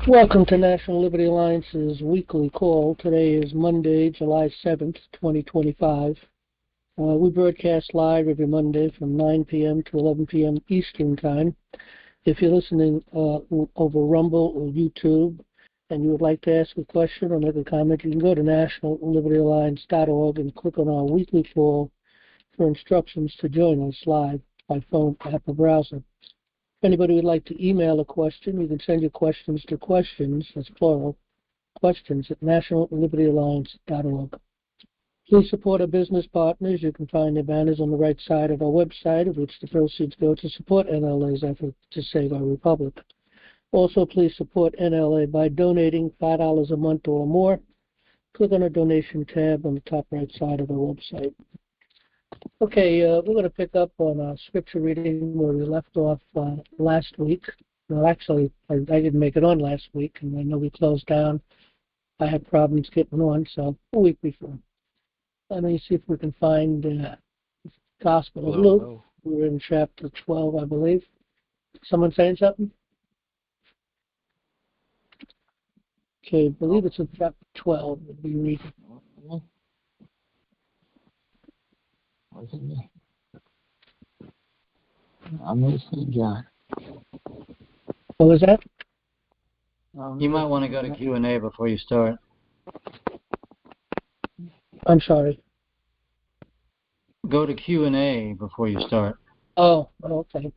Welcome to National Liberty Alliance's weekly call. Today is Monday, July 7th, 2025. We broadcast live every Monday from 9 p.m. to 11 p.m. Eastern Time. If you're listening over Rumble or YouTube and you would like to ask a question or make a comment, you can go to nationallibertyalliance.org and click on our weekly call for instructions to join us live by phone, app, or browser. If anybody would like to email a question, you can send your questions to questions, that's plural, questions at nationallibertyalliance.org. Please support our business partners. You can find their banners on the right side of our website, of which the proceeds go to support NLA's effort to save our republic. Also, please support NLA by donating $5 a month or more. Click on the donation tab on the top right side of our website. Okay, we're going to pick up on our scripture reading where we left off last week. Well, actually, I didn't make it on last week, and I know we closed down. I had problems getting on, so a week before. Let me see if we can find the Gospel of Luke. We're in chapter 12, I believe. Someone saying something? Okay, I believe it's in chapter 12 that we read. Wasn't me. I'm listening, John. What was that? You might want to go to Q&A before you start. I'm sorry. Go to Q&A before you start. Oh, okay.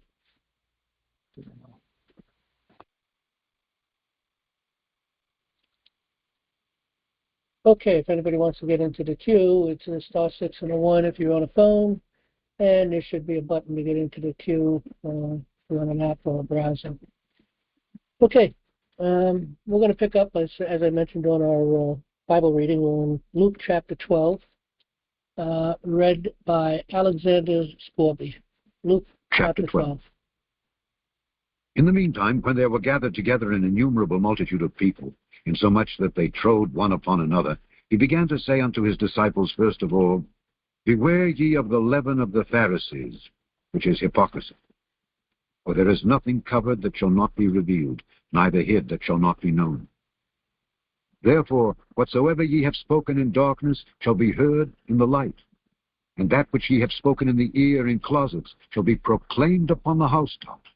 Okay, if anybody wants to get into the queue, it's a *6 and a 1 if you're on a phone, and there should be a button to get into the queue if you're on an app or a browser. Okay, we're going to pick up, as I mentioned on our Bible reading, we're in Luke chapter 12, read by Alexander Scorby. Luke chapter 12. In the meantime, when there were gathered together an innumerable multitude of people, insomuch that they trode one upon another, he began to say unto his disciples first of all, Beware ye of the leaven of the Pharisees, which is hypocrisy. For there is nothing covered that shall not be revealed, neither hid that shall not be known. Therefore, whatsoever ye have spoken in darkness shall be heard in the light, and that which ye have spoken in the ear in closets shall be proclaimed upon the housetops.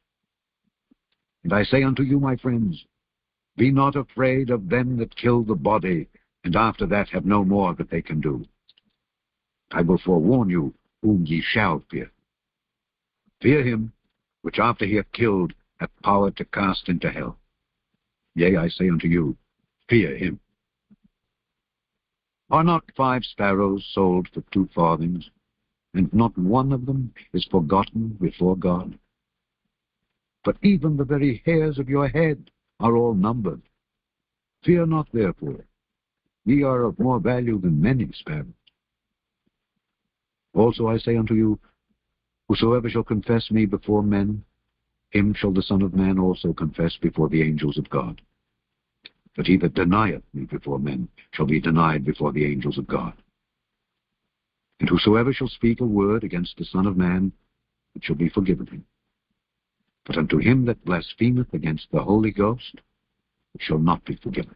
And I say unto you, my friends, be not afraid of them that kill the body, and after that have no more that they can do. I will forewarn you whom ye shall fear. Fear him, which after he hath killed hath power to cast into hell. Yea, I say unto you, fear him. Are not 5 sparrows sold for 2 farthings, and not one of them is forgotten before God? But even the very hairs of your head are all numbered. Fear not therefore, ye are of more value than many sparrows. Also I say unto you, whosoever shall confess me before men, him shall the Son of Man also confess before the angels of God. But he that denieth me before men shall be denied before the angels of God. And whosoever shall speak a word against the Son of Man, it shall be forgiven him. But unto him that blasphemeth against the Holy Ghost, it shall not be forgiven.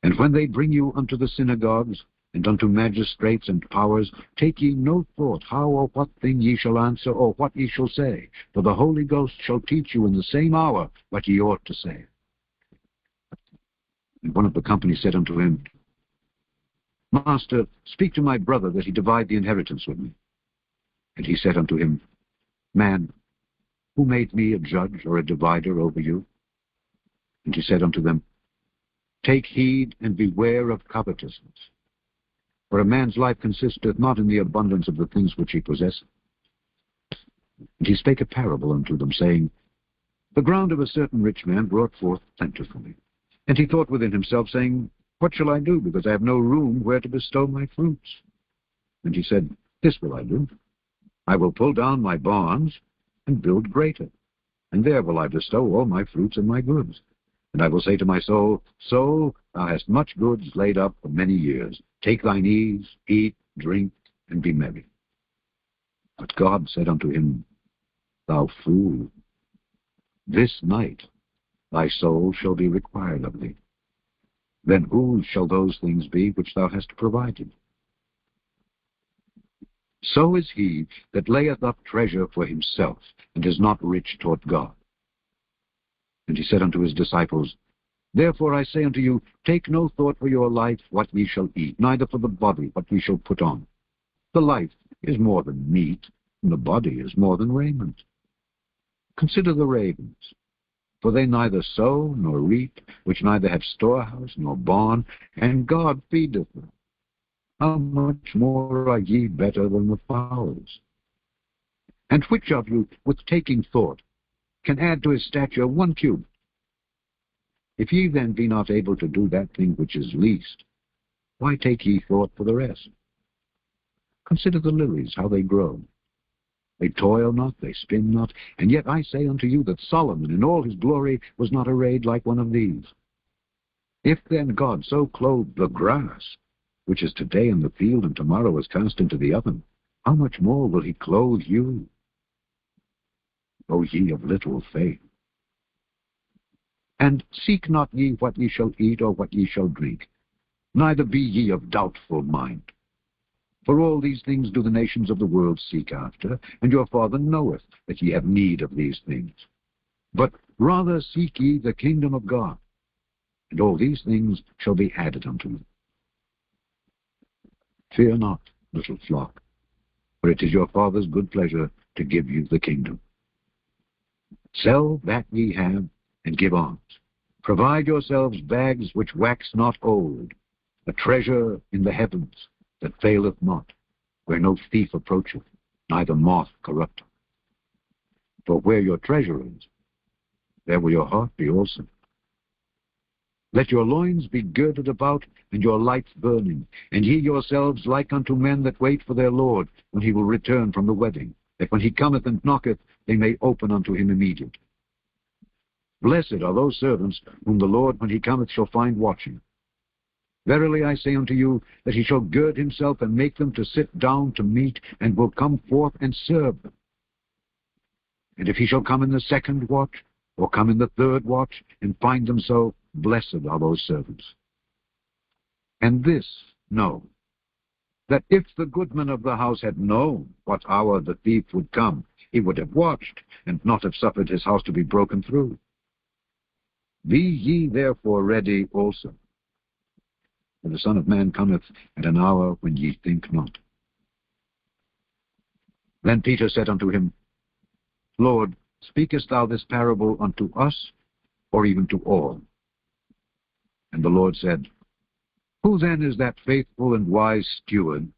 And when they bring you unto the synagogues, and unto magistrates and powers, take ye no thought how or what thing ye shall answer, or what ye shall say, for the Holy Ghost shall teach you in the same hour what ye ought to say. And one of the company said unto him, Master, speak to my brother that he divide the inheritance with me. And he said unto him, Man, who made me a judge or a divider over you? And he said unto them, Take heed and beware of covetousness. For a man's life consisteth not in the abundance of the things which he possesseth. And he spake a parable unto them, saying, The ground of a certain rich man brought forth plentifully. And he thought within himself, saying, What shall I do, because I have no room where to bestow my fruits? And he said, This will I do. I will pull down my barns, and build greater, and there will I bestow all my fruits and my goods. And I will say to my soul, Soul, thou hast much goods laid up for many years. Take thine ease, eat, drink, and be merry. But God said unto him, Thou fool, this night thy soul shall be required of thee. Then whose shall those things be which thou hast provided? So is he that layeth up treasure for himself, and is not rich toward God. And he said unto his disciples, Therefore I say unto you, take no thought for your life, what ye shall eat, neither for the body, what ye shall put on. The life is more than meat, and the body is more than raiment. Consider the ravens, for they neither sow nor reap, which neither have storehouse nor barn, and God feedeth them. How much more are ye better than the fowls? And which of you, with taking thought, can add to his stature 1 cubit? If ye then be not able to do that thing which is least, why take ye thought for the rest? Consider the lilies, how they grow. They toil not, they spin not, and yet I say unto you that Solomon in all his glory was not arrayed like one of these. If then God so clothed the grass, which is today in the field and tomorrow is cast into the oven, how much more will he clothe you, O ye of little faith? And seek not ye what ye shall eat or what ye shall drink, neither be ye of doubtful mind. For all these things do the nations of the world seek after, and your Father knoweth that ye have need of these things. But rather seek ye the kingdom of God, and all these things shall be added unto you. Fear not, little flock, for it is your Father's good pleasure to give you the kingdom. Sell that ye have, and give alms. Provide yourselves bags which wax not old, a treasure in the heavens that faileth not, where no thief approacheth, neither moth corrupteth. For where your treasure is, there will your heart be also. Let your loins be girded about, and your lights burning, and ye yourselves like unto men that wait for their Lord, when he will return from the wedding, that when he cometh and knocketh, they may open unto him immediately. Blessed are those servants whom the Lord, when he cometh, shall find watching. Verily I say unto you, that he shall gird himself and make them to sit down to meat, and will come forth and serve them. And if he shall come in the 2nd watch, or come in the 3rd watch, and find them so, blessed are those servants. And this know, that if the goodman of the house had known what hour the thief would come, he would have watched, and not have suffered his house to be broken through. Be ye therefore ready also, for the Son of Man cometh at an hour when ye think not. Then Peter said unto him, Lord, speakest thou this parable unto us, or even to all? And the Lord said, Who then is that faithful and wise steward,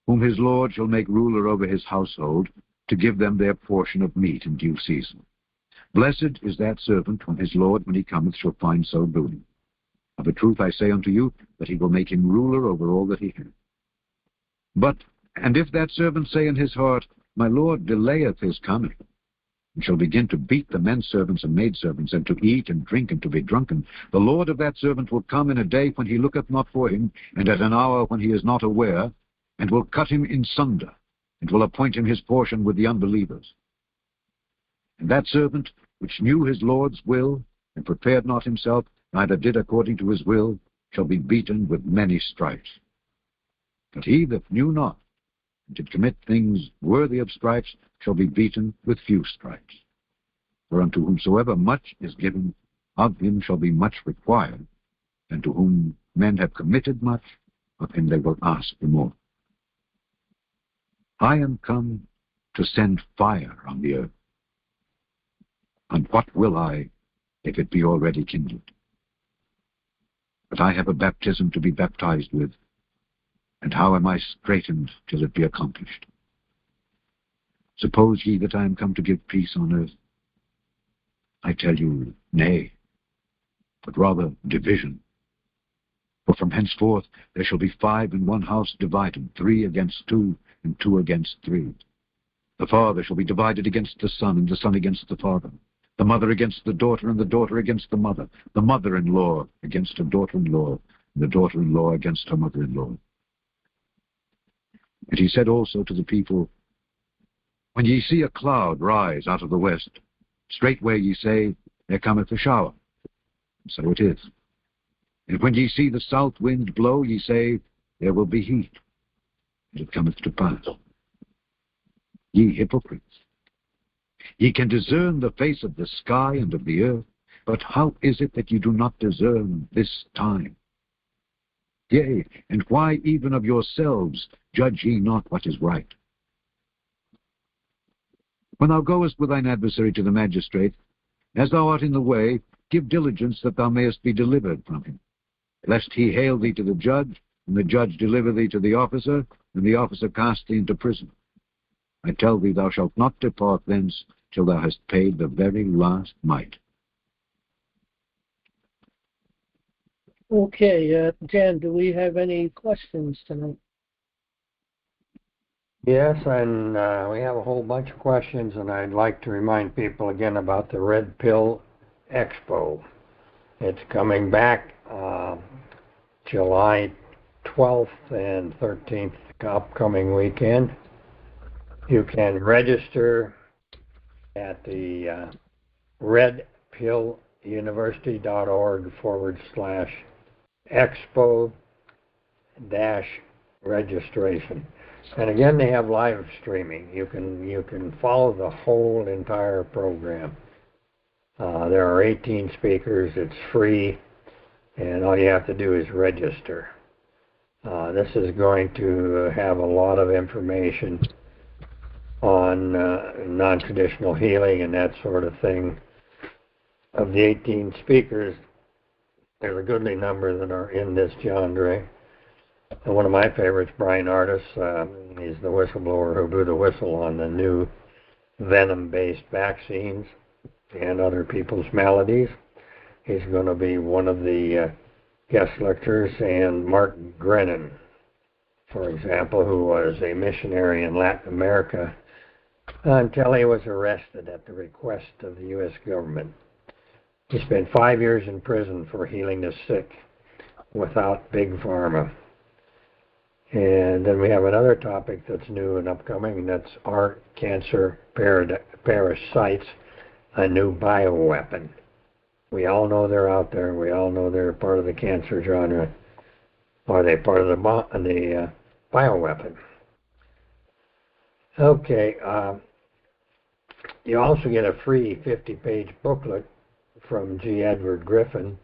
whom his Lord shall make ruler over his household, to give them their portion of meat in due season? Blessed is that servant whom his Lord, when he cometh, shall find so doing. Of a truth I say unto you, that he will make him ruler over all that he hath. And if that servant say in his heart, My Lord delayeth his coming, and shall begin to beat the menservants and maidservants, and to eat and drink and to be drunken, the Lord of that servant will come in a day when he looketh not for him, and at an hour when he is not aware, and will cut him in sunder, and will appoint him his portion with the unbelievers. And that servant which knew his Lord's will, and prepared not himself, neither did according to his will, shall be beaten with many stripes. But he that knew not, and did commit things worthy of stripes, shall be beaten with few stripes. For unto whomsoever much is given, of him shall be much required, and to whom men have committed much, of him they will ask the more. I am come to send fire on the earth. And what will I, if it be already kindled? But I have a baptism to be baptized with, and how am I straitened till it be accomplished? Suppose ye that I am come to give peace on earth? I tell you, nay, but rather division. For from henceforth there shall be 5 in one house divided, 3 against 2, and 2 against 3. The father shall be divided against the son, and the son against the father. The mother against the daughter, and the daughter against the mother. The mother-in-law against her daughter-in-law, and the daughter-in-law against her mother-in-law. And he said also to the people, When ye see a cloud rise out of the west, straightway ye say, There cometh a shower. So it is. And when ye see the south wind blow, ye say, there will be heat. And it cometh to pass. Ye hypocrites! Ye can discern the face of the sky and of the earth, but how is it that ye do not discern this time? Yea, and why even of yourselves judge ye not what is right? When thou goest with thine adversary to the magistrate, as thou art in the way, give diligence that thou mayest be delivered from him, lest he hale thee to the judge, and the judge deliver thee to the officer, and the officer cast thee into prison. I tell thee, thou shalt not depart thence till thou hast paid the very last mite. Okay, Jan, do we have any questions tonight? Yes, and we have a whole bunch of questions, and I'd like to remind people again about the Red Pill Expo. It's coming back July 12th and 13th, upcoming weekend. You can register at the redpilluniversity.org/expo-registration. And again, they have live streaming. You can follow the whole entire program. There are 18 speakers. It's free, and all you have to do is register. This is going to have a lot of information on non-traditional healing and that sort of thing. Of the 18 speakers, there's a goodly number that are in this genre. And one of my favorites, Brian Artis, he's the whistleblower who blew the whistle on the new venom-based vaccines and other people's maladies. He's going to be one of the guest lecturers, and Mark Grennan, for example, who was a missionary in Latin America until he was arrested at the request of the U.S. government. He spent 5 years in prison for healing the sick without Big Pharma. And then we have another topic that's new and upcoming, and that's Are Cancer Parasites a New Bioweapon? We all know they're out there. We all know they're part of the cancer genre. Are they part of the bioweapon? Okay. You also get a free 50-page booklet from G. Edward Griffin.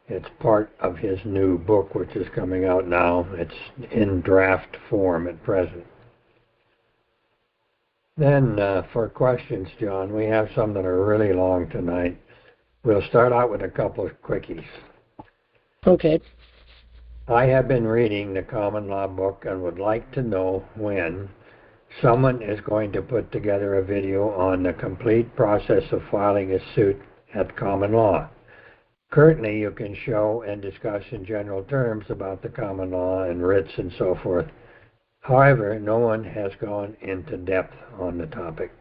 It's part of his new book, which is coming out now. It's in draft form at present. Then for questions, John, we have some that are really long tonight. We'll start out with a couple of quickies. Okay. I have been reading the Common Law book and would like to know when someone is going to put together a video on the complete process of filing a suit at Common Law. Currently, you can show and discuss in general terms about the common law and writs and so forth. However, no one has gone into depth on the topic.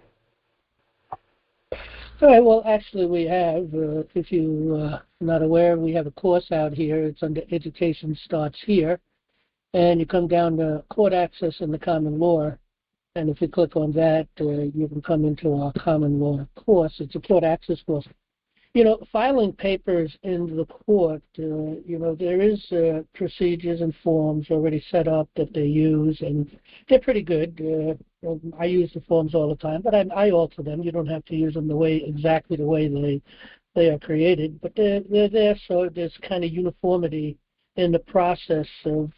All right, well, actually we have, if you're not aware, we have a course out here. It's under Education Starts Here. And you come down to Court Access in the Common Law. And if you click on that, you can come into our Common Law course. It's a court access course. You know, filing papers in the court, you know, there is procedures and forms already set up that they use, and they're pretty good. I use the forms all the time, but I alter them. You don't have to use them exactly the way they are created, but they're there so there's kind of uniformity in the process of,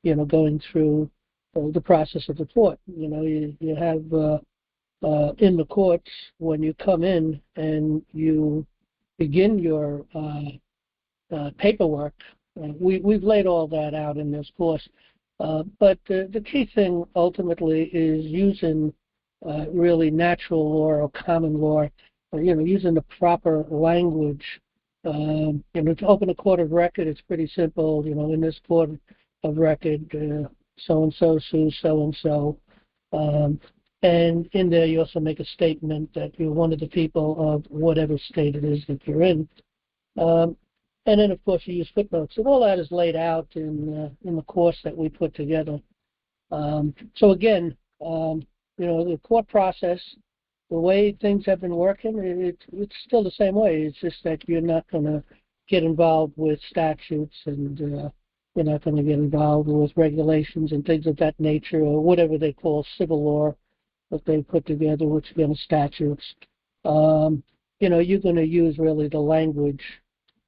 you know, going through the process of the court. You know, you have in the courts, when you come in and you begin your paperwork, we've laid all that out in this course. But the key thing ultimately is using really natural law or common law, you know, using the proper language. You know, to open a court of record, it's pretty simple. You know, in this court of record, so-and-so sues so-and-so. And in there, you also make a statement that you're one of the people of whatever state it is that you're in. And then, of course, you use footnotes. And all that is laid out in the course that we put together. So again, you know, the court process, the way things have been working, it's still the same way. It's just that you're not going to get involved with statutes, and you're not going to get involved with regulations and things of that nature, or whatever they call civil law that they put together, which again is statutes. You're going to use really the language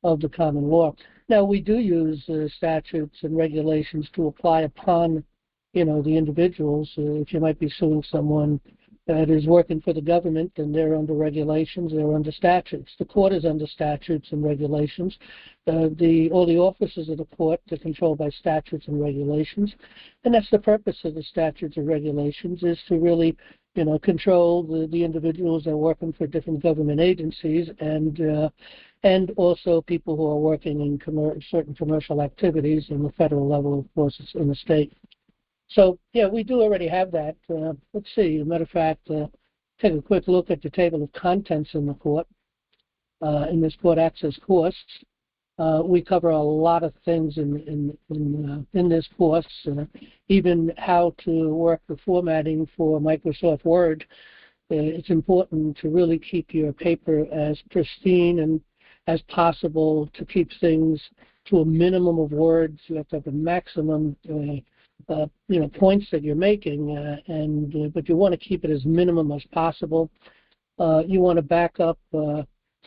of the common law. Now, we do use statutes and regulations to apply upon, the individuals. If you might be suing someone that is working for the government, and they're under regulations, they're under statutes. The court is under statutes and regulations. All the officers of the court are controlled by statutes and regulations, and that's the purpose of the statutes and regulations, is to really, control the individuals that are working for different government agencies, and also people who are working in certain commercial activities in the federal level, of course, it's in the state. So, yeah, we do already have that. Let's see. As a matter of fact, take a quick look at the table of contents in the court, in this court access course. We cover a lot of things in this course, even how to work the formatting for Microsoft Word. It's important to really keep your paper as pristine and as possible, to keep things to a minimum of words. You have to have a maximum points that you're making, but you want to keep it as minimum as possible. You want to back up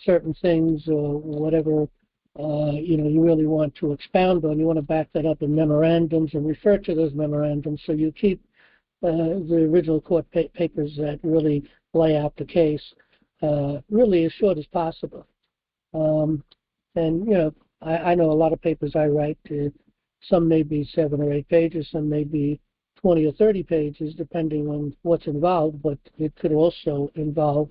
certain things, or whatever you really want to expound on. You want to back that up in memorandums and refer to those memorandums, so you keep the original court papers that really lay out the case really as short as possible. I know a lot of papers I write. Some may be 7 or 8 pages, some may be 20 or 30 pages, depending on what's involved, but it could also involve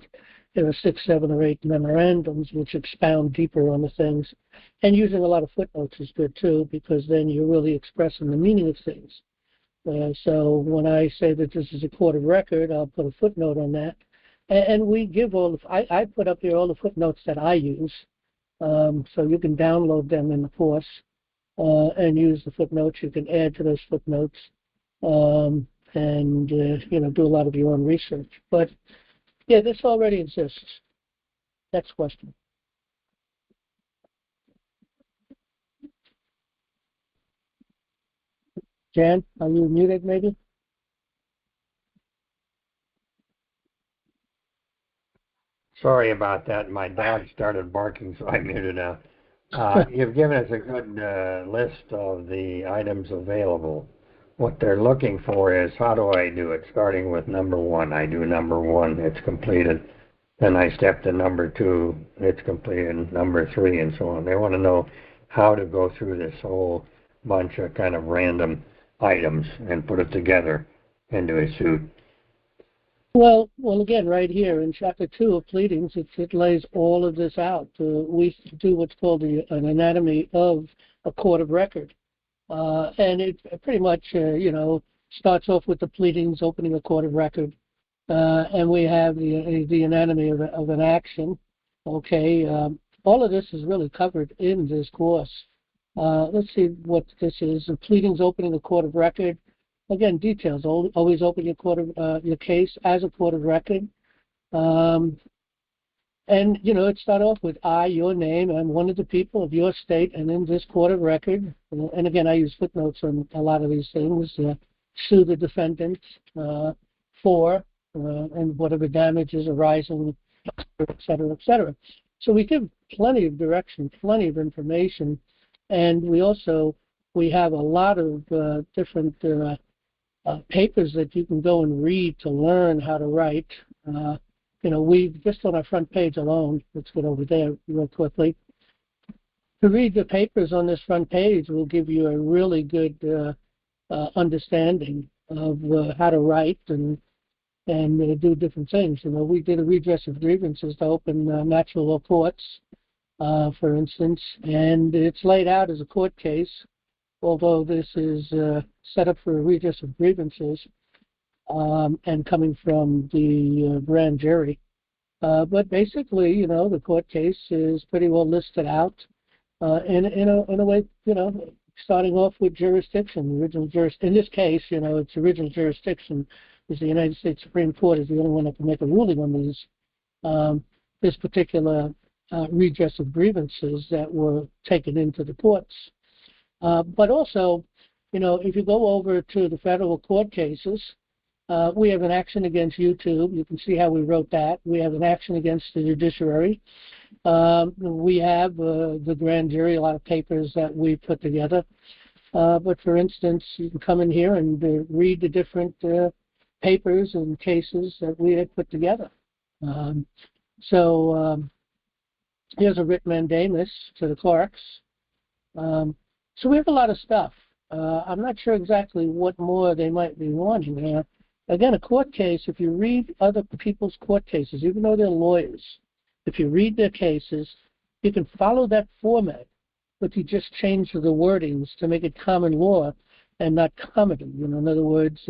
6, 7, or 8 memorandums which expound deeper on the things. And using a lot of footnotes is good too, because then you're really expressing the meaning of things. So when I say that this is a court of record, I'll put a footnote on that. And we give I put up here all the footnotes that I use, so you can download them in the course. And use the footnotes. You can add to those footnotes, and do a lot of your own research. But yeah, this already exists. Next question. Jan, are you muted maybe? Sorry about that. My dog started barking, so I muted out. You've given us a good list of the items available. What they're looking for is, how do I do it? Starting with number 1, I do number 1, it's completed. Then I step to number 2, it's completed. Number 3, and so on. They want to know how to go through this whole bunch of kind of random items and put it together into a suit. Well, again, right here in Chapter 2 of Pleadings, it lays all of this out. We do what's called an anatomy of a court of record. And it pretty much, starts off with the pleadings opening a court of record. And we have the anatomy of an action. Okay, all of this is really covered in this course. Let's see what this is. The pleadings opening a court of record. Again, details. Always open your case as a court of record. And, it started off with I, your name, I'm one of the people of your state, and in this court of record. And again, I use footnotes on a lot of these things. Sue the defendant for, and whatever damages arising, et cetera, et cetera. So we give plenty of direction, plenty of information. And we have a lot of different papers that you can go and read to learn how to write. We've just on our front page alone, let's get over there real quickly. To read the papers on this front page will give you a really good understanding of how to write and do different things. We did a redress of grievances to open natural law courts, for instance, and it's laid out as a court case, although this is set up for a redress of grievances and coming from the grand jury. But basically, the court case is pretty well listed out in a way, starting off with jurisdiction, original in this case, its original jurisdiction is the United States Supreme Court is the only one that can make a ruling on these. This particular redress of grievances that were taken into the courts. But also, you know, if you go over to the federal court cases, we have an action against YouTube. You can see how we wrote that. We have an action against the judiciary. We have the grand jury, a lot of papers that we put together. But for instance, you can come in here and read the different papers and cases that we had put together. Here's a writ mandamus to the clerks. So we have a lot of stuff. I'm not sure exactly what more they might be wanting. Again, a court case, if you read other people's court cases, even though they're lawyers, if you read their cases, you can follow that format, but you just change the wordings to make it common law and not comedy. You know, in other words,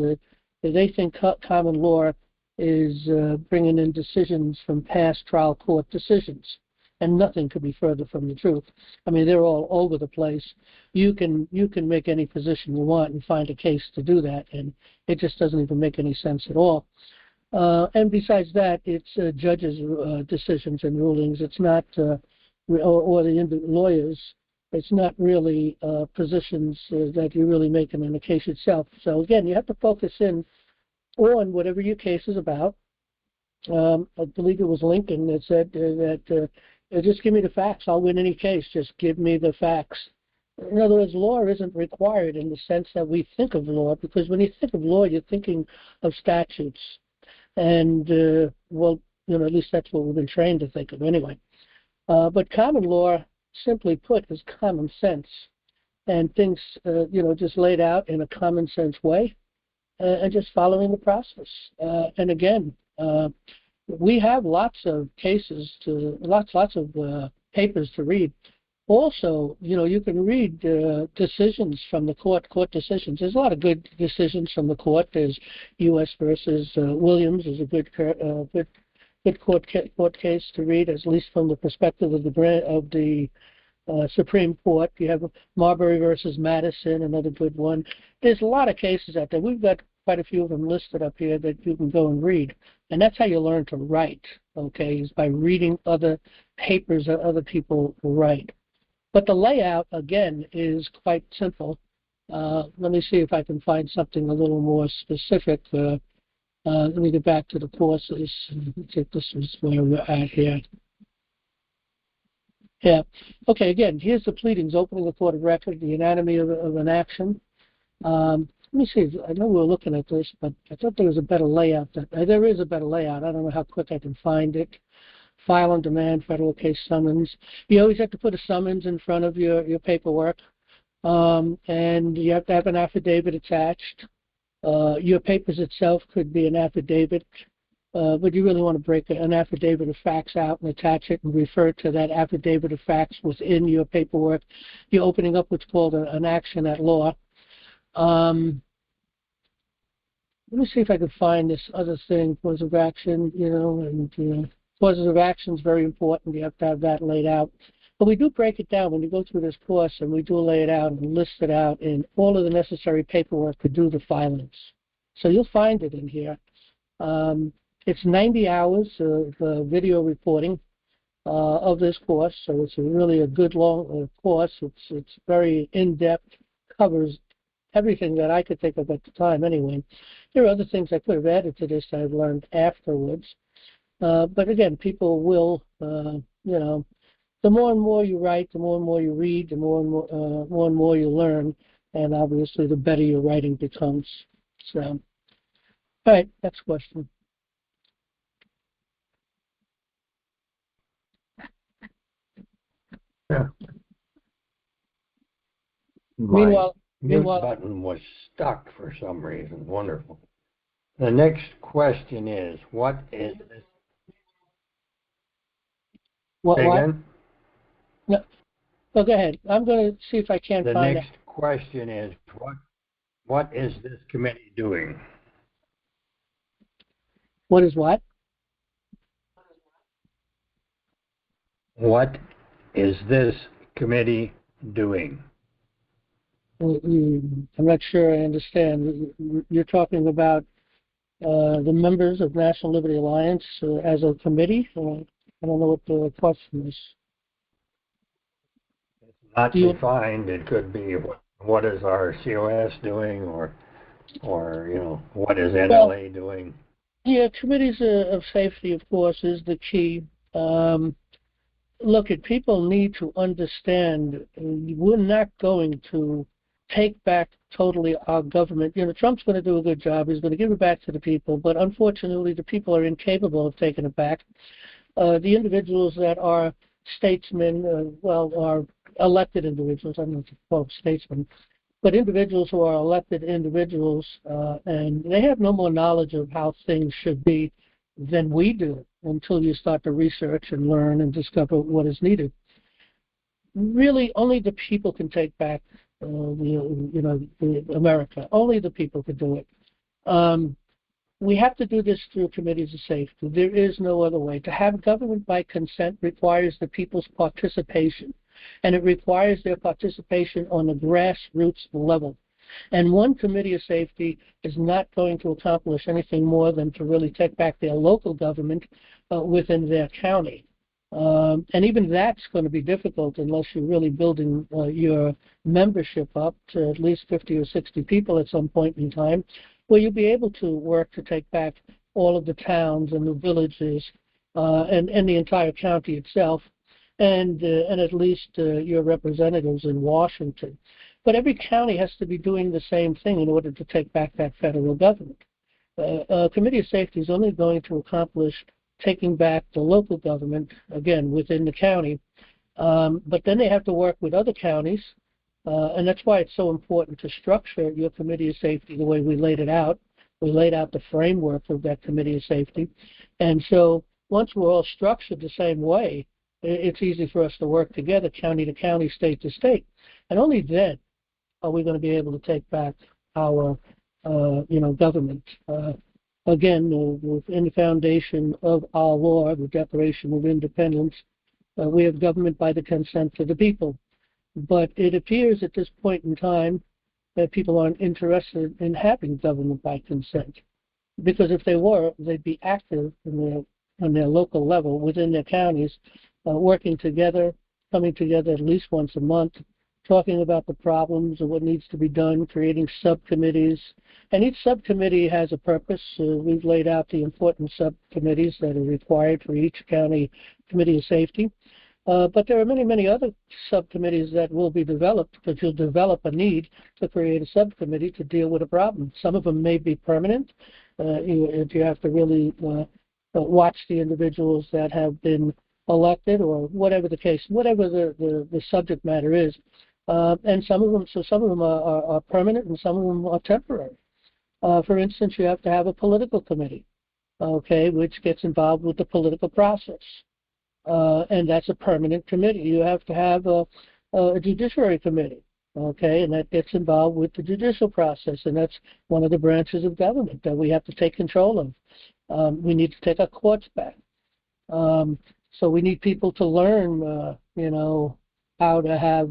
they think common law is bringing in decisions from past trial court decisions, and nothing could be further from the truth. I mean, they're all over the place. You can make any position you want and find a case to do that, and it just doesn't even make any sense at all. And besides that, it's judges' decisions and rulings. It's not, or the lawyers. It's not really positions that you're really making in the case itself. So again, you have to focus in on whatever your case is about. I believe it was Lincoln that said that just give me the facts. I'll win any case. Just give me the facts. In other words, law isn't required in the sense that we think of law, because when you think of law, you're thinking of statutes. And, well, you know, at least that's what we've been trained to think of anyway. But common law, simply put, is common sense. And things, you know, just laid out in a common sense way and just following the process. And again, we have lots of cases lots of papers to read. Also, you know, you can read decisions from the court decisions. There's a lot of good decisions from the court. There's U.S. versus Williams is a good court case to read, at least from the perspective of the Supreme Court. You have Marbury versus Madison, another good one. There's a lot of cases out there. We've got quite a few of them listed up here that you can go and read. And that's how you learn to write, okay, is by reading other papers that other people write. But the layout, again, is quite simple. Let me see if I can find something a little more specific. Let me get back to the courses. I think this is where we're at here. Yeah. Okay, again, here's the pleadings, opening the court of record, the anatomy of an action. Let me see. I know we were looking at this, but I thought there was a better layout. There is a better layout. I don't know how quick I can find it. File on demand, federal case summons. You always have to put a summons in front of your paperwork, and you have to have an affidavit attached. Your papers itself could be an affidavit, but you really want to break an affidavit of facts out and attach it and refer to that affidavit of facts within your paperwork. You're opening up what's called an action at law. Let me see if I can find this other thing, cause of action, you know, and causes of action is very important. You have to have that laid out. But we do break it down when you go through this course, and we do lay it out and list it out in all of the necessary paperwork to do the filings. So you'll find it in here. It's 90 hours of video reporting of this course, so it's really a good long course. It's very in-depth, covers everything that I could think of at the time anyway. There are other things I could have added to this that I've learned afterwards. But again, people will, you know, the more and more you write, the more and more you read, the more and more you learn, and obviously the better your writing becomes. So, all right, next question. Yeah. Meanwhile, Mute button was stuck for some reason. Wonderful. The next question is, what is this? What? Again? No, go ahead. I'm going to see if I can find it. The next question is, what is this committee doing? What is what? What is this committee doing? I'm not sure I understand. You're talking about the members of National Liberty Alliance as a committee? I don't know what the question is. Not defined. It could be what is our COS doing, or what is NLA doing. Yeah, committees of safety, of course, is the key. Look, people need to understand we're not going to take back totally our government. Trump's going to do a good job. He's going to give it back to the people, but unfortunately, the people are incapable of taking it back. The individuals that are statesmen, are elected individuals. I don't know if you call them statesmen, but individuals who are elected individuals, and they have no more knowledge of how things should be than we do until you start to research and learn and discover what is needed. Really, only the people can take back America. Only the people can do it. We have to do this through committees of safety. There is no other way. To have government by consent requires the people's participation, and it requires their participation on the grassroots level. And one committee of safety is not going to accomplish anything more than to really take back their local government within their county. And even that's going to be difficult unless you're really building your membership up to at least 50 or 60 people at some point in time, where you'll be able to work to take back all of the towns and the villages and the entire county itself, and at least your representatives in Washington. But every county has to be doing the same thing in order to take back that federal government. A committee of safety is only going to accomplish taking back the local government, again, within the county, but then they have to work with other counties, and that's why it's so important to structure your committee of safety the way we laid it out. We laid out the framework of that committee of safety, and so once we're all structured the same way, it's easy for us to work together, county to county, state to state, and only then are we going to be able to take back our, government. Again, within the foundation of our law, the Declaration of Independence, we have government by the consent of the people. But it appears at this point in time that people aren't interested in having government by consent, because if they were, they'd be active on their local level within their counties, working together, coming together at least once a month, talking about the problems and what needs to be done, creating subcommittees. And each subcommittee has a purpose. We've laid out the important subcommittees that are required for each county committee of safety. But there are many, many other subcommittees that will be developed, but you'll develop a need to create a subcommittee to deal with a problem. Some of them may be permanent. You have to really watch the individuals that have been elected, or whatever the case, whatever the subject matter is. And some of them are permanent, and some of them are temporary. For instance, you have to have a political committee, which gets involved with the political process. And that's a permanent committee. You have to have a judiciary committee, and that gets involved with the judicial process, and that's one of the branches of government that we have to take control of. We need to take our courts back. So we need people to learn, how to have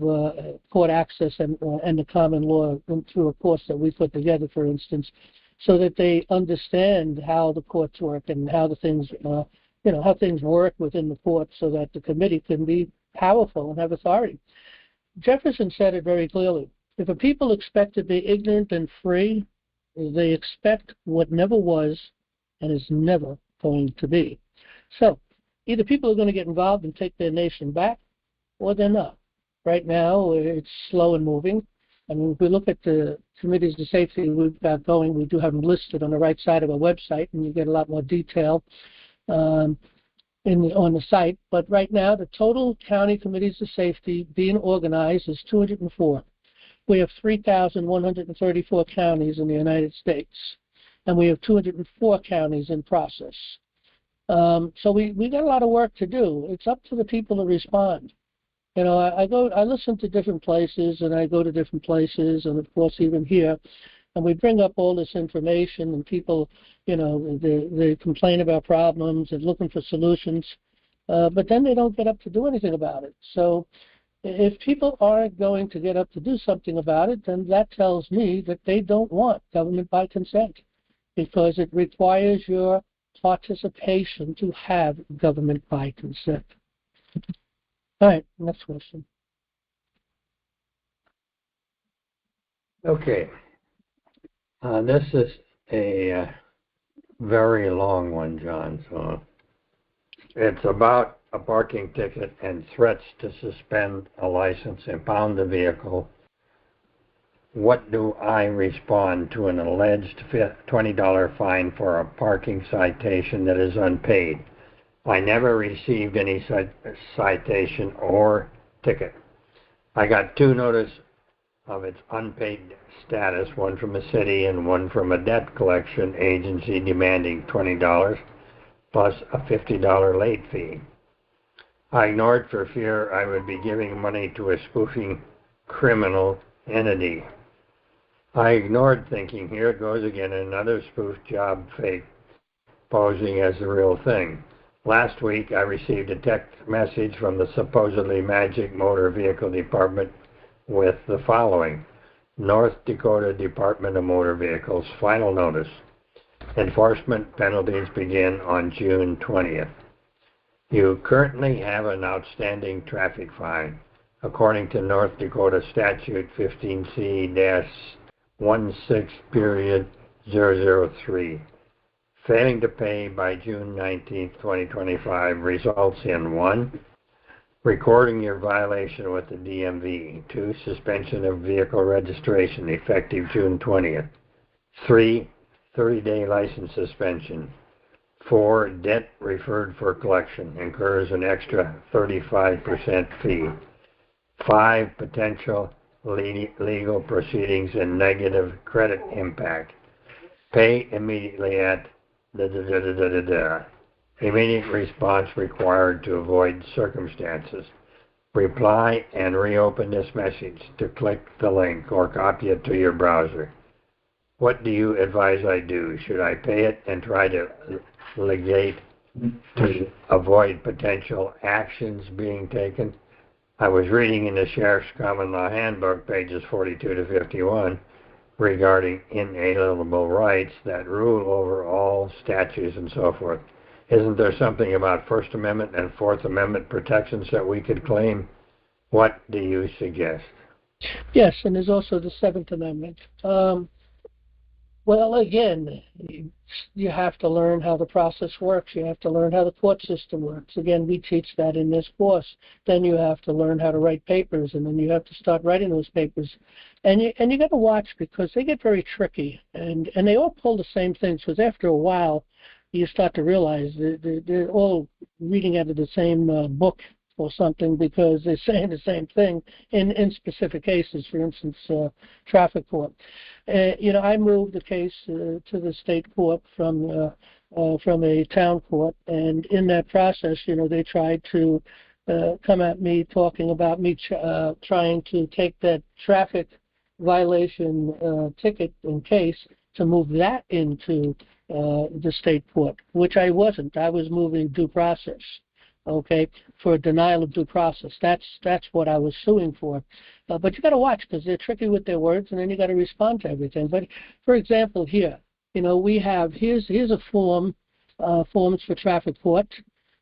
court access and the common law through a course that we put together, for instance, so that they understand how the courts work and how the things, how things work within the court, so that the committee can be powerful and have authority. Jefferson said it very clearly. If a people expect to be ignorant and free, they expect what never was and is never going to be. So either people are going to get involved and take their nation back, or they're not. Right now, it's slow and moving. And if we look at the committees of safety we've got going, we do have them listed on the right side of our website, and you get a lot more detail on the site. But right now, the total county committees of safety being organized is 204. We have 3,134 counties in the United States, and we have 204 counties in process. So we got a lot of work to do. It's up to the people to respond. I listen to different places, and I go to different places, and of course even here, and we bring up all this information, and people, they complain about problems and looking for solutions, but then they don't get up to do anything about it. So if people aren't going to get up to do something about it, then that tells me that they don't want government by consent, because it requires your participation to have government by consent. All right, next question. Okay. This is a very long one, John. So it's about a parking ticket and threats to suspend a license, impound the vehicle. What do I respond to an alleged $20 fine for a parking citation that is unpaid? I never received any citation or ticket. I got 2 notice of its unpaid status, one from the city and one from a debt collection agency demanding $20 plus a $50 late fee. I ignored for fear I would be giving money to a spoofing criminal entity. I ignored, thinking, here it goes again, another spoof job fake posing as the real thing. Last week I received a text message from the supposedly Magic Motor Vehicle Department with the following: North Dakota Department of Motor Vehicles, final notice. Enforcement penalties begin on June 20th. You currently have an outstanding traffic fine, according to North Dakota Statute 15C-16.003. Failing to pay by June 19, 2025 results in 1. Recording your violation with the DMV. 2. Suspension of vehicle registration effective June 20th. 3. 30-day license suspension. 4. Debt referred for collection. Incurs an extra 35% fee. 5. Potential legal proceedings and negative credit impact. Pay immediately at Immediate response required to avoid circumstances. Reply and reopen this message to click the link or copy it to your browser. What do you advise I do? Should I pay it and try to litigate to avoid potential actions being taken? I was reading in the Sheriff's Common Law Handbook, pages 42 to 51, regarding inalienable rights that rule over all statutes and so forth. Isn't there something about First Amendment and Fourth Amendment protections that we could claim? What do you suggest? Yes, and there's also the Seventh Amendment. Well, again, you have to learn how the process works. You have to learn how the court system works. Again, we teach that in this course. Then you have to learn how to write papers, and then you have to start writing those papers. And you got to watch, because they get very tricky, and they all pull the same things, because after a while, you start to realize they're all reading out of the same book or something, because they're saying the same thing in specific cases. For instance, traffic court. I moved the case to the state court from a town court, and in that process, they tried to come at me talking about me trying to take that traffic violation ticket and case to move that into the state court, which I wasn't. I was moving due process, okay, for a denial of due process. That's what I was suing for. But you got to watch, because they're tricky with their words, and then you got to respond to everything. But for example, here, we have here's a form, forms for traffic court,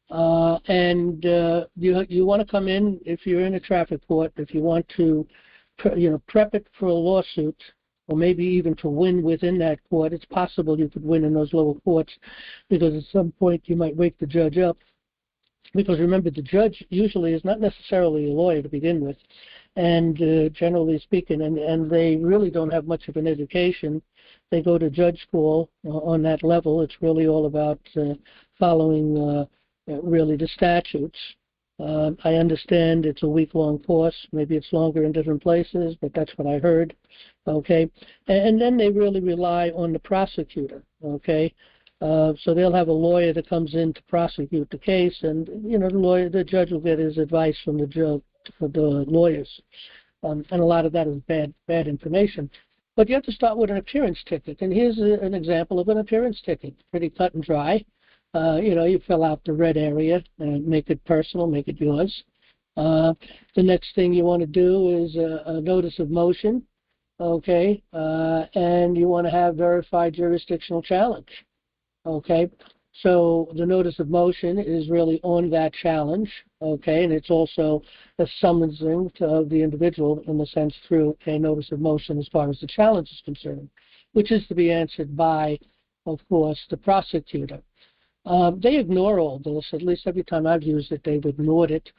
and you want to come in if you're in a traffic court. If you want to, prep it for a lawsuit, or maybe even to win within that court. It's possible you could win in those lower courts, because at some point you might wake the judge up. Because remember, the judge usually is not necessarily a lawyer to begin with, and generally speaking, and they really don't have much of an education. They go to judge school on that level. It's really all about following really the statutes. I understand it's a week-long course. Maybe it's longer in different places, but that's what I heard. Okay, and then they really rely on the prosecutor. Okay. So they'll have a lawyer that comes in to prosecute the case, and the judge will get his advice from the lawyers, and a lot of that is bad information. But you have to start with an appearance ticket, and here's an example of an appearance ticket, pretty cut and dry. You fill out the red area and make it personal, make it yours. The next thing you want to do is a notice of motion, okay, and you want to have verified jurisdictional challenge. Okay, So the notice of motion is really on that challenge, okay, and it's also a summoning of the individual in the sense through a notice of motion as far as the challenge is concerned, which is to be answered by, of course, the prosecutor. They ignore all this. At least every time I've used it, they've ignored it,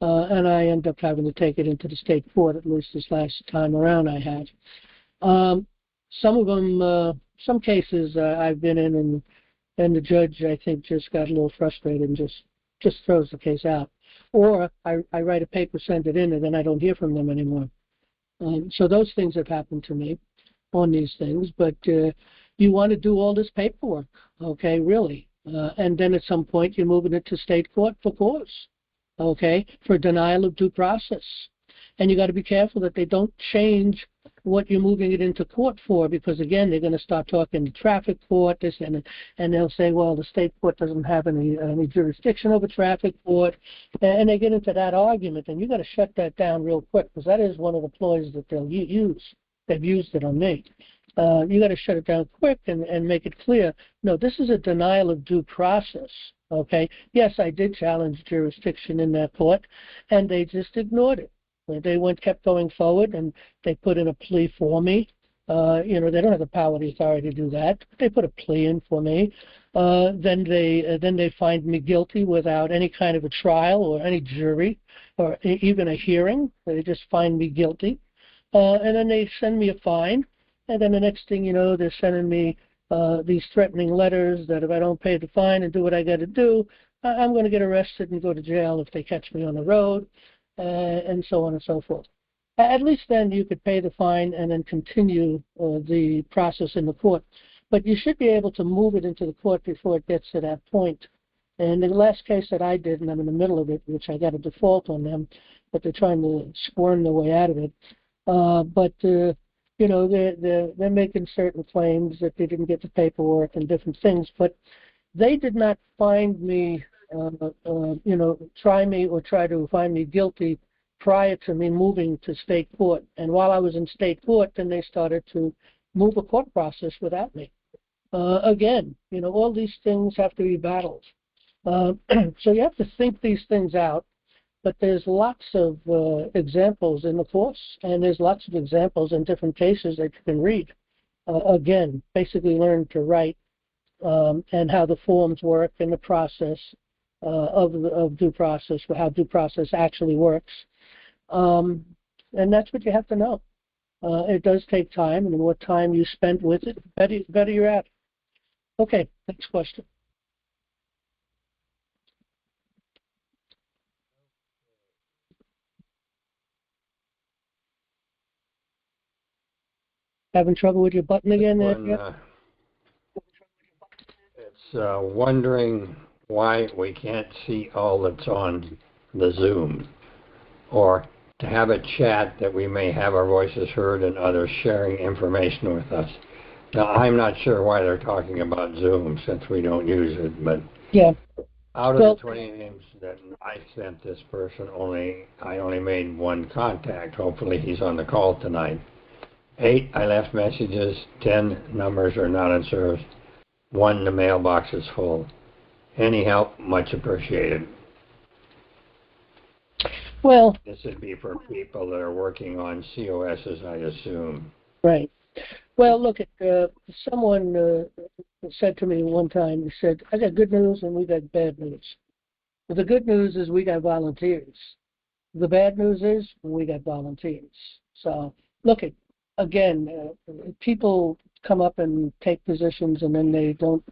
and I end up having to take it into the state court, at least this last time around I had. Some of them, some cases I've been in, and the judge, I think, just got a little frustrated and just throws the case out. Or I write a paper, send it in, and then I don't hear from them anymore. So those things have happened to me on these things. But you want to do all this paperwork, okay, really. And then at some point you're moving it to state court for cause, okay, for denial of due process. And you got to be careful that they don't change what you're moving it into court for, because again, they're going to start talking to traffic court, this and they'll say, well, the state court doesn't have any jurisdiction over traffic court, and they get into that argument, and you got to shut that down real quick, because that is one of the ploys that they'll use. They've used it on me. You got to shut it down quick and make it clear. No, this is a denial of due process. Okay. Yes, I did challenge jurisdiction in that court, and they just ignored it. They kept going forward, and they put in a plea for me. They don't have the power or the authority to do that. But they put a plea in for me. Then they find me guilty without any kind of a trial or any jury or even a hearing. They just find me guilty, and then they send me a fine. And then the next thing you know, they're sending me these threatening letters that if I don't pay the fine and do what I got to do, I'm going to get arrested and go to jail if they catch me on the road. And so on and so forth. At least then you could pay the fine and then continue the process in the court. But you should be able to move it into the court before it gets to that point. And the last case that I did, and I'm in the middle of it, which I got a default on them, but they're trying to squirm their way out of it. They're making certain claims that they didn't get the paperwork and different things, but they did not find me try to find me guilty prior to me moving to state court. And while I was in state court, then they started to move a court process without me. Again, all these things have to be battled. So you have to think these things out, but there's lots of examples in the course, and there's lots of examples in different cases that you can read. Again, basically learn to write and how the forms work and the process of due process, how due process actually works. And that's what you have to know. It does take time, and the more time you spend with it, better you're at it. Okay, next question. Having trouble with your button again there? It's wondering why we can't see all that's on the Zoom, or to have a chat that we may have our voices heard and others sharing information with us. Now, I'm not sure why they're talking about Zoom since we don't use it, but yeah. Out of the 20 names that I sent this person, I only made one contact. Hopefully he's on the call tonight. 8, I left messages. 10 numbers are not in service. 1, the mailbox is full. Any help, much appreciated. Well, this would be for people that are working on COSs, I assume. Right. Well, look, someone said to me one time, he said, I got good news and we got bad news. Well, the good news is we got volunteers. The bad news is we got volunteers. So, look, again, people come up and take positions and then they don't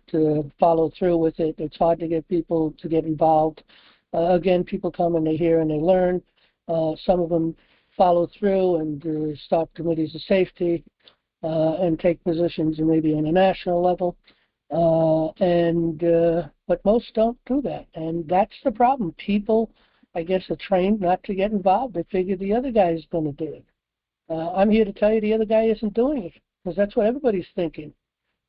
follow through with it. It's hard to get people to get involved. Again, people come and they hear and they learn. Some of them follow through and start committees of safety and take positions maybe on a national level. But most don't do that. And that's the problem. People, I guess, are trained not to get involved. They figure the other guy is going to do it. I'm here to tell you the other guy isn't doing it, because that's what everybody's thinking.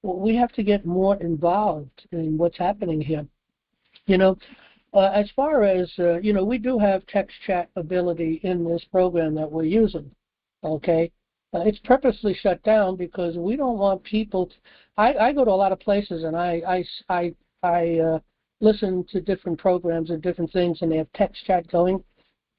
Well, we have to get more involved in what's happening here. As far as, we do have text chat ability in this program that we're using, okay? It's purposely shut down because we don't want people I go to a lot of places and I I listen to different programs and different things, and they have text chat going,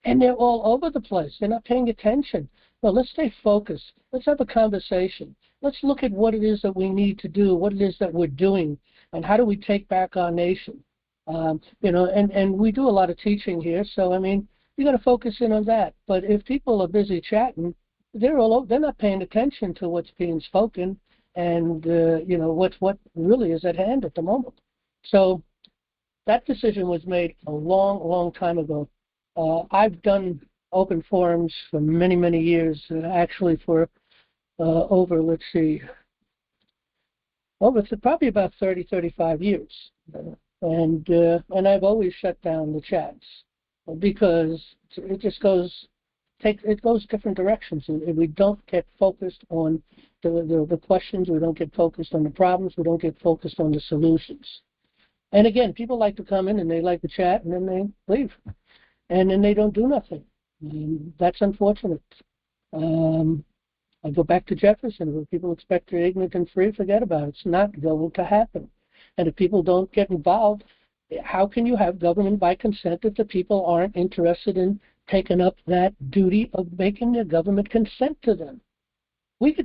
and they're all over the place. They're not paying attention. Well, let's stay focused. Let's have a conversation. Let's look at what it is that we need to do, what it is that we're doing, and how do we take back our nation. And we do a lot of teaching here, so I mean, you got to focus in on that. But if people are busy chatting, they're not paying attention to what's being spoken, and what really is at hand at the moment. So that decision was made a long, long time ago. I've done open forums for many, many years, actually for over probably about 30, 35 years. And I've always shut down the chats because it just goes different directions. And we don't get focused on the questions, we don't get focused on the problems, we don't get focused on the solutions. And again, people like to come in and they like to chat and then they leave. And then they don't do nothing. And that's unfortunate. I go back to Jefferson, where people expect they're ignorant and free, forget about it. It's not going to happen. And if people don't get involved, how can you have government by consent if the people aren't interested in taking up that duty of making their government consent to them? We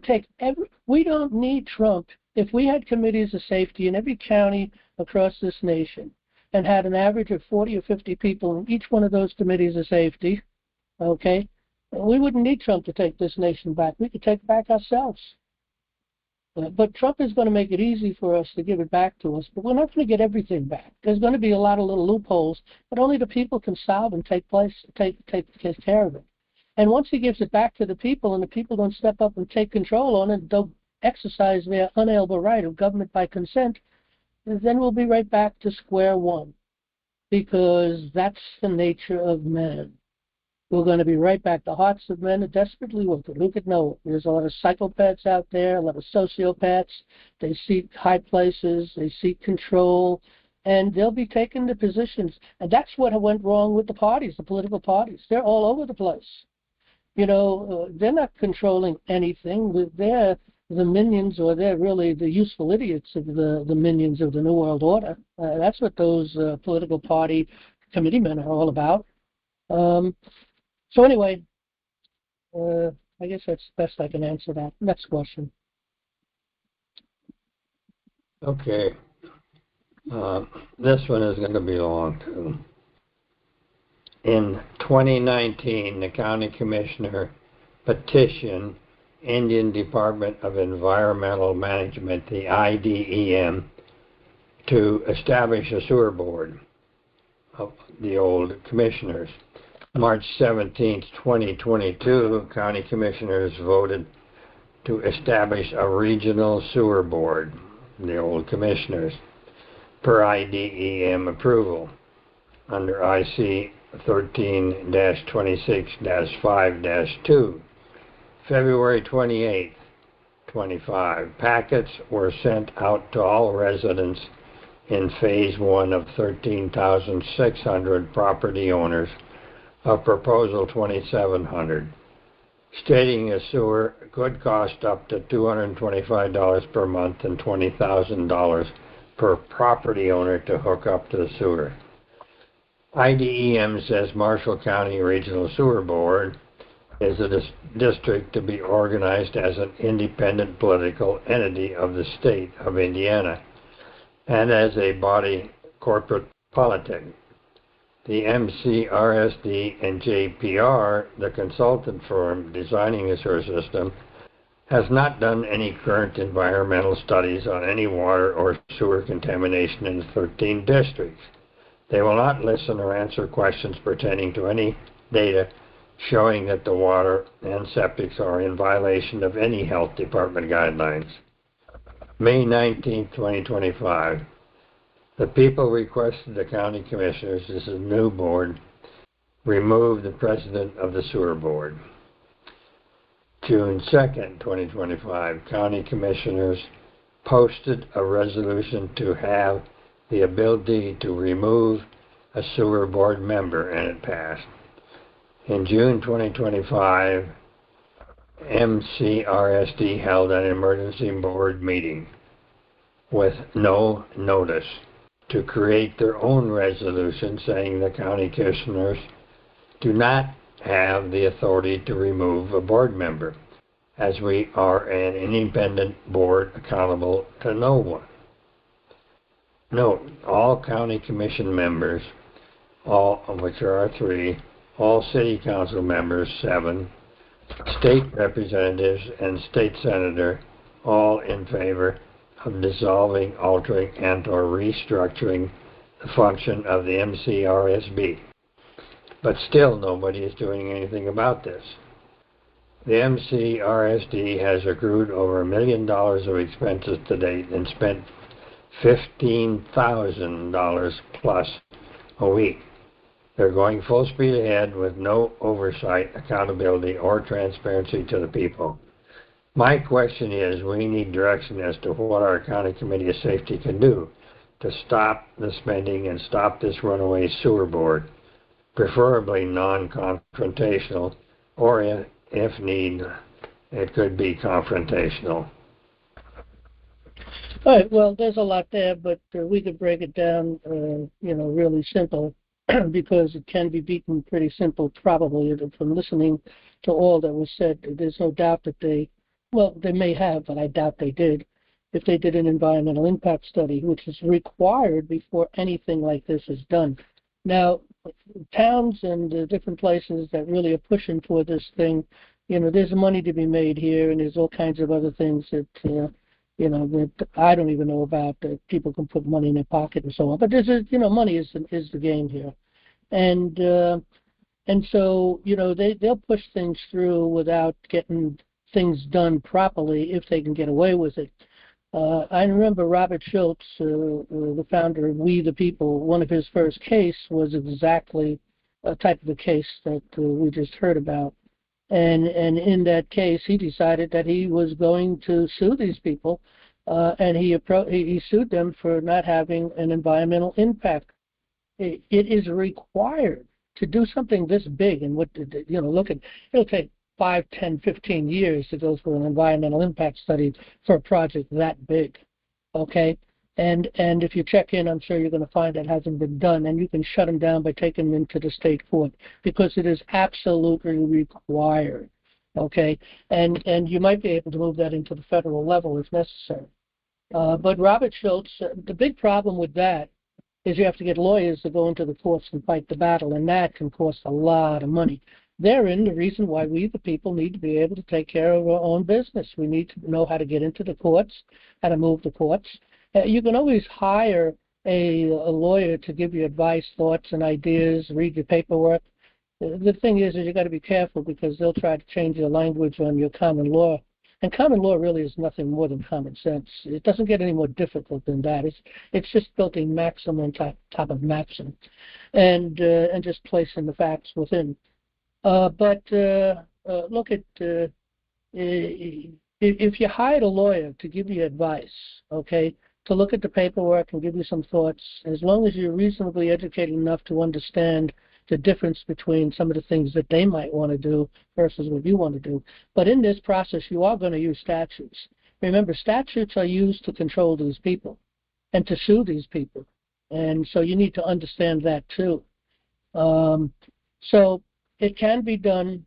don't need Trump. If we had committees of safety in every county across this nation and had an average of 40 or 50 people in each one of those committees of safety, okay, we wouldn't need Trump to take this nation back. We could take it back ourselves. But Trump is going to make it easy for us to give it back to us, but we're not going to get everything back. There's going to be a lot of little loopholes, but only the people can solve and take care of it. And once he gives it back to the people and the people don't step up and take control on it, don't exercise their unalienable right of government by consent, then we'll be right back to square one, because that's the nature of man. We're going to be right back. The hearts of men are desperately wicked. Look at Noah. There's a lot of psychopaths out there, a lot of sociopaths. They seek high places, they seek control, and they'll be taking the positions. And that's what went wrong with the parties, the political parties. They're all over the place. They're not controlling anything. They're the minions, or they're really the useful idiots of the minions of the New World Order. That's what those political party committeemen are all about. So anyway, I guess that's the best I can answer that. Next question. Okay. This one is going to be long, too. In 2019, the county commissioner petitioned Indian Department of Environmental Management, the IDEM, to establish a sewer board of the old commissioners. March 17, 2022, county commissioners voted to establish a regional sewer board, the old commissioners, per IDEM approval under IC 13-26-5-2. February 28, 25. Packets were sent out to all residents in Phase 1 of 13,600 property owners of Proposal 2,700, stating a sewer could cost up to $225 per month and $20,000 per property owner to hook up to the sewer. IDEM says Marshall County Regional Sewer Board is a district to be organized as an independent political entity of the state of Indiana and as a body corporate politic. The MCRSD and JPR, the consultant firm designing the sewer system, has not done any current environmental studies on any water or sewer contamination in the 13 districts. They will not listen or answer questions pertaining to any data showing that the water and septics are in violation of any health department guidelines. May 19, 2025. The people requested the county commissioners, this is a new board, remove the president of the sewer board. June 2nd, 2025, county commissioners posted a resolution to have the ability to remove a sewer board member, and it passed. In June 2025, MCRSD held an emergency board meeting with no notice. to create their own resolution saying the county commissioners do not have the authority to remove a board member, as we are an independent board accountable to no one. Note, all county commission members, all of which are 3, all city council members, 7, state representatives, and state senator, all in favor of dissolving, altering, and/or restructuring the function of the MCRSB. But still nobody is doing anything about this. The MCRSD has accrued over $1 million of expenses to date and spent $15,000 plus a week. They're going full speed ahead with no oversight, accountability, or transparency to the people. My question is, we need direction as to what our county committee of safety can do to stop the spending and stop this runaway sewer board, preferably non-confrontational, or if need, it could be confrontational. All right, well, there's a lot there, but we could break it down, really simple, because it can be beaten pretty simple, probably, from listening to all that was said. There's no doubt that they may have, but I doubt they did, if they did an environmental impact study, which is required before anything like this is done. Now, towns and different places that really are pushing for this thing, there's money to be made here, and there's all kinds of other things that, that I don't even know about, that people can put money in their pocket and so on. But there's money is the game here. And so, they'll push things through without getting things done properly if they can get away with it. I remember Robert Schultz, the founder of We the People, one of his first case was exactly a type of a case that we just heard about. And in that case, he decided that he was going to sue these people, and he sued them for not having an environmental impact. It is required to do something this big, and it'll take 5, 10, 15 years to go through an environmental impact study for a project that big, okay? And if you check in, I'm sure you're going to find it hasn't been done, and you can shut them down by taking them into the state court because it is absolutely required, okay? And you might be able to move that into the federal level if necessary. But Robert Schultz, the big problem with that is you have to get lawyers to go into the courts and fight the battle, and that can cost a lot of money. Therein, the reason why we, the people, need to be able to take care of our own business. We need to know how to get into the courts, how to move the courts. You can always hire a lawyer to give you advice, thoughts, and ideas, read your paperwork. The thing is you got to be careful because they'll try to change your language on your common law. And common law really is nothing more than common sense. It doesn't get any more difficult than that. It's just building maximum on top of maximum, and just placing the facts within. But look at if you hired a lawyer to give you advice, okay, to look at the paperwork and give you some thoughts, as long as you're reasonably educated enough to understand the difference between some of the things that they might want to do versus what you want to do. But in this process, you are going to use statutes. Remember, statutes are used to control these people and to sue these people. And so you need to understand that too. So it can be done.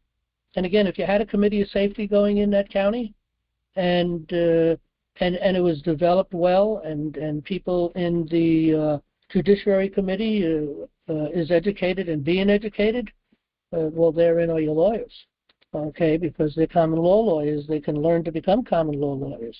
And again, if you had a committee of safety going in that county and it was developed well and people in the Judiciary Committee is educated and being educated, well, therein are your lawyers, okay, because they're common law lawyers. They can learn to become common law lawyers.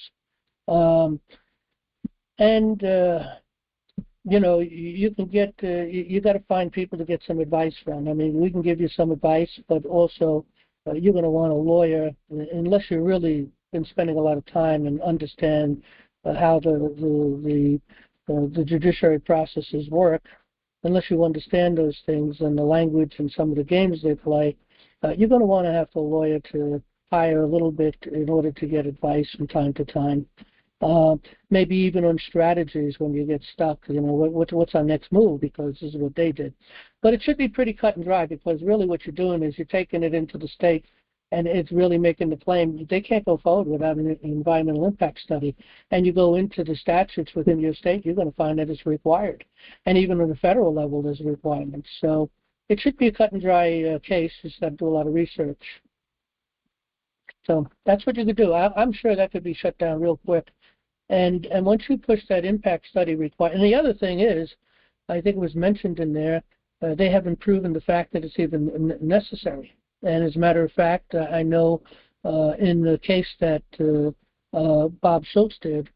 You can get, you got to find people to get some advice from. I mean, we can give you some advice, but also you're going to want a lawyer, unless you've really been spending a lot of time and understand how the judiciary processes work. Unless you understand those things and the language and some of the games they play, you're going to want to have a lawyer to hire a little bit in order to get advice from time to time. Maybe even on strategies when you get stuck, what's our next move, because this is what they did. But it should be pretty cut and dry, because really what you're doing is you're taking it into the state and it's really making the claim, they can't go forward without an environmental impact study. And you go into the statutes within your state, you're going to find that it's required. And even on the federal level, there's requirements. So it should be a cut and dry case. You just got to do a lot of research. So that's what you could do. I'm sure that could be shut down real quick. And once you push that impact study require, and the other thing is, I think it was mentioned in there, they haven't proven the fact that it's even necessary. And as a matter of fact, I know in the case that Bob Schultz did,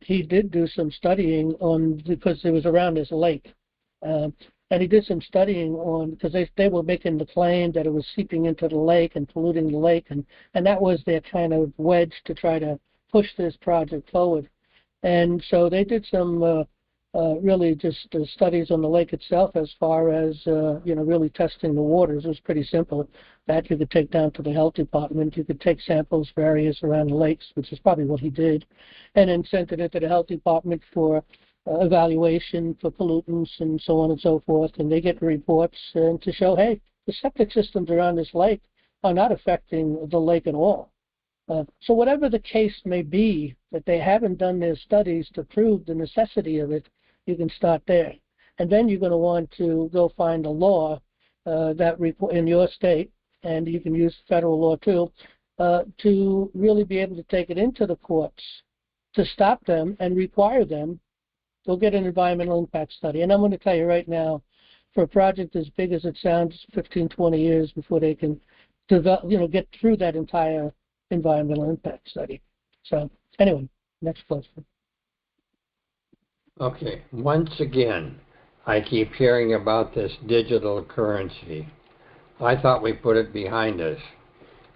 he did do some studying on, because it was around this lake. And he did some studying on, because they were making the claim that it was seeping into the lake and polluting the lake, and that was their kind of wedge to try to push this project forward. And so they did some really just studies on the lake itself, as far as really testing the waters. It was pretty simple. That you could take down to the health department. You could take samples for areas around the lakes, which is probably what he did, and then sent it into the health department for evaluation for pollutants and so on and so forth. And they get reports to show, hey, the septic systems around this lake are not affecting the lake at all. So whatever the case may be, that they haven't done their studies to prove the necessity of it, you can start there. And then you're going to want to go find a law that in your state, and you can use federal law too, to really be able to take it into the courts to stop them and require them to get an environmental impact study. And I'm going to tell you right now, for a project as big as it sounds, 15, 20 years before they can develop, get through that entire environmental impact study. So anyway, next question. Okay, once again, I keep hearing about this digital currency. I thought we put it behind us.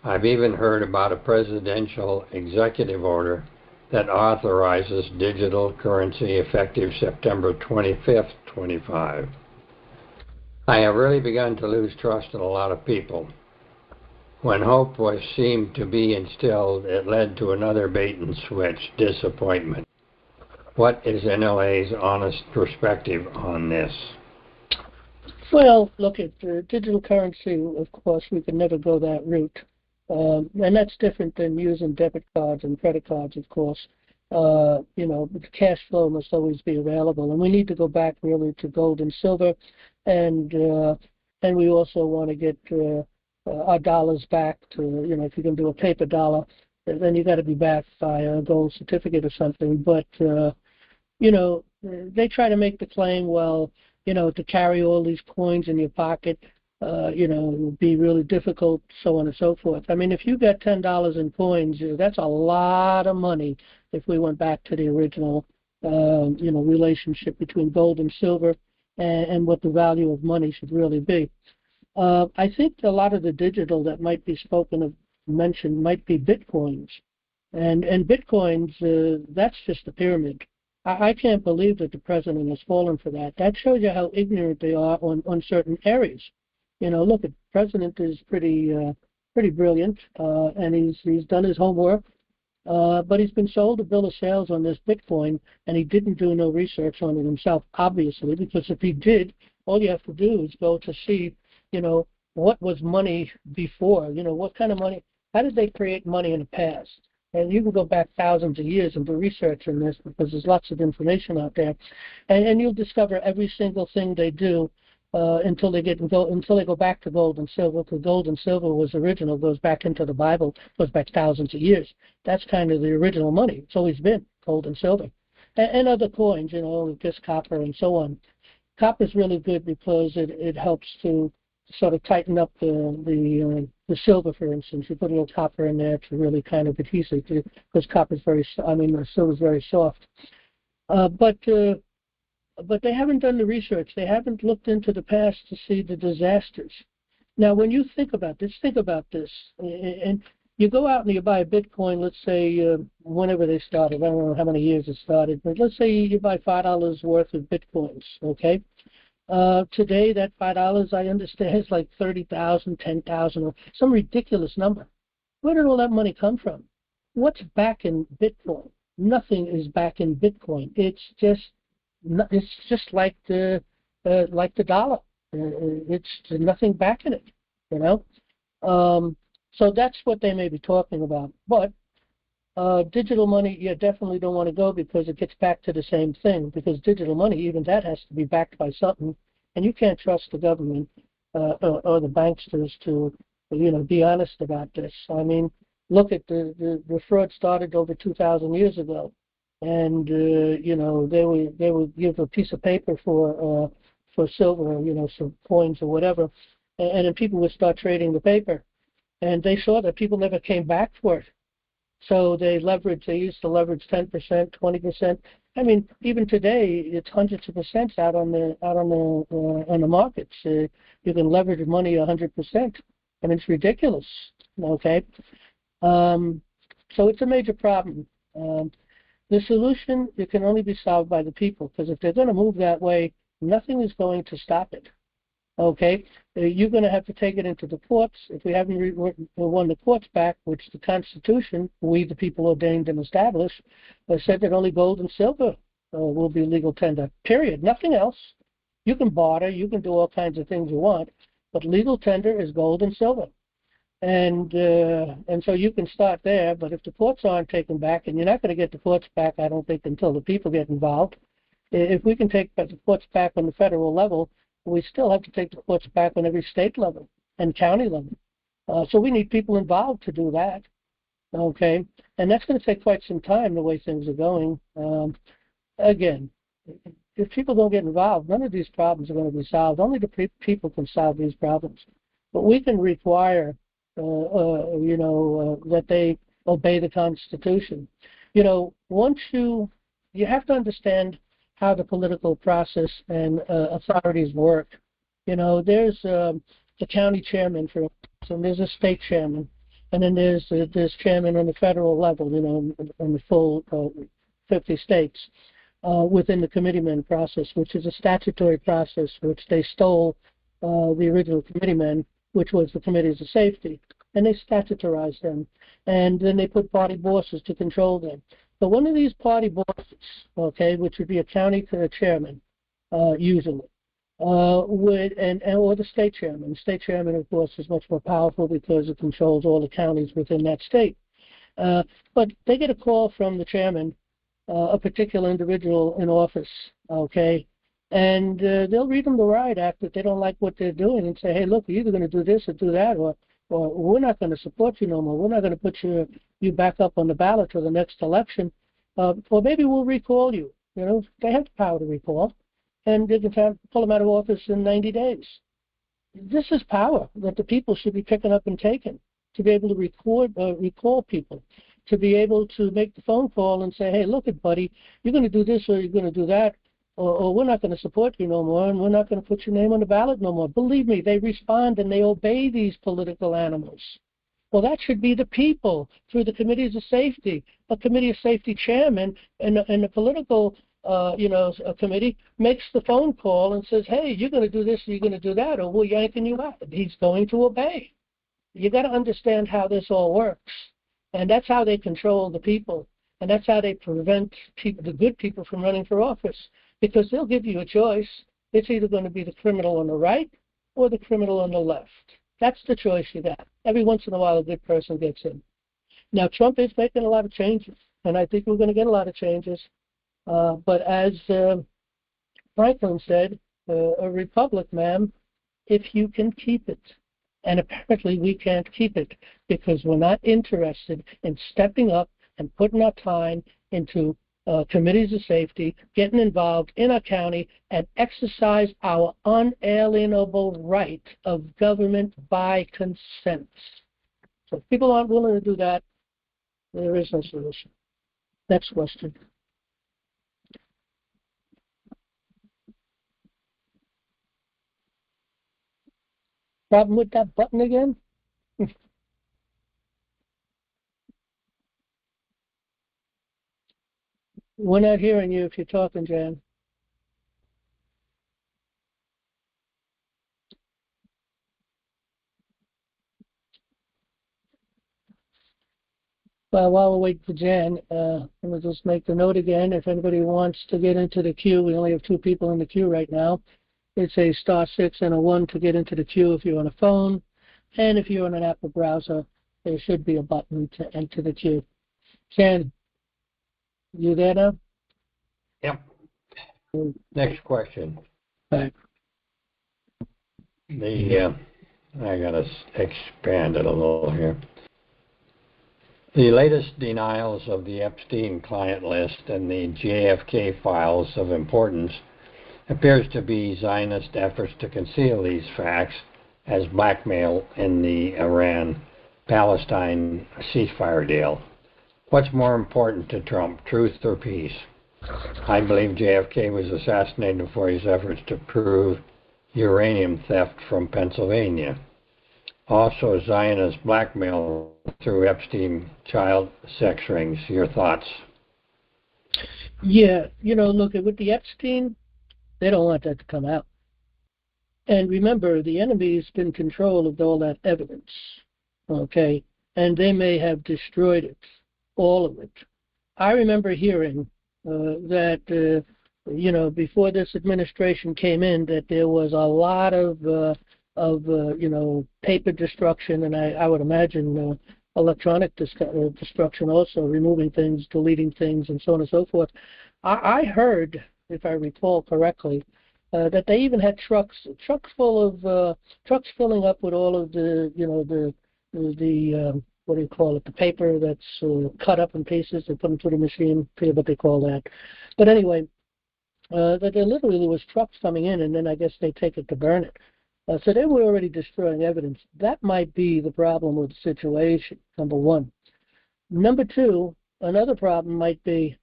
I've even heard about a presidential executive order that authorizes digital currency effective September 25th, 25. I have really begun to lose trust in a lot of people. When hope was seemed to be instilled, it led to another bait and switch, disappointment. What is NLA's honest perspective on this? Well, look, at digital currency, of course, we can never go that route. And that's different than using debit cards and credit cards, of course. The cash flow must always be available. And we need to go back really to gold and silver. And we also want to get our dollars back to, if you're going to do a paper dollar, then you got to be backed by a gold certificate or something. But, they try to make the claim, well, to carry all these coins in your pocket, it would be really difficult, so on and so forth. I mean, if you got $10 in coins, that's a lot of money if we went back to the original, relationship between gold and silver and what the value of money should really be. I think a lot of the digital that might be mentioned might be bitcoins. And bitcoins, that's just a pyramid. I can't believe that the president has fallen for that. That shows you how ignorant they are on certain areas. Look, the president is pretty brilliant, and he's done his homework, but he's been sold a bill of sales on this Bitcoin, and he didn't do no research on it himself, obviously, because if he did, all you have to do is go to see, what was money before, what kind of money, how did they create money in the past? And you can go back thousands of years and do research on this, because there's lots of information out there, and you'll discover every single thing they do until they go back to gold and silver. Because gold and silver was original, goes back into the Bible, goes back thousands of years. That's kind of the original money. It's always been gold and silver, and other coins, just copper and so on. Copper is really good because it helps to sort of tighten up the silver, for instance. You put a little copper in there to really kind of adhesive, because copper is silver is very soft. But they haven't done the research. They haven't looked into the past to see the disasters. Now, when you think about this, and you go out and you buy a Bitcoin, let's say whenever they started, I don't know how many years it started, but let's say you buy $5 worth of Bitcoins, okay? Today, that $5, I understand, is like 30,000, 10,000, or some ridiculous number. Where did all that money come from? What's back in Bitcoin? Nothing is back in Bitcoin. It's just like the dollar. It's nothing back in it, So that's what they may be talking about. But digital money, you definitely don't want to go because it gets back to the same thing. Because digital money, even that has to be backed by something, and you can't trust the government or the banksters to, be honest about this. I mean, look at the fraud started over 2,000 years ago, and they would give a piece of paper for silver, some coins or whatever, and then people would start trading the paper, and they saw that people never came back for it. So they used to leverage 10%, 20%. I mean, even today, it's hundreds of percents out on the markets. You can leverage money 100%, and it's ridiculous. Okay, so it's a major problem. The solution, it can only be solved by the people, because if they're going to move that way, nothing is going to stop it. Okay, you're going to have to take it into the courts. If we haven't won the courts back, which the Constitution, we the people ordained and established, said that only gold and silver will be legal tender, period. Nothing else. You can barter, you can do all kinds of things you want, but legal tender is gold and silver. And so you can start there, but if the courts aren't taken back, and you're not going to get the courts back, I don't think, until the people get involved. If we can take the courts back on the federal level, we still have to take the courts back on every state level and county level. So we need people involved to do that. Okay, and that's going to take quite some time the way things are going. Again, if people don't get involved, none of these problems are going to be solved. Only the people can solve these problems. But we can require, that they obey the Constitution. Once you have to understand how the political process and authorities work. There's the county chairman, for instance, and there's a state chairman, and then there's chairman on the federal level, in the full 50 states, within the committeeman process, which is a statutory process which they stole the original committeemen, which was the committees of safety, and they statutorized them, and then they put party bosses to control them. So one of these party bosses, okay, which would be a county chairman, usually, or the state chairman. The state chairman, of course, is much more powerful because it controls all the counties within that state. But they get a call from the chairman, a particular individual in office, okay, and they'll read them the riot act if they don't like what they're doing and say, hey, look, you're either going to do this or do that, or we're not going to support you no more. We're not going to put you back up on the ballot for the next election, or maybe we'll recall you. They have the power to recall, and they can pull them out of office in 90 days. This is power that the people should be picking up and taking, to be able to recall people, to be able to make the phone call and say, hey, look, buddy, you're going to do this or you're going to do that, or we're not going to support you no more, and we're not going to put your name on the ballot no more. Believe me, they respond and they obey these political animals. Well, that should be the people through the committees of safety. A committee of safety chairman and the political a committee makes the phone call and says, hey, you're going to do this or you're going to do that, or we're yanking you out. He's going to obey. You got to understand how this all works. And that's how they control the people. And that's how they prevent the good people from running for office. Because they'll give you a choice. It's either going to be the criminal on the right or the criminal on the left. That's the choice you got. Every once in a while, a good person gets in. Now, Trump is making a lot of changes, and I think we're going to get a lot of changes. But as Franklin said, a republic, ma'am, if you can keep it. And apparently we can't keep it because we're not interested in stepping up and putting our time into committees of safety, getting involved in our county, and exercise our unalienable right of government by consent. So if people aren't willing to do that, there is no solution. Next question. Problem with that button again? We're not hearing you if you're talking, Jan. Well, while we're waiting for Jan, we'll just make the note again. If anybody wants to get into the queue, we only have 2 people in the queue right now. It's a *6 and a 1 to get into the queue if you're on a phone. And if you're on an Apple browser, there should be a button to enter the queue. Shan, you there now? Yep. Next question. Right. I gotta expand it a little here. The latest denials of the Epstein client list and the JFK files of importance appears to be Zionist efforts to conceal these facts as blackmail in the Iran-Palestine ceasefire deal. What's more important to Trump, truth or peace? I believe JFK was assassinated for his efforts to prove uranium theft from Pennsylvania. Also, Zionist blackmail through Epstein child sex rings. Your thoughts? Yeah, look, with the Epstein, they don't want that to come out. And remember, the enemy's been in control of all that evidence, okay? And they may have destroyed it, all of it. I remember hearing that, before this administration came in, that there was a lot of paper destruction, and I would imagine electronic destruction also, removing things, deleting things, and so on and so forth. I heard, if I recall correctly, that they even had trucks filling up with all of the what do you call it, the paper that's cut up in pieces. They put them through the machine. I forget what they call that. But anyway, that there literally was trucks coming in, and then I guess they take it to burn it. So they were already destroying evidence. That might be the problem with the situation, number one. Number two, another problem might be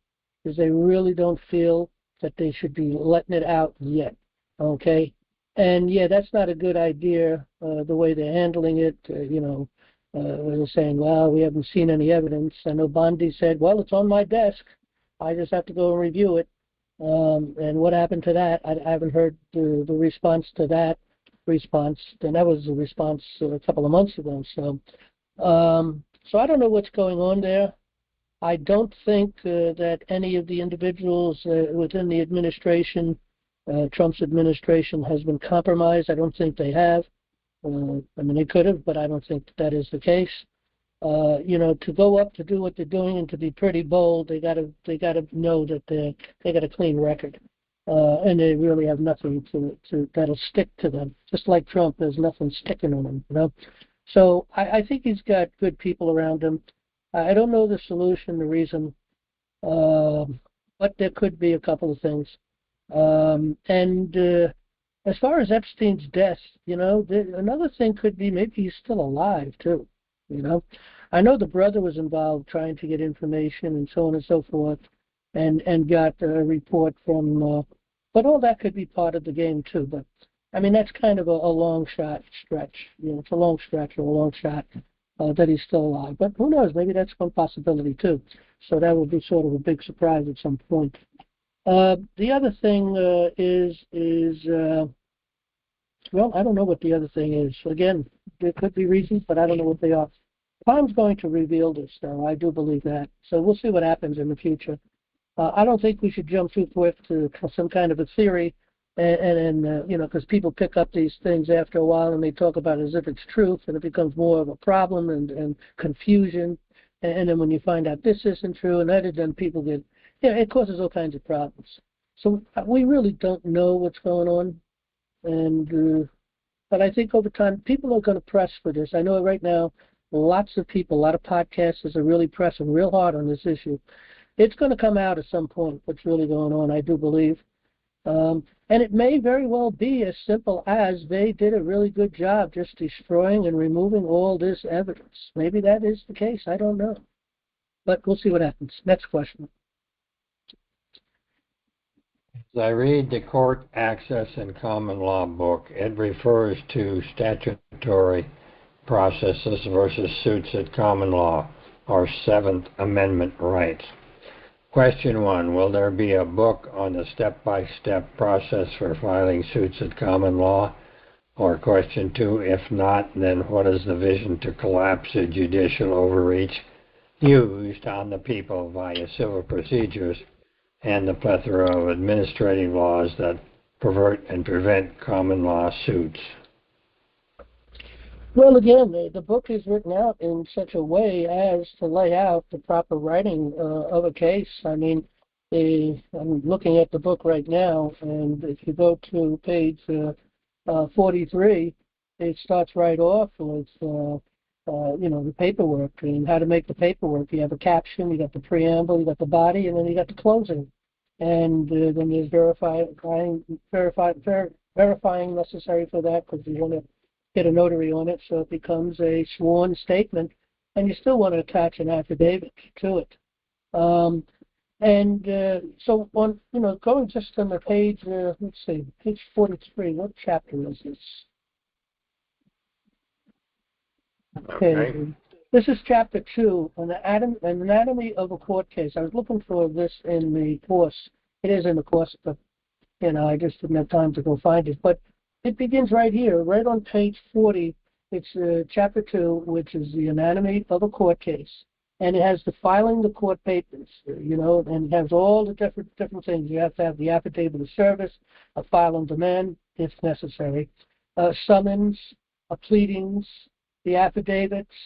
is they really don't feel that they should be letting it out yet, okay? And, yeah, that's not a good idea, the way they're handling it, they're saying, well, we haven't seen any evidence. I know Bondi said, well, it's on my desk. I just have to go and review it. And what happened to that? I haven't heard the response to that response. And that was the response a couple of months ago. So I don't know what's going on there. I don't think that any of the individuals within the administration, Trump's administration, has been compromised. I don't think they have. They could have, but I don't think that is the case. To go up to do what they're doing and to be pretty bold, they got to know that they got a clean record, and they really have nothing to that'll stick to them. Just like Trump, there's nothing sticking on him, So I think he's got good people around him. I don't know the solution, the reason, but there could be a couple of things. As far as Epstein's death, another thing could be maybe he's still alive too. I know the brother was involved trying to get information and so on and so forth, and got a report from. But all that could be part of the game too. But that's kind of a long stretch. It's a long stretch or a long shot that he's still alive. But who knows? Maybe that's one possibility too. So that would be sort of a big surprise at some point. The other thing is well, I don't know what the other thing is. Again, there could be reasons, but I don't know what they are. Time's going to reveal this, though. I do believe that. So we'll see what happens in the future. I don't think we should jump too quick to some kind of a theory, and because people pick up these things after a while and they talk about it as if it's truth, and it becomes more of a problem and confusion. And then when you find out this isn't true, and that, then people get, it causes all kinds of problems. So we really don't know what's going on. But I think over time, people are going to press for this. I know right now, lots of people, a lot of podcasters are really pressing real hard on this issue. It's going to come out at some point what's really going on, I do believe. And it may very well be as simple as they did a really good job just destroying and removing all this evidence. Maybe that is the case. I don't know. But we'll see what happens. Next question. As I read the Court Access and Common Law book, it refers to statutory processes versus suits at common law, or Seventh Amendment rights. Question 1, will there be a book on the step-by-step process for filing suits at common law? Or question 2, if not, then what is the vision to collapse the judicial overreach used on the people via civil procedures and the plethora of administrative laws that pervert and prevent common law suits? Well, again, the book is written out in such a way as to lay out the proper writing of a case. I mean, I'm looking at the book right now, and if you go to page 43, it starts right off with, the paperwork and how to make the paperwork. You have a caption, you got the preamble, you got the body, and then you got the closing. And then there's verifying necessary for that because you want to get a notary on it, so it becomes a sworn statement, and you still want to attach an affidavit to it. So on, going just on the page, let's see, page 43, what chapter is this? Okay. This is chapter 2, an anatomy of a court case. I was looking for this in the course. It is in the course, but, I just didn't have time to go find it. But it begins right here, right on page 40. It's chapter 2, which is the anatomy of a court case. And it has the filing the court papers, and it has all the different things. You have to have the affidavit of service, a file on demand, if necessary, summons, pleadings, the affidavits,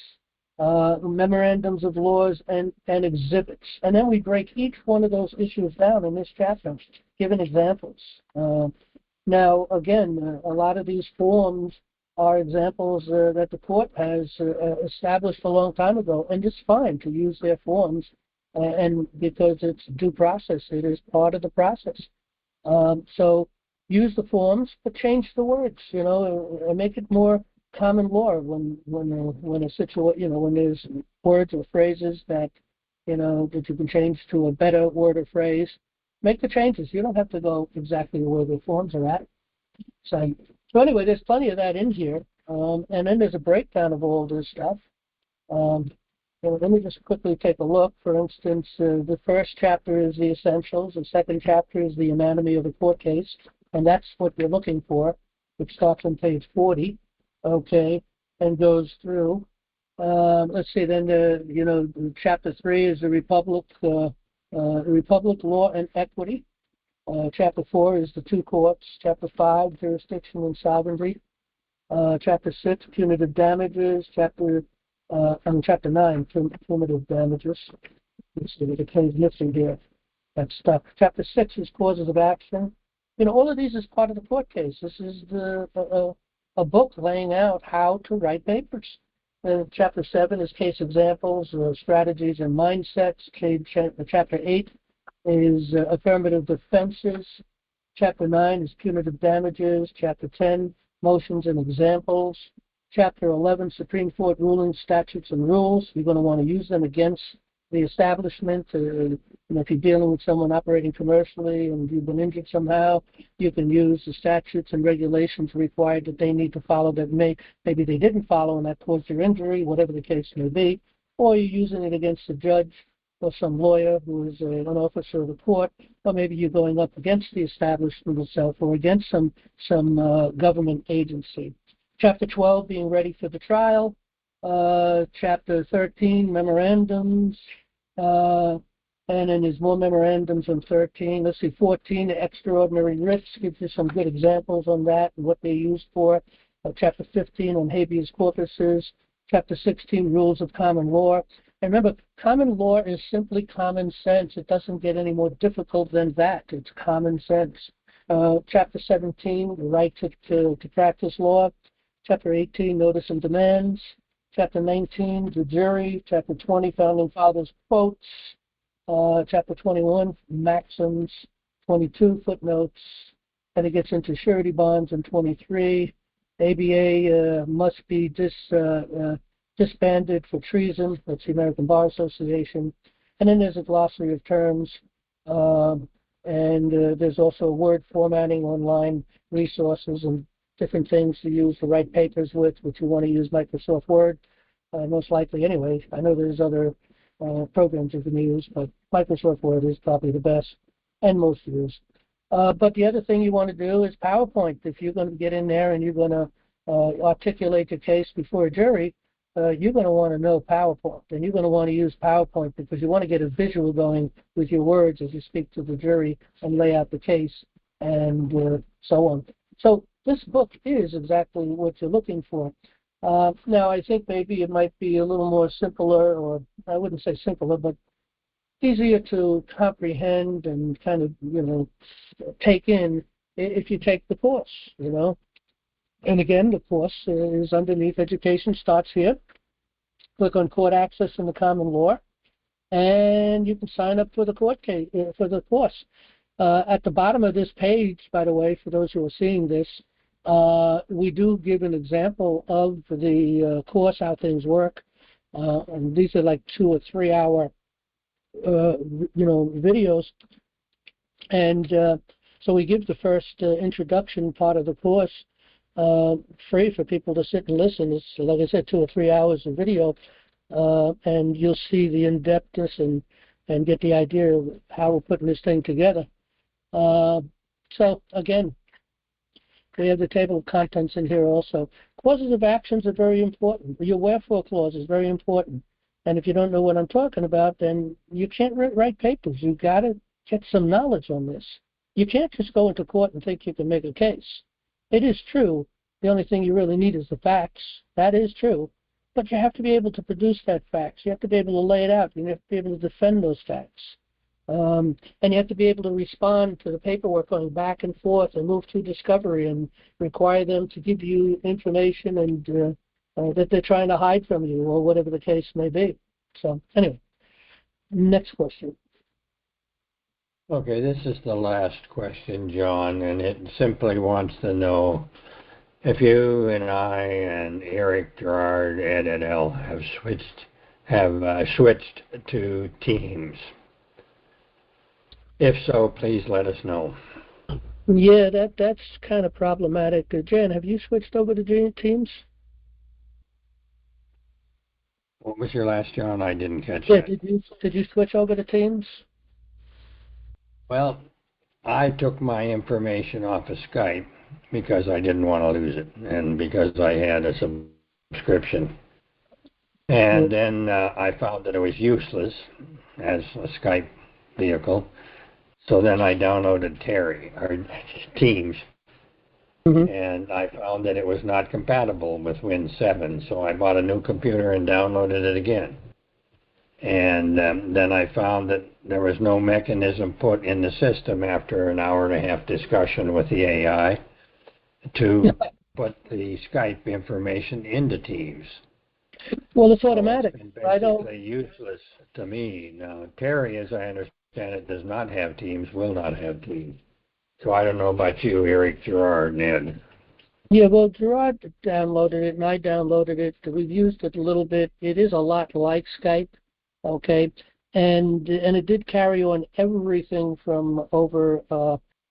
memorandums of laws, and exhibits. And then we break each one of those issues down in this chapter, giving examples. Now, again, a lot of these forms are examples that the court has established a long time ago, and it's fine to use their forms, and because it's due process, it is part of the process. So use the forms, but change the words, and make it more common law when there's words or phrases that that you can change to a better word or phrase. Make the changes. You don't have to go exactly where the forms are at. So anyway, there's plenty of that in here, and then there's a breakdown of all this stuff. Let me just quickly take a look. For instance, the first chapter is the essentials. The second chapter is the anatomy of a court case, and that's what you're looking for, which starts on page 40. Okay, and goes through. Let's see. Then chapter 3 is the republic, law and equity. Chapter 4 is the two courts. Chapter 5, jurisdiction and sovereignty. Chapter 6, punitive damages. Chapter 9, punitive damages. Let's see, the page missing here. That's stuck. Chapter 6 is causes of action. All of these is part of the court case. This is a book laying out how to write papers. Chapter 7 is case examples, strategies and mindsets. Chapter 8 is affirmative defenses. Chapter 9 is punitive damages. Chapter 10, motions and examples. Chapter 11, Supreme Court rulings, statutes, and rules. You're going to want to use them against the establishment. If you're dealing with someone operating commercially and you've been injured somehow, you can use the statutes and regulations required that they need to follow that maybe they didn't follow and that caused your injury, whatever the case may be. Or you're using it against a judge or some lawyer who is an officer of the court, or maybe you're going up against the establishment itself or against some government agency. Chapter 12, being ready for the trial. Chapter 13, memorandums. And then there's more memorandums on 13. Let's see, 14, extraordinary writs. Gives you some good examples on that and what they're used for. Chapter 15 on habeas corpuses. Chapter 16, rules of common law. And remember, common law is simply common sense. It doesn't get any more difficult than that. It's common sense. Chapter 17, the right to practice law. Chapter 18, notice and demands. Chapter 19, the jury. Chapter 20, founding fathers quotes. Chapter 21, maxims. 22, footnotes. And it gets into surety bonds in 23. ABA must be disbanded for treason. That's the American Bar Association. And then there's a glossary of terms. And there's also word formatting, online resources, and different things to use to write papers with, which you want to use Microsoft Word, most likely anyway. I know there's other programs you can use, but Microsoft Word is probably the best and most used. But the other thing you want to do is PowerPoint. If you're going to get in there and you're going to articulate your case before a jury, you're going to want to know PowerPoint, and you're going to want to use PowerPoint because you want to get a visual going with your words as you speak to the jury and lay out the case and so on. So this book is exactly what you're looking for. Now, I think maybe it might be a little more simpler, or I wouldn't say simpler, but easier to comprehend and kind of, take in if you take the course, And again, the course is underneath Education Starts Here. Click on Court Access in the Common Law, and you can sign up for the for the course. At the bottom of this page, by the way, for those who are seeing this, we do give an example of the course, how things work. And these are like 2 or 3 hour, videos. And so we give the first introduction part of the course free for people to sit and listen. It's, like I said, 2 or 3 hours of video, and you'll see the in-depthness and get the idea of how we're putting this thing together. So again, we have the table of contents in here also. Clauses of actions are very important. Your wherefore clause is very important. And if you don't know what I'm talking about, then you can't write papers. You've got to get some knowledge on this. You can't just go into court and think you can make a case. It is true. The only thing you really need is the facts. That is true. But you have to be able to produce that facts. You have to be able to lay it out. You have to be able to defend those facts. And you have to be able to respond to the paperwork going back and forth and move through discovery and require them to give you information and that they're trying to hide from you or whatever the case may be. So anyway, next question. Okay, this is the last question, John, and it simply wants to know if you and I and Eric, Gerard, Ed, et al. have switched to Teams. If so, please let us know. Yeah, that's kind of problematic. Jan, have you switched over to Teams? What was your last, John? I didn't catch Yeah, that. did you switch over to Teams? Well, I took my information off of Skype because I didn't want to lose it and because I had a subscription. And then I found that it was useless as a Skype vehicle. So then I downloaded Teams, and I found that it was not compatible with Win 7. So I bought a new computer and downloaded it again. And then I found that there was no mechanism put in the system after an hour and a half discussion with the AI to put the Skype information into Teams. Well, it's automatic. So it's been basically useless to me. Now, Terry, as I understand it, does not have Teams, will not have Teams. So I don't know about you, Eric, Gerard, and Ed. Yeah, well, Gerard downloaded it, and I downloaded it. We've used it a little bit. It is a lot like Skype, okay? And it did carry on everything from from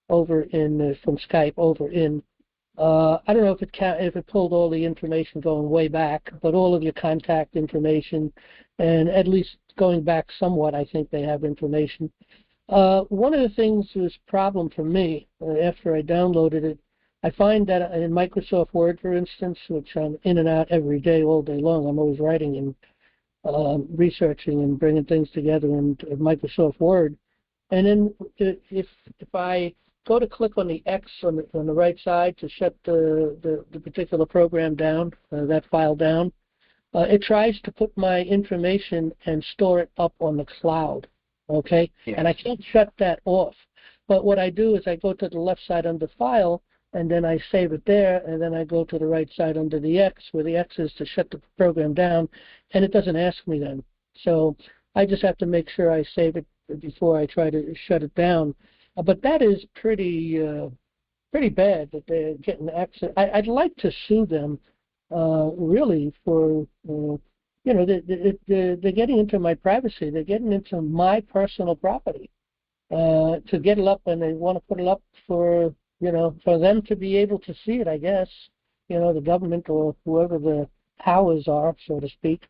Skype over in. I don't know if it pulled all the information going way back, but all of your contact information, and at least going back somewhat, I think they have information. One of the things that was a problem for me after I downloaded it, I find that in Microsoft Word, for instance, which I'm in and out every day, all day long, I'm always writing and researching and bringing things together in Microsoft Word. And then if I go to click on the X on the right side to shut the particular program down, that file down, it tries to put my information and store it up on the cloud, okay? Yes. And I can't shut that off. But what I do is I go to the left side under File, and then I save it there, and then I go to the right side under the X, where the X is to shut the program down, and it doesn't ask me then. So I just have to make sure I save it before I try to shut it down. But that is pretty bad that they're getting access. I'd like to sue them, really, for they're getting into my privacy. They're getting into my personal property to get it up, and they want to put it up for them to be able to see it. I guess the government or whoever the powers are, so to speak.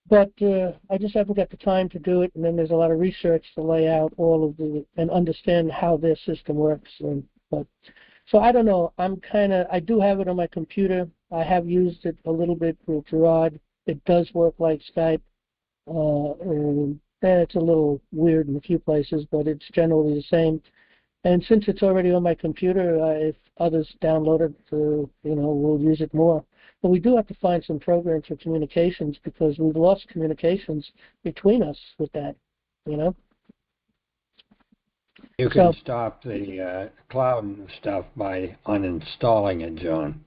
But I just haven't got the time to do it, and then there's a lot of research to lay out all of and understand how their system works. So I don't know. I do have it on my computer. I have used it a little bit with Gerard. It does work like Skype. And it's a little weird in a few places, but it's generally the same. And since it's already on my computer, if others download it, we'll use it more. But we do have to find some programs for communications because we've lost communications between us with that, you know. You can stop the cloud stuff by uninstalling it, John.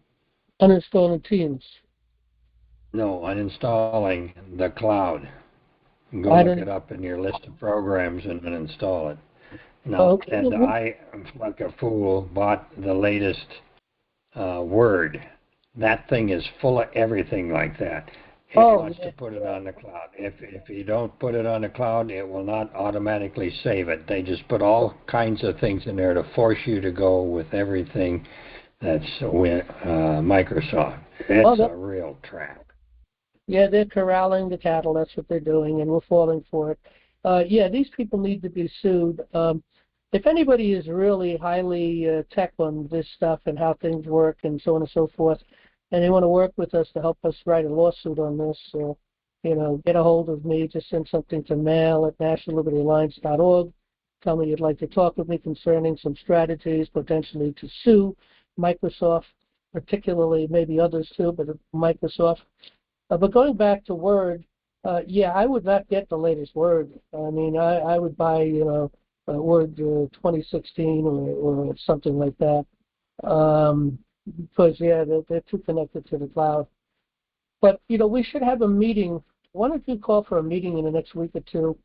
Uninstalling Teams. No, uninstalling the cloud. Go look it up in your list of programs and uninstall it. No, okay. and I, like a fool, bought the latest Word. That thing is full of everything like that. It wants to put it on the cloud. If you don't put it on the cloud, it will not automatically save it. They just put all kinds of things in there to force you to go with everything that's with Microsoft. It's a real trap. Yeah, they're corralling the cattle. That's what they're doing, and we're falling for it. These people need to be sued. If anybody is really highly tech on this stuff and how things work and so on and so forth, and they want to work with us to help us write a lawsuit on this, get a hold of me. Just send something to mail@nationallibertyalliance.org. Tell me you'd like to talk with me concerning some strategies potentially to sue Microsoft, particularly maybe others too, but Microsoft. But going back to Word, I would not get the latest Word. I mean, I would buy, Word 2016 or something like that. Because, they're too connected to the cloud. But, we should have a meeting. Why don't you call for a meeting in the next week or two,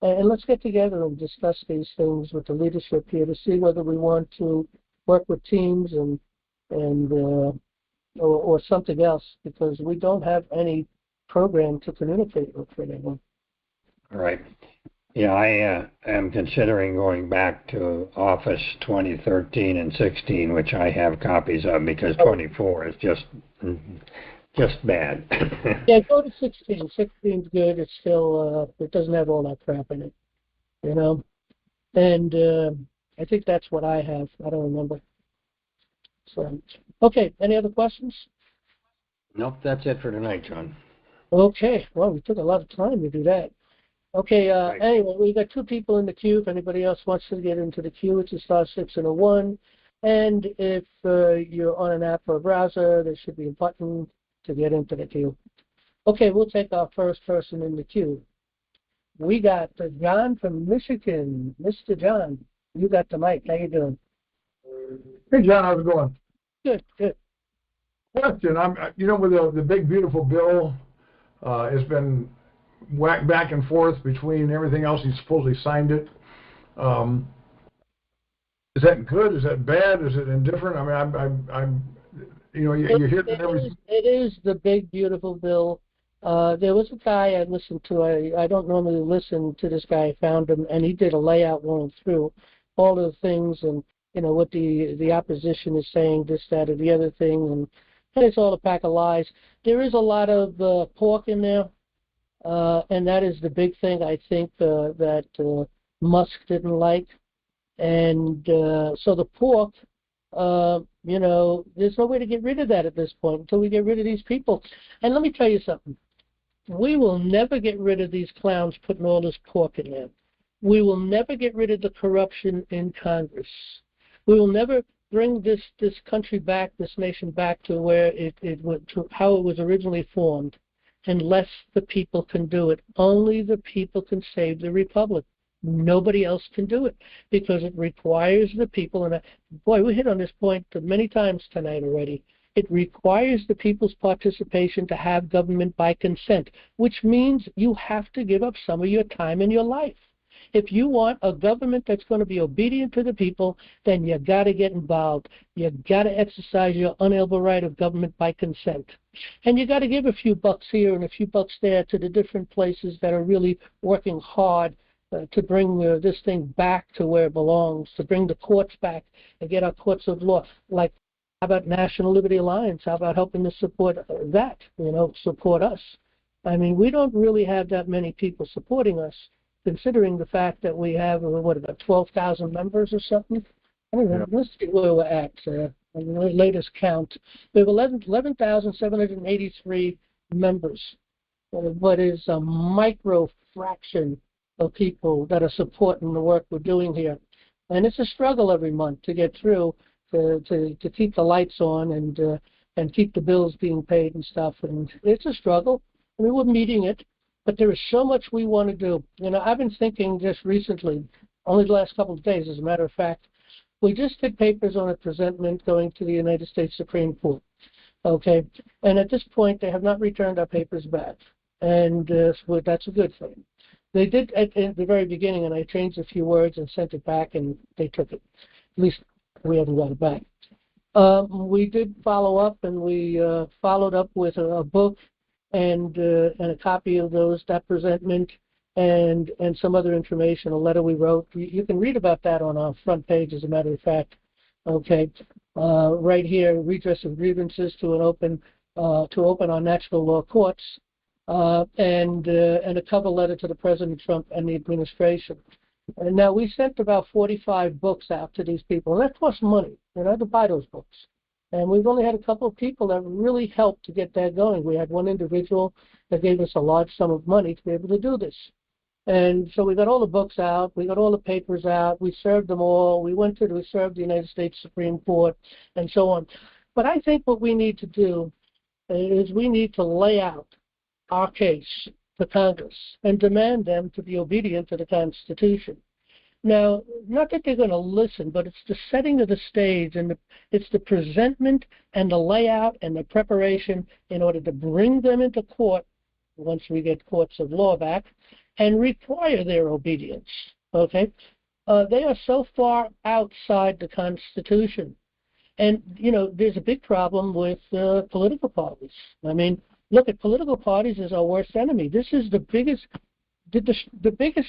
and let's get together and discuss these things with the leadership here to see whether we want to work with teams or something else, because we don't have any program to communicate with anyone. Right. Yeah, I am considering going back to Office 2013 and 16, which I have copies of, because 24 is just bad. Yeah, go to 16. 16's good. It's still it doesn't have all that crap in it, And I think that's what I have. I don't remember. So, okay. Any other questions? Nope, that's it for tonight, John. Okay. Well, we took a lot of time to do that. Okay, right. Anyway, we've got 2 people in the queue. If anybody else wants to get into the queue, it's a *6 and a 1. And if you're on an app or a browser, there should be a button to get into the queue. Okay, we'll take our first person in the queue. We got John from Michigan. Mr. John, you got the mic. How you doing? Hey, John, how's it going? Good, good. Question, with the big, beautiful bill, it's been whacked back and forth between everything else. He supposedly signed it. Is that good? Is that bad? Is it indifferent? I mean, you hear that everything. It is the big, beautiful bill. There was a guy I listened to. I don't normally listen to this guy. I found him, and he did a layout going through all of the things and, what the opposition is saying, this, that, or the other thing, and it's all a pack of lies. There is a lot of pork in there. And that is the big thing I think that Musk didn't like. And so the pork, there's no way to get rid of that at this point until we get rid of these people. And let me tell you something. We will never get rid of these clowns putting all this pork in there. We will never get rid of the corruption in Congress. We will never bring this country back, this nation back to where to how it was originally formed, unless the people can do it. Only the people can save the republic. Nobody else can do it, because it requires the people. And boy, we hit on this point many times tonight already. It requires the people's participation to have government by consent, which means you have to give up some of your time in your life. If you want a government that's going to be obedient to the people, then you got to get involved. You got to exercise your unalienable right of government by consent. And you got to give a few bucks here and a few bucks there to the different places that are really working hard to bring this thing back to where it belongs, to bring the courts back and get our courts of law. Like, how about National Liberty Alliance? How about helping to support that, support us? I mean, we don't really have that many people supporting us, considering the fact that we have, about 12,000 members or something? I don't know. Yeah. Let's see where we're at. The latest count. We have 11,783 members. What is a micro fraction of people that are supporting the work we're doing here. And it's a struggle every month to get through, to keep the lights on and keep the bills being paid and stuff. And it's a struggle. I mean, we're meeting it, but there is so much we want to do. You know, I've been thinking just recently, only the last couple of days, as a matter of fact, we just did papers on a presentment going to the United States Supreme Court. Okay, and at this point, they have not returned our papers back, and so that's a good thing. They did at the very beginning, and I changed a few words and sent it back, and they took it. At least we haven't got it back. We did follow up, and we followed up with a book and a copy of that presentment and some other information, a letter we wrote. You can read about that on our front page, as a matter of fact. Okay, right here, redress of grievances to open our natural law courts, and a cover letter to the President Trump and the administration. And now we sent about 45 books out to these people, and that costs money, to buy those books. And we've only had a couple of people that really helped to get that going. We had one individual that gave us a large sum of money to be able to do this. And so we got all the books out, we got all the papers out, we served them all, we served the United States Supreme Court, and so on. But I think what we need to do is we need to lay out our case to Congress and demand them to be obedient to the Constitution. Now, not that they're going to listen, but it's the setting of the stage, and it's the presentment and the layout and the preparation in order to bring them into court once we get courts of law back and require their obedience. Okay? They are so far outside the Constitution. And, there's a big problem with political parties. I mean, look at political parties as our worst enemy. This is the biggest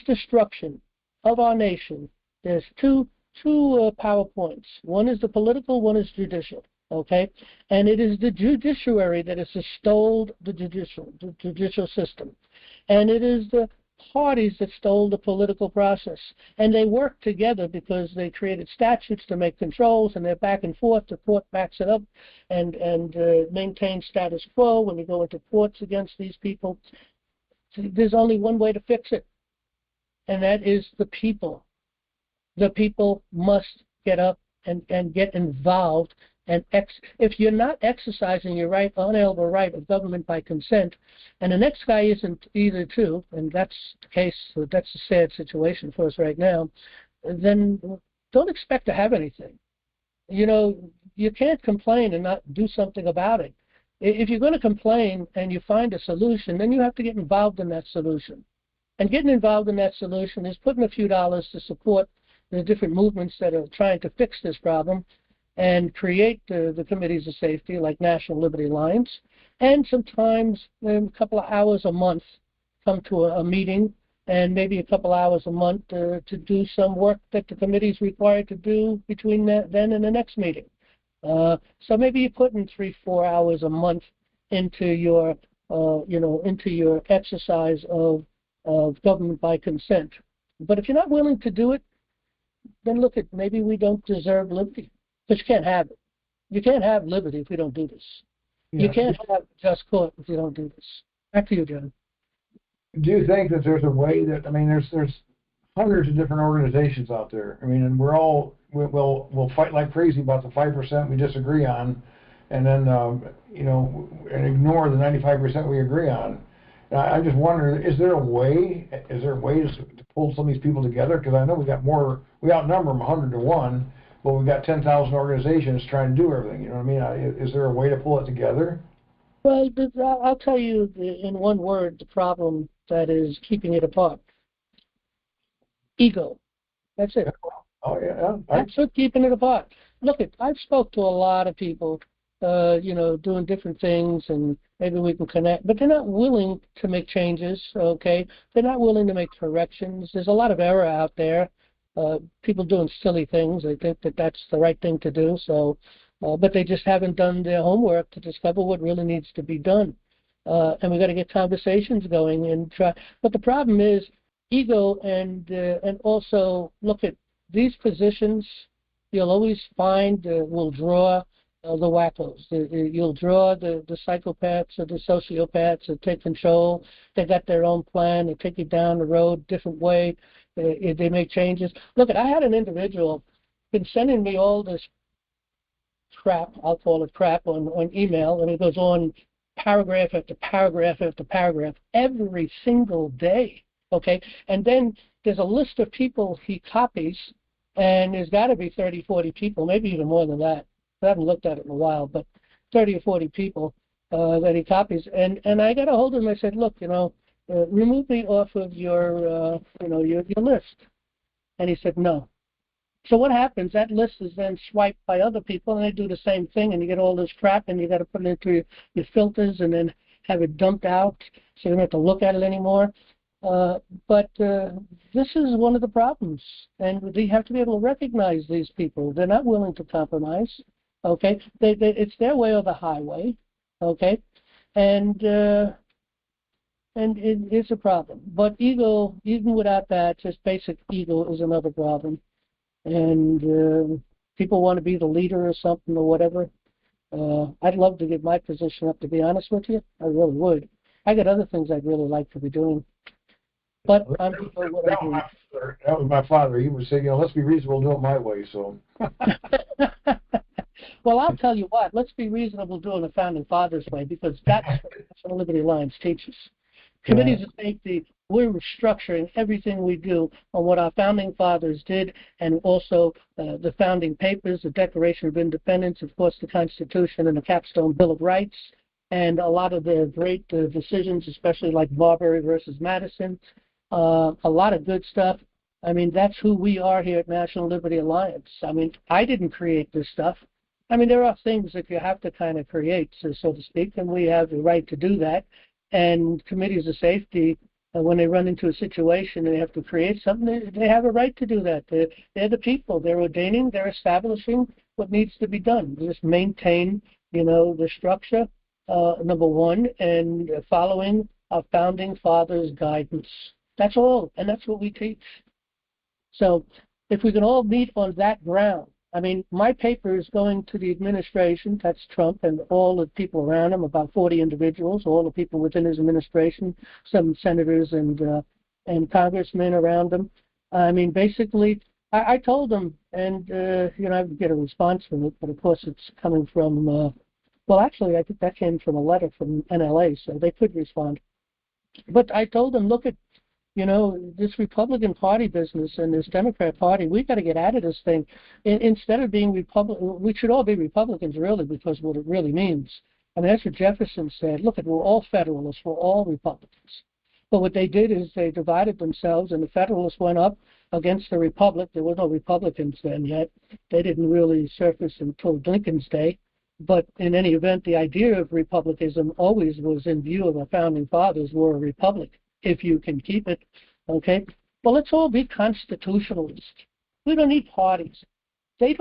destruction of our nation. There's two PowerPoints. One is the political, one is judicial. Okay, and it is the judiciary that has stole the judicial system, and it is the parties that stole the political process. And they work together because they created statutes to make controls, and they're back and forth. The court backs it up and maintains status quo when you go into courts against these people. There's only one way to fix it, and that is the people. The people must get up and get involved. And if you're not exercising your unalienable right of government by consent, and the next guy isn't either too, and that's the case, that's a sad situation for us right now, then don't expect to have anything. You can't complain and not do something about it. If you're going to complain and you find a solution, then you have to get involved in that solution. And getting involved in that solution is putting a few dollars to support the different movements that are trying to fix this problem and create the committees of safety like National Liberty Alliance, and sometimes a couple of hours a month come to a meeting, and maybe a couple hours a month to do some work that the committee is required to do between then and the next meeting. So maybe you put in 3-4 hours a month into your exercise of government by consent. But if you're not willing to do it, then look at maybe we don't deserve liberty. Because you can't have it. You can't have liberty if we don't do this. Yeah. You can't have just court if you don't do this. Back to you, John. Do you think that there's a way that, there's hundreds of different organizations out there. And we'll fight like crazy about the 5% we disagree on, and then and ignore the 95% we agree on. And I'm just wondering, is there a way to pull some of these people together? Because I know we outnumber them 100 to 1. But we've got 10,000 organizations trying to do everything. You know what I mean? Is there a way to pull it together? Well, I'll tell you in one word the problem that is keeping it apart. Ego. That's it. Oh, yeah. That's what's keeping it apart. Look, I've spoke to a lot of people, doing different things, and maybe we can connect, but they're not willing to make changes, okay? They're not willing to make corrections. There's a lot of error out there. People doing silly things. They think that that's the right thing to do. So, but they just haven't done their homework to discover what really needs to be done. And we got to get conversations going and try. But the problem is ego, and also look at these positions. You'll always find will draw the wackos. You'll draw the psychopaths or the sociopaths that take control. They got their own plan. They take you down the road different way. They make changes. Look, I had an individual been sending me all this crap, I'll call it crap, on email, and it goes on paragraph after paragraph after paragraph every single day, okay? And then there's a list of people he copies, and there's got to be 30, 40 people, maybe even more than that. I haven't looked at it in a while, but 30 or 40 people that he copies. And I got a hold of him. I said, look, remove me off of your list. And he said, no. So what happens, that list is then swiped by other people, and they do the same thing, and you get all this crap, and you got to put it into your filters and then have it dumped out so you don't have to look at it anymore. But this is one of the problems, and they have to be able to recognize these people. They're not willing to compromise, okay? It's their way or the highway, okay? And it's a problem. But ego, even without that, just basic ego is another problem. And people want to be the leader or something or whatever. I'd love to give my position up, to be honest with you. I really would. I got other things I'd really like to be doing. But I'm what I do. That was my father. He would say, let's be reasonable, do it my way. So. Well, I'll tell you what. Let's be reasonable doing the Founding Fathers way, because that's what the National Liberty Alliance teaches. Committees of safety, we're restructuring everything we do on what our Founding Fathers did, and also the founding papers, the Declaration of Independence, of course, the Constitution, and the Capstone Bill of Rights, and a lot of the great decisions, especially like Marbury versus Madison. A lot of good stuff. I mean, that's who we are here at National Liberty Alliance. I mean, I didn't create this stuff. I mean, there are things that you have to kind of create, so to speak, and we have the right to do that. And committees of safety, when they run into a situation and they have to create something, they have a right to do that. They're the people. They're ordaining, they're establishing what needs to be done. Just maintain, the structure, number one, and following our Founding Fathers' guidance. That's all, and that's what we teach. So if we can all meet on that ground, I mean, my paper is going to the administration, that's Trump, and all the people around him, about 40 individuals, all the people within his administration, some senators and congressmen around him. I mean, basically, I told them, and, I would get a response from it, but of course it's coming from, well, actually, I think that came from a letter from NLA, so they could respond. But I told them, look at, this Republican Party business and this Democrat Party, we've got to get out of this thing. Instead of being Republican, we should all be Republicans, really, because what it really means. I mean, that's what Jefferson said. Look, we're all Federalists, we're all Republicans. But what they did is they divided themselves, and the Federalists went up against the Republic. There were no Republicans then yet. They didn't really surface until Lincoln's day. But in any event, the idea of republicanism always was in view of the Founding Fathers were a republic, if you can keep it, okay? Well, let's all be constitutionalists. We don't need parties. They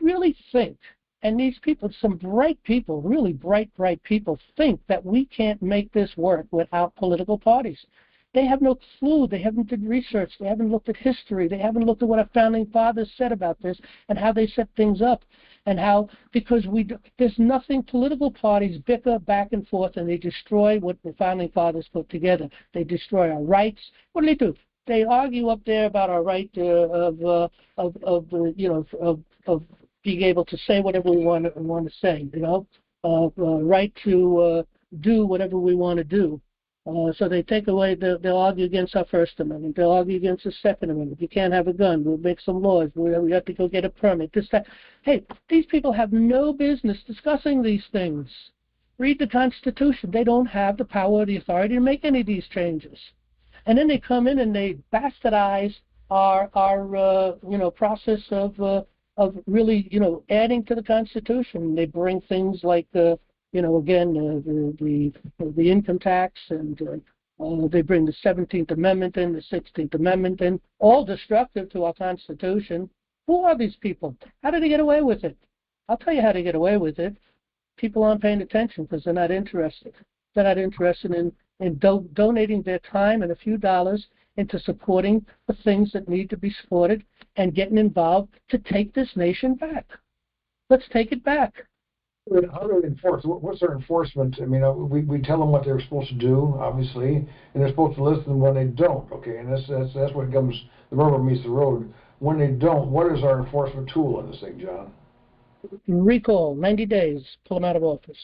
really think, and these people, some bright people, really bright people, think that we can't make this work without political parties. They have no clue. They haven't did research. They haven't looked at history. They haven't looked at what our Founding Fathers said about this and how they set things up, and how, because there's nothing, political parties bicker back and forth, and they destroy what the Founding Fathers put together. They destroy our rights. What do? They argue up there about our right of being able to say whatever we want to say, right to do whatever we want to do. So they take away, they'll argue against our First Amendment. They'll argue against the Second Amendment. You can't have a gun. We'll make some laws. We have to go get a permit. This, that. Hey, these people have no business discussing these things. Read the Constitution. They don't have the power or the authority to make any of these changes. And then they come in and they bastardize our process of really, adding to the Constitution. They bring things like again, the income tax, and they bring the 17th Amendment in, the 16th Amendment in, all destructive to our Constitution. Who are these people? How did they get away with it? I'll tell you how to get away with it. People aren't paying attention because they're not interested. They're not interested in donating their time and a few dollars into supporting the things that need to be supported and getting involved to take this nation back. Let's take it back. How do we enforce? What's our enforcement? I mean, we tell them what they're supposed to do, obviously, and they're supposed to listen when they don't. Okay, and that's what comes. The rubber meets the road. When they don't, what is our enforcement tool in this thing, John? Recall, 90 days, pull them out of office.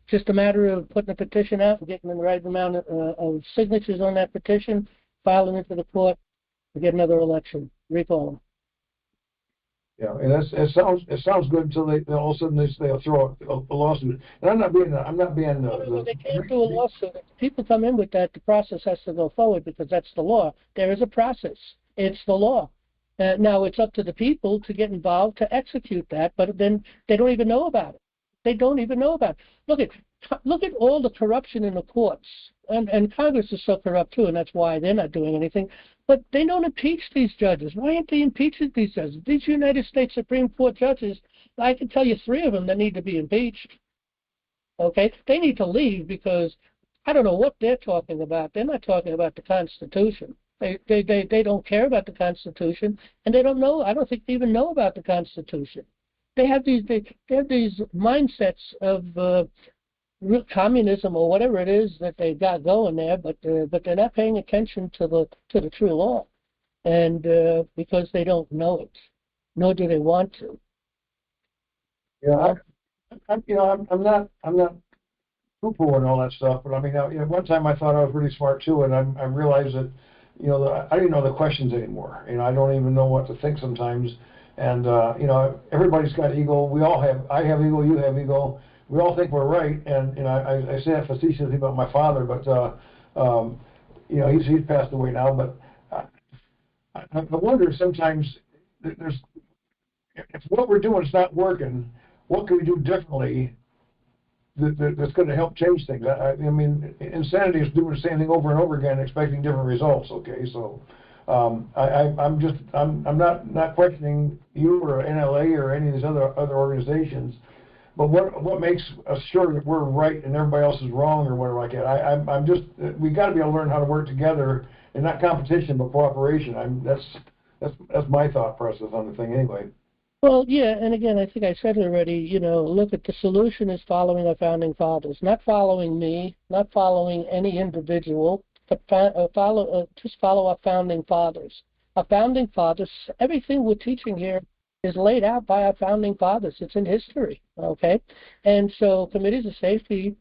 Just a matter of putting a petition out, getting the right amount of signatures on that petition, filing it to the court, and get another election. Recall them. Yeah, and it sounds good until they all of a sudden they'll throw a lawsuit. And I'm not being They can't do a lawsuit. If people come in with that, the process has to go forward because that's the law. There is a process. It's the law. Now it's up to the people to get involved to execute that, but then they don't even know about it. They don't even know about it. Look at all the corruption in the courts, and Congress is so corrupt too, and that's why they're not doing anything. But they don't impeach these judges. Why aren't they impeaching these judges? These United States Supreme Court judges, I can tell you 3 of them that need to be impeached. Okay, they need to leave because I don't know what they're talking about. They're not talking about the Constitution. They don't care about the Constitution, and they don't know. I don't think they even know about the Constitution. They have these mindsets of real communism or whatever it is that they've got going there, but they're not paying attention to the true law, and because they don't know it, nor do they want to. Yeah, I'm not poo-pooing all that stuff, but I mean, one time I thought I was really smart too, and I realized that, I didn't know the questions anymore. I don't even know what to think sometimes. And, everybody's got ego. I have ego, you have ego. We all think we're right. And, I say that facetiously about my father, but, he's passed away now. But I wonder sometimes if what we're doing is not working, what can we do differently that's going to help change things? I mean, insanity is doing the same thing over and over again, expecting different results. Okay, so I'm not questioning you or NLA or any of these other organizations, but what makes us sure that we're right and everybody else is wrong or whatever like that? We got to be able to learn how to work together, and not competition but cooperation. That's my thought process on the thing anyway. Well, yeah, and again, I think I said it already, look at the solution is following our founding fathers, not following me, not following any individual, but just follow our founding fathers. Our founding fathers, everything we're teaching here is laid out by our founding fathers. It's in history, okay? And so committees of safety,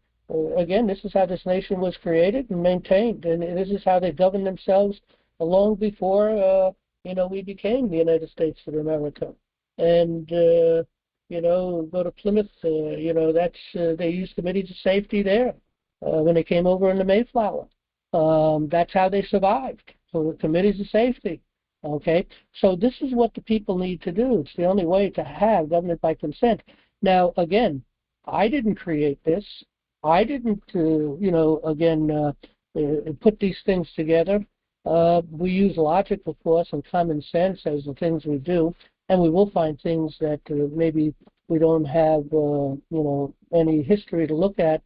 again, this is how this nation was created and maintained, and this is how they governed themselves long before, we became the United States of America. And, go to Plymouth, they used committees of safety there when they came over in the Mayflower. That's how they survived, so committees of safety. Okay, so this is what the people need to do. It's the only way to have government by consent. Now, again, I didn't create this. I didn't, put these things together. We use logic, of course, and common sense as the things we do. And we will find things that maybe we don't have, any history to look at,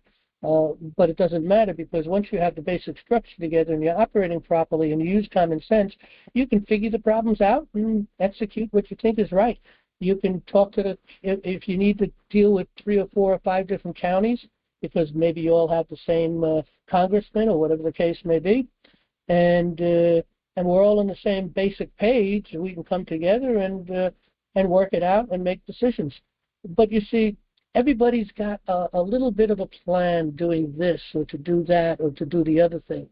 but it doesn't matter because once you have the basic structure together and you're operating properly and you use common sense, you can figure the problems out and execute what you think is right. You can talk to if you need to deal with 3 or 4 or 5 different counties because maybe you all have the same congressman or whatever the case may be, and we're all on the same basic page, and we can come together and work it out and make decisions. But you see, everybody's got a little bit of a plan doing this or to do that or to do the other thing.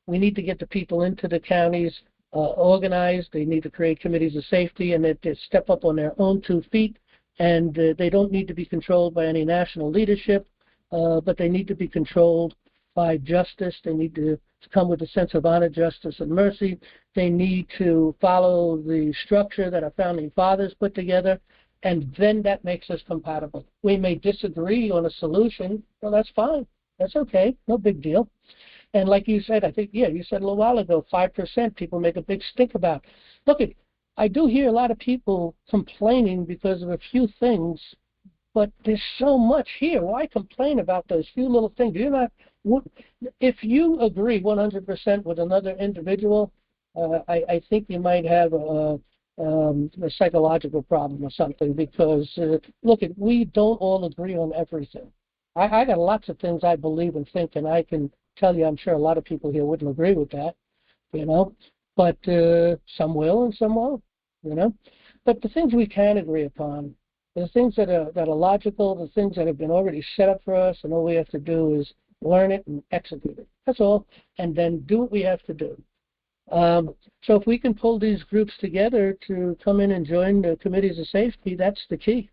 We need to get the people into the counties organized. They need to create committees of safety, and they step up on their own 2 feet, and they don't need to be controlled by any national leadership, but they need to be controlled by justice. They need to come with a sense of honor, justice, and mercy. They need to follow the structure that our founding fathers put together, and then that makes us compatible. We may disagree on a solution. Well, that's fine. That's okay. No big deal. And like you said, I think, you said a little while ago, 5% people make a big stink about. I do hear a lot of people complaining because of a few things, but there's so much here. Why complain about those few little things? If you agree 100% with another individual, I think you might have a psychological problem or something, because look, we don't all agree on everything. I got lots of things I believe and think, and I can tell you, I'm sure a lot of people here wouldn't agree with that, but some will and some won't, But the things we can agree upon, the things that are logical, the things that have been already set up for us, and all we have to do is learn it and execute it. That's all, and then do what we have to do. So if we can pull these groups together to come in and join the committees of safety, that's the key.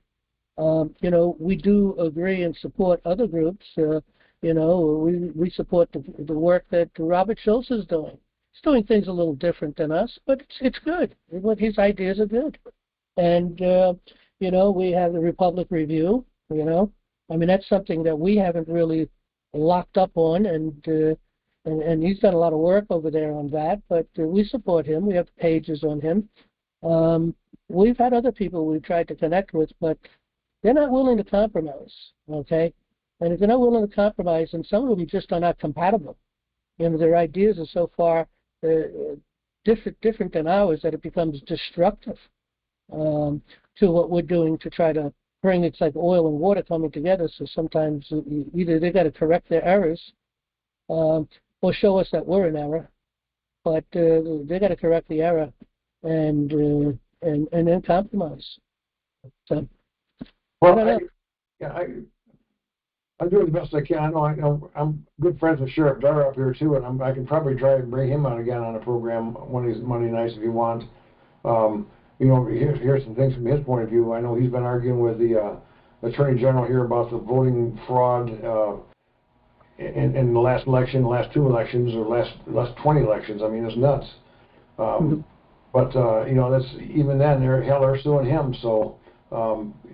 We do agree and support other groups. We support the work that Robert Schultz is doing. He's doing things a little different than us, but it's good. His ideas are good. And, we have the Republic Review, that's something that we haven't really locked up on, and he's done a lot of work over there on that, but we support him. We have pages on him. We've had other people we've tried to connect with, but they're not willing to compromise, okay? And if they're not willing to compromise, then some of them just are not compatible. Their ideas are so far different than ours that it becomes destructive to what we're doing to try to bring. It's like oil and water coming together, so sometimes either they got to correct their errors or show us that we're in error, but they got to correct the error and then compromise. So, well, I don't know. I'm doing the best I can. I know I'm good friends with Sheriff Dar up here too, and I can probably try and bring him on again on a program one of these Monday nights if you want. Here's some things from his point of view. I know he's been arguing with the Attorney General here about the voting fraud in the last election, the last two elections, or last 20 elections. I mean, it's nuts. But that's even then they're suing him. So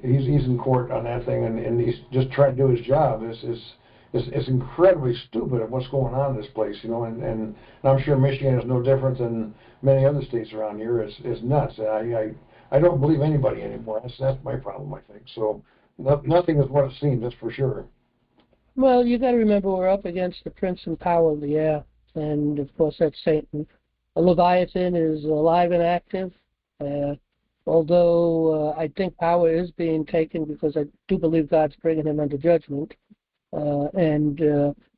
he's in court on that thing, and he's just trying to do his job. It's incredibly stupid of what's going on in this place, and I'm sure Michigan is no different than many other states around here. It's nuts. I don't believe anybody anymore. That's my problem, I think. So nothing is what it seems, that's for sure. Well, you got to remember we're up against the prince and power of the air, and of course that's Satan. A Leviathan is alive and active, although I think power is being taken because I do believe God's bringing him under judgment, and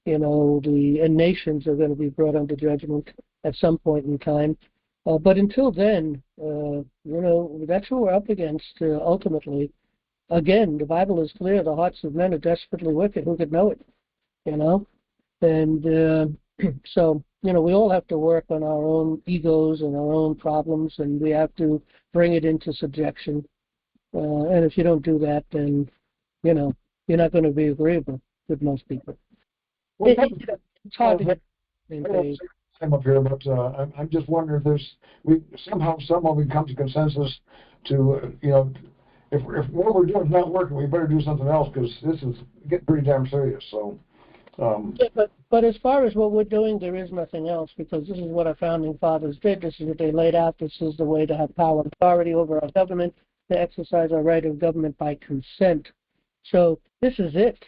nations are going to be brought under judgment at some point in time. But until then, that's what we're up against ultimately. Again, the Bible is clear, the hearts of men are desperately wicked. Who could know it? And so, we all have to work on our own egos and our own problems, and we have to bring it into subjection. And if you don't do that, then, you're not going to be agreeable with most people. Well, It's hard to get I'm up here, but I'm just wondering if somehow we come to consensus to, if what we're doing is not working, we better do something else, because this is getting pretty damn serious. So, but as far as what we're doing, there is nothing else, because this is what our founding fathers did. This is what they laid out. This is the way to have power and authority over our government, to exercise our right of government by consent. So this is it.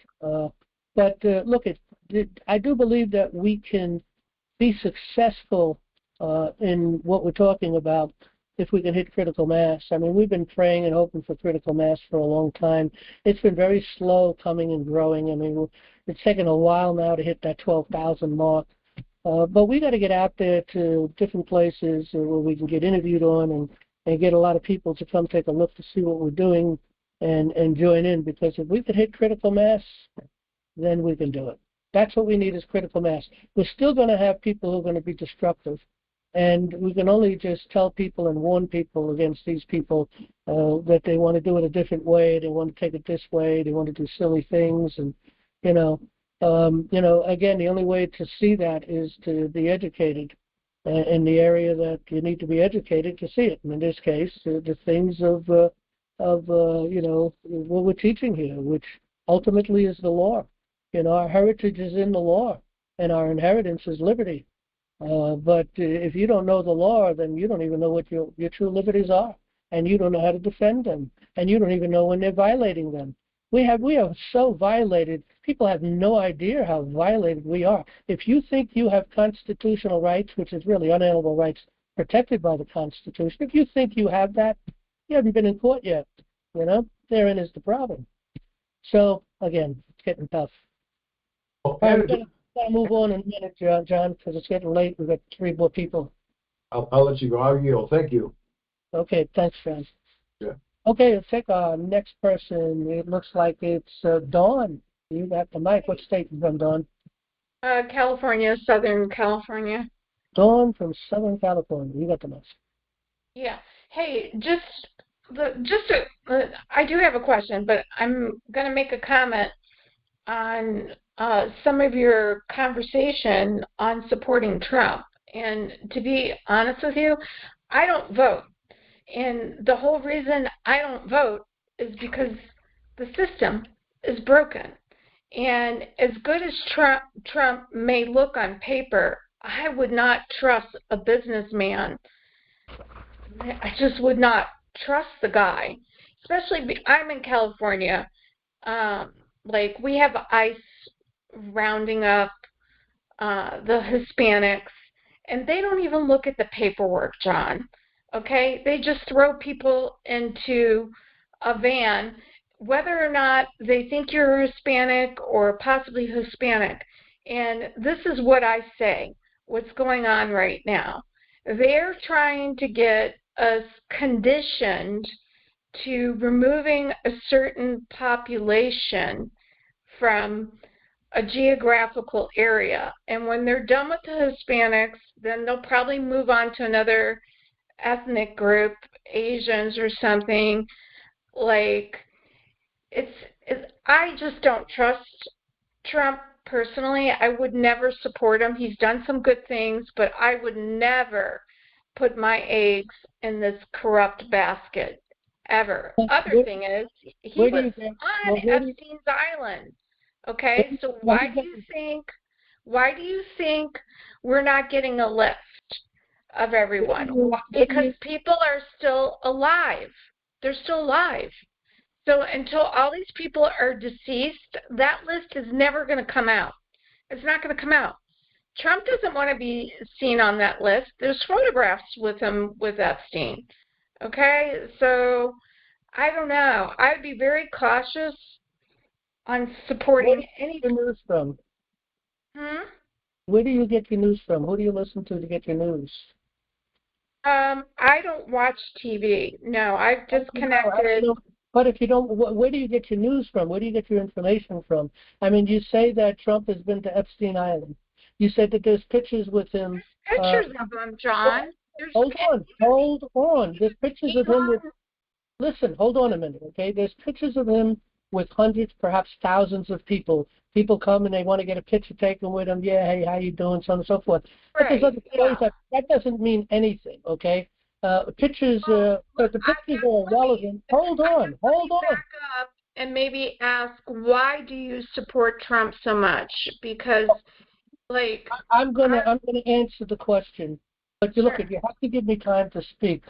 But look, I do believe that we can be successful in what we're talking about if we can hit critical mass. I mean, we've been praying and hoping for critical mass for a long time. It's been very slow coming and growing. I mean, it's taken a while now to hit that 12,000 mark. But we got to get out there to different places where we can get interviewed on and get a lot of people to come take a look to see what we're doing and join in. Because if we could hit critical mass, then we can do it. That's what we need, is critical mass. We're still going to have people who are going to be destructive. And we can only just tell people and warn people against these people that they want to do it a different way, they want to take it this way, they want to do silly things, and again, the only way to see that is to be educated in the area that you need to be educated to see it. And in this case, the things of what we're teaching here, which ultimately is the law. Our heritage is in the law, and our inheritance is liberty. But if you don't know the law, then you don't even know what your true liberties are, and you don't know how to defend them, and you don't even know when they're violating them. We are so violated. People have no idea how violated we are. If you think you have constitutional rights, which is really unalienable rights protected by the Constitution. If you think you have that, you haven't been in court yet. Therein is the problem. So again, it's getting tough. Well, All right, we're gonna move on in a minute, John, because it's getting late. We've got 3 more people. I'll let you go. I'll yield. Thank you. Okay, thanks, John. Yeah. Okay, let's take our next person. It looks like it's Dawn. You got the mic. What state you from, Dawn? California, Southern California. Dawn from Southern California. You got the mic. Yeah. Hey, I do have a question, but I'm going to make a comment on some of your conversation on supporting Trump. And to be honest with you, I don't vote. And the whole reason I don't vote is because the system is broken. And as good as Trump may look on paper, I would not trust a businessman. I just would not trust the guy. Especially, I'm in California. Like, we have ICE rounding up the Hispanics, and they don't even look at the paperwork, John. Okay? They just throw people into a van, whether or not they think you're Hispanic or possibly Hispanic. And this is what I say, what's going on right now. They're trying to get us conditioned to removing a certain population from a geographical area. And when they're done with the Hispanics, then they'll probably move on to another ethnic group, Asians or something. Like, I just don't trust Trump personally. I would never support him. He's done some good things, but I would never put my eggs in this corrupt basket, ever. Other thing is, he was on Epstein's Island. Okay, so why do you think we're not getting a list of everyone? Because people are still alive. They're still alive. So until all these people are deceased, that list is never going to come out. It's not going to come out. Trump doesn't want to be seen on that list. There's photographs with him with Epstein. Okay, so I don't know. I'd be very cautious on supporting any. Where do you get your news from? Where do you get your news from? Who do you listen to get your news? I don't watch TV. No, I've disconnected. But if you don't, where do you get your news from? Where do you get your information from? I mean, you say that Trump has been to Epstein Island. You said that there's pictures with him. There's pictures of him, John. Hold on. There's pictures of him with. Listen, hold on a minute, okay? There's pictures of him with hundreds, perhaps thousands of people. People come and they want to get a picture taken with him. Yeah, hey, how you doing? So on and so forth. But there's other ways that doesn't mean anything, okay? Pictures, but the pictures are relevant. Hold on. Back up and maybe ask, why do you support Trump so much? Because, like, I'm gonna answer the question, but you have to give me time to speak.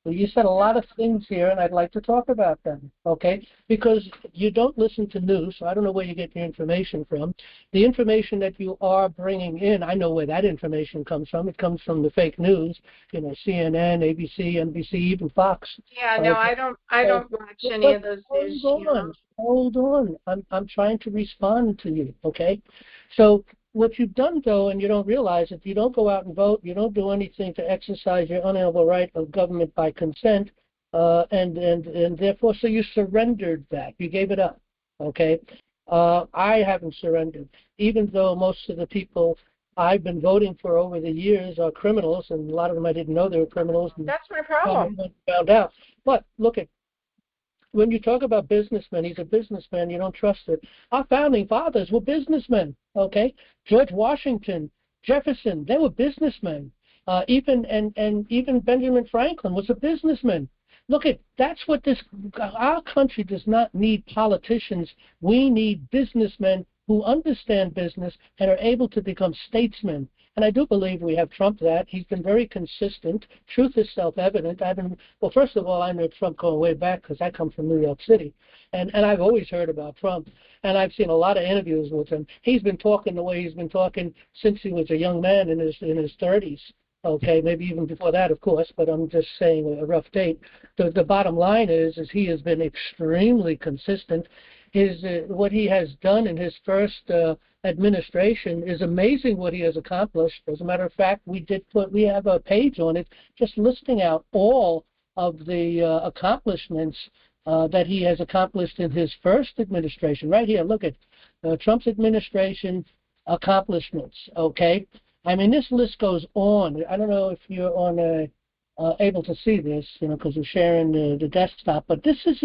You said a lot of things here, and I'd like to talk about them, okay? Because you don't listen to news, so I don't know where you get your information from. The information that you are bringing in, I know where that information comes from. It comes from the fake news, CNN, ABC, NBC, even Fox. Yeah, no, I don't watch any of those news channels. Hold on. I'm trying to respond to you, okay? So what you've done, though, and you don't realize it, you don't go out and vote, you don't do anything to exercise your unalienable right of government by consent, and therefore, so you surrendered that. You gave it up, okay? I haven't surrendered, even though most of the people I've been voting for over the years are criminals, and a lot of them I didn't know they were criminals. That's my problem. Found out. But look at, when you talk about businessmen, he's a businessman, you don't trust it. Our founding fathers were businessmen, okay? George Washington, Jefferson, they were businessmen. Even Benjamin Franklin was a businessman. Look at, that's what our country does not need politicians. We need businessmen who understand business and are able to become statesmen. And I do believe we have Trump that. He's been very consistent. Truth is self-evident. Well, first of all, I know Trump going way back because I come from New York City. And I've always heard about Trump. And I've seen a lot of interviews with him. He's been talking the way he's been talking since he was a young man in his 30s. Okay, maybe even before that, of course, but I'm just saying a rough date. The bottom line is he has been extremely consistent. What he has done in his first administration is amazing. What he has accomplished. As a matter of fact, we have a page on it just listing out all of the accomplishments that he has accomplished in his first administration. Right here, look at Trump's administration accomplishments. Okay. I mean, this list goes on. I don't know if you're on able to see this, because we're sharing the desktop. But this is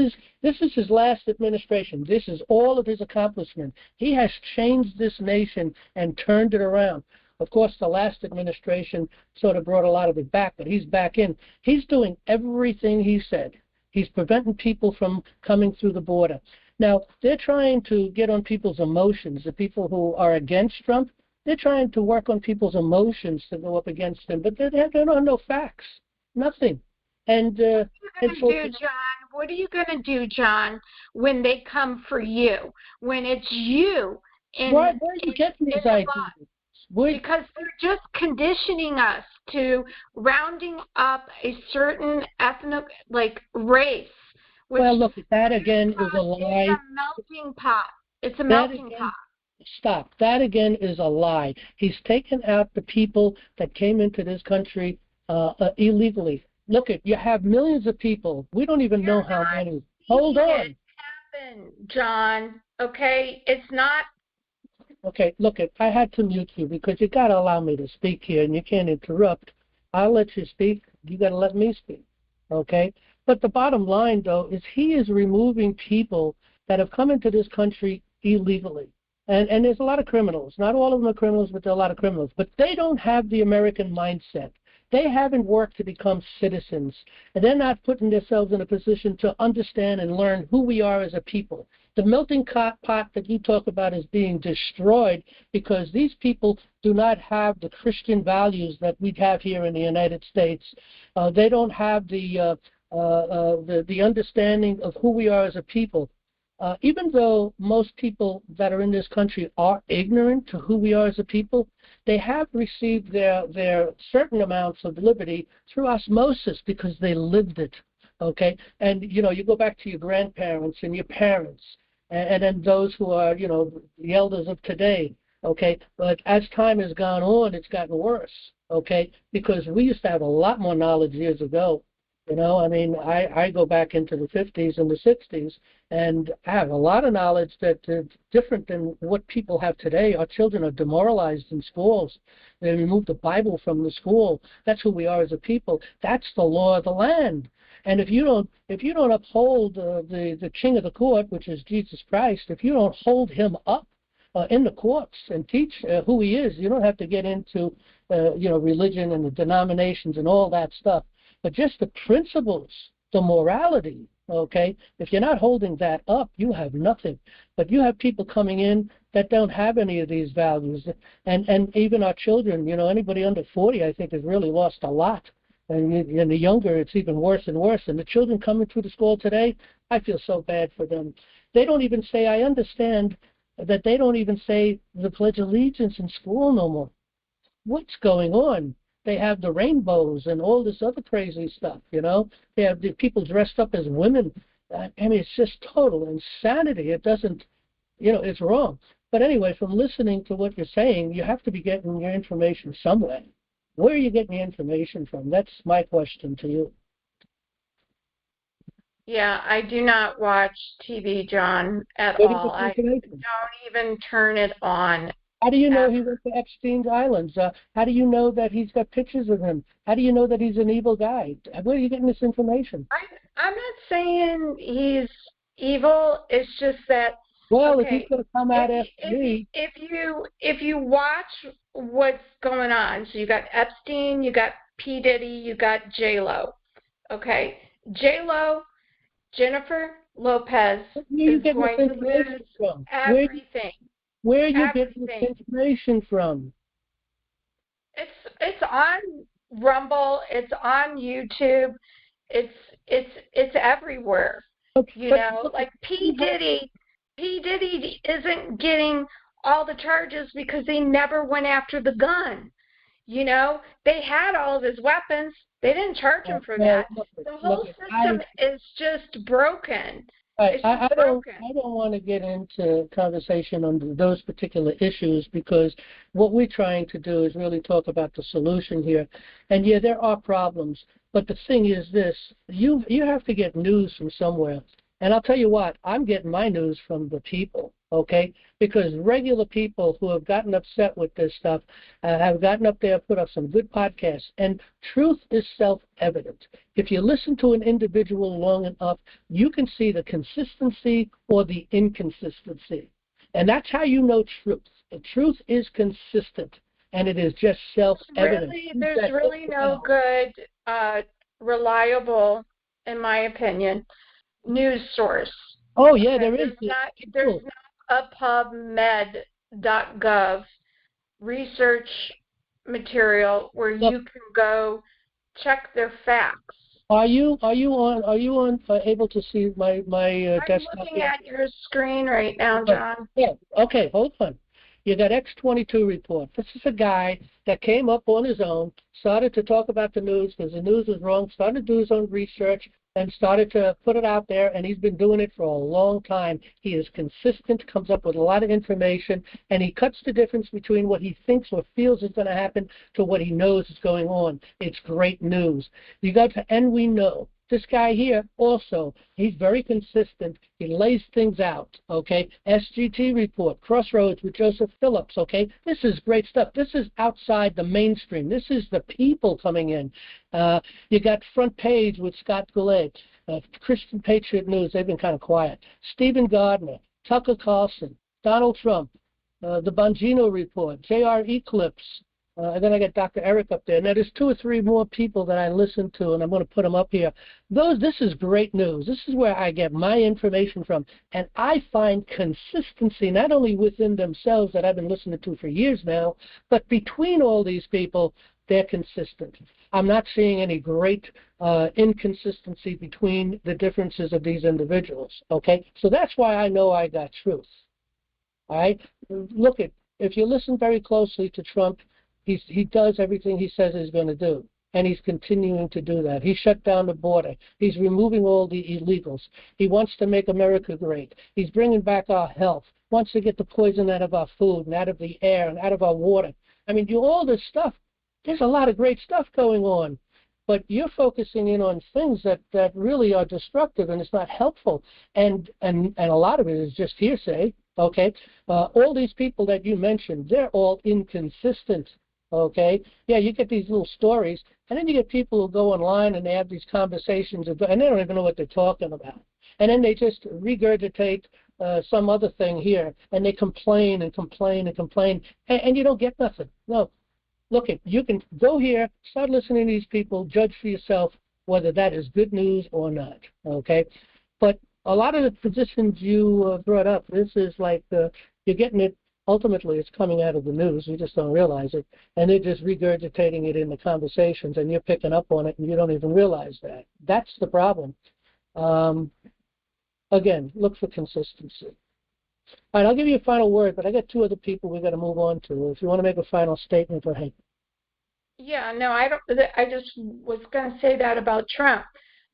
his last administration. This is all of his accomplishment. He has changed this nation and turned it around. Of course, the last administration sort of brought a lot of it back, but he's back in. He's doing everything he said. He's preventing people from coming through the border. Now, they're trying to get on people's emotions. The people who are against Trump, they're trying to work on people's emotions to go up against him, but they don't no facts, nothing. And what are you going to do, John, when they come for you? When it's you where are you getting these ideas? Because they're just conditioning us to rounding up a certain ethnic, race. Well, look, that again is a lie. It's a melting pot. It's a melting pot. Stop. That again is a lie. He's taken out the people that came into this country illegally. Look, you have millions of people. We don't even know how many. Hold on. It happened, John. Okay, it's not. Okay, look, I had to mute you because you got to allow me to speak here, and you can't interrupt. I'll let you speak. You got to let me speak. Okay. But the bottom line, though, is he is removing people that have come into this country illegally. And there's a lot of criminals. Not all of them are criminals, but there are a lot of criminals. But they don't have the American mindset. They haven't worked to become citizens. And they're not putting themselves in a position to understand and learn who we are as a people. The melting pot that you talk about is being destroyed because these people do not have the Christian values that we have here in the United States. They don't have the understanding of who we are as a people. Even though most people that are in this country are ignorant to who we are as a people, they have received their certain amounts of liberty through osmosis because they lived it, okay? And, you go back to your grandparents and your parents, and then those who are, the elders of today, okay? But as time has gone on, it's gotten worse, okay? Because we used to have a lot more knowledge years ago. I go back into the 50s and the 60s, and I have a lot of knowledge that's different than what people have today. Our children are demoralized in schools. They remove the Bible from the school. That's who we are as a people. That's the law of the land. And if you don't uphold the king of the court, which is Jesus Christ, if you don't hold him up in the courts and teach who he is, you don't have to get into religion and the denominations and all that stuff. But just the principles, the morality, okay? If you're not holding that up, you have nothing. But you have people coming in that don't have any of these values. And even our children, anybody under 40, I think, has really lost a lot. And the younger, it's even worse and worse. And the children coming through the school today, I feel so bad for them. They don't even say, I understand that they don't even say the Pledge of Allegiance in school no more. What's going on? They have the rainbows and all this other crazy stuff, They have the people dressed up as women. I mean, it's just total insanity. It doesn't, it's wrong. But anyway, from listening to what you're saying, you have to be getting your information somewhere. Where are you getting your information from? That's my question to you. Yeah, I do not watch TV, John, at all. I don't even turn it on. How do you know he went to Epstein's Islands? How do you know that he's got pictures of him? How do you know that he's an evil guy? Where are you getting this information? I'm not saying he's evil. It's just that. Well, if he's going to come out after me. If you watch what's going on, so you got Epstein, you got P. Diddy, you got J-Lo. Okay, J-Lo, Jennifer Lopez is going to lose everything. Where are you getting this information from? It's on Rumble. It's on YouTube. It's everywhere. Okay, like P. Diddy isn't getting all the charges because they never went after the gun. You know, they had all of his weapons. They didn't charge him for Well, that. look, The whole look, system is just broken. Right. It's just broken. I don't want to get into conversation on those particular issues because what we're trying to do is really talk about the solution here. And yeah, there are problems, but the thing is this, you have to get news from somewhere. And I'll tell you what, I'm getting my news from the people, okay? Because regular people who have gotten upset with this stuff have gotten up there, put up some good podcasts, and truth is self-evident. If you listen to an individual long enough, you can see the consistency or the inconsistency. And that's how you know truth. The truth is consistent, and it is just self-evident. There's really no good, reliable, in my opinion, news source. Oh, yeah, Okay, there is. there's not a PubMed.gov research material where you can go check their facts. Are you able to see my desktop? I'm looking at your screen right now, John. Yeah. Okay. Hold on. You got X22 report. This is a guy that came up on his own, started to talk about the news because the news was wrong, started to do his own research, and started to put it out there, and he's been doing it for a long time. He is consistent, comes up with a lot of information, and he cuts the difference between what he thinks or feels is going to happen to what he knows is going on. It's great news. You go to And We Know. This guy here also, he's very consistent. He lays things out, okay? SGT report, Crossroads with Joseph Phillips, okay? This is great stuff. This is outside the mainstream. This is the people coming in. You got Front Page with Scott Goulet, Christian Patriot News. They've been kind of quiet. Stephen Gardner, Tucker Carlson, Donald Trump, the Bongino report, J.R. Eclipse. And then I got Dr. Eric up there. Now, there's 2 or 3 more people that I listen to, and I'm going to put them up here. This is great news. This is where I get my information from. And I find consistency not only within themselves that I've been listening to for years now, but between all these people, they're consistent. I'm not seeing any great inconsistency between the differences of these individuals, okay? So that's why I know I got truth, all right? Look, if you listen very closely to Trump, he does everything he says he's going to do, and he's continuing to do that. He shut down the border. He's removing all the illegals. He wants to make America great. He's bringing back our health, wants to get the poison out of our food and out of the air and out of our water. I mean, all this stuff, there's a lot of great stuff going on, but you're focusing in on things that really are destructive, and it's not helpful. And a lot of it is just hearsay, okay? All these people that you mentioned, they're all inconsistent. Okay, yeah, you get these little stories, and then you get people who go online and they have these conversations, and they don't even know what they're talking about. And then they just regurgitate some other thing here, and they complain and complain and complain, and you don't get nothing. No, look, you can go here, start listening to these people, judge for yourself whether that is good news or not. Okay, but a lot of the positions you brought up, this is like you're getting it. Ultimately, it's coming out of the news. You just don't realize it. And they're just regurgitating it in the conversations, and you're picking up on it, and you don't even realize that. That's the problem. Again, look for consistency. All right, I'll give you a final word, but I got 2 other people we got to move on to. If you want to make a final statement, go ahead. Yeah, no, I don't. I just was going to say that about Trump.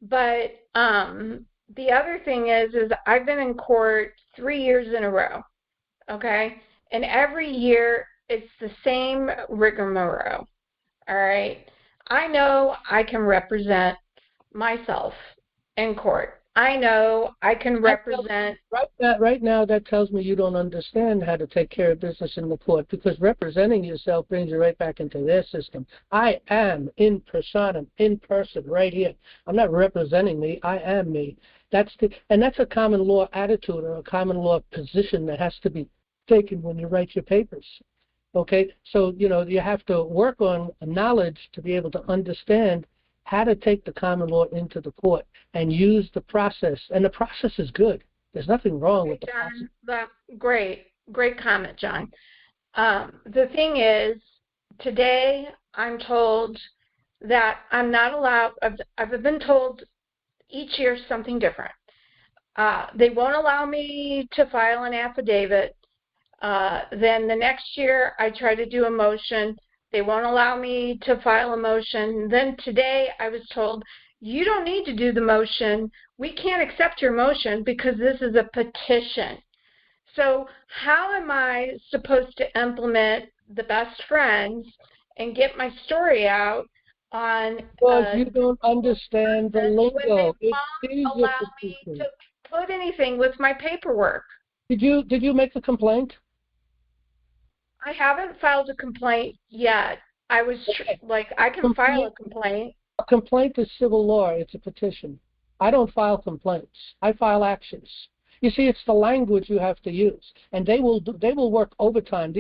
But the other thing is I've been in court 3 years in a row, okay? And every year, it's the same rigmarole, all right? I know I can represent myself in court. I know I can represent... Right now, that tells me you don't understand how to take care of business in the court, because representing yourself brings you right back into their system. I am in person right here. I'm not representing me. I am me. That's a common law attitude or a common law position that has to be taken when you write your papers. Okay, so you have to work on knowledge to be able to understand how to take the common law into the court and use the process. And the process is good. There's nothing wrong with the process. Great comment, John. The thing is, today I'm told that I'm not allowed. I've been told each year something different. They won't allow me to file an affidavit. Then the next year I try to do a motion. They won't allow me to file a motion. Then today I was told, you don't need to do the motion. We can't accept your motion because this is a petition. So how am I supposed to implement the best friends and get my story out on Because you don't understand the when they lingo. It won't is a allow me petition. to put anything with my paperwork? Did you make a complaint? I haven't filed a complaint yet. I was like, I can file a complaint. A complaint is civil law. It's a petition. I don't file complaints. I file actions. You see, it's the language you have to use, and they will work overtime.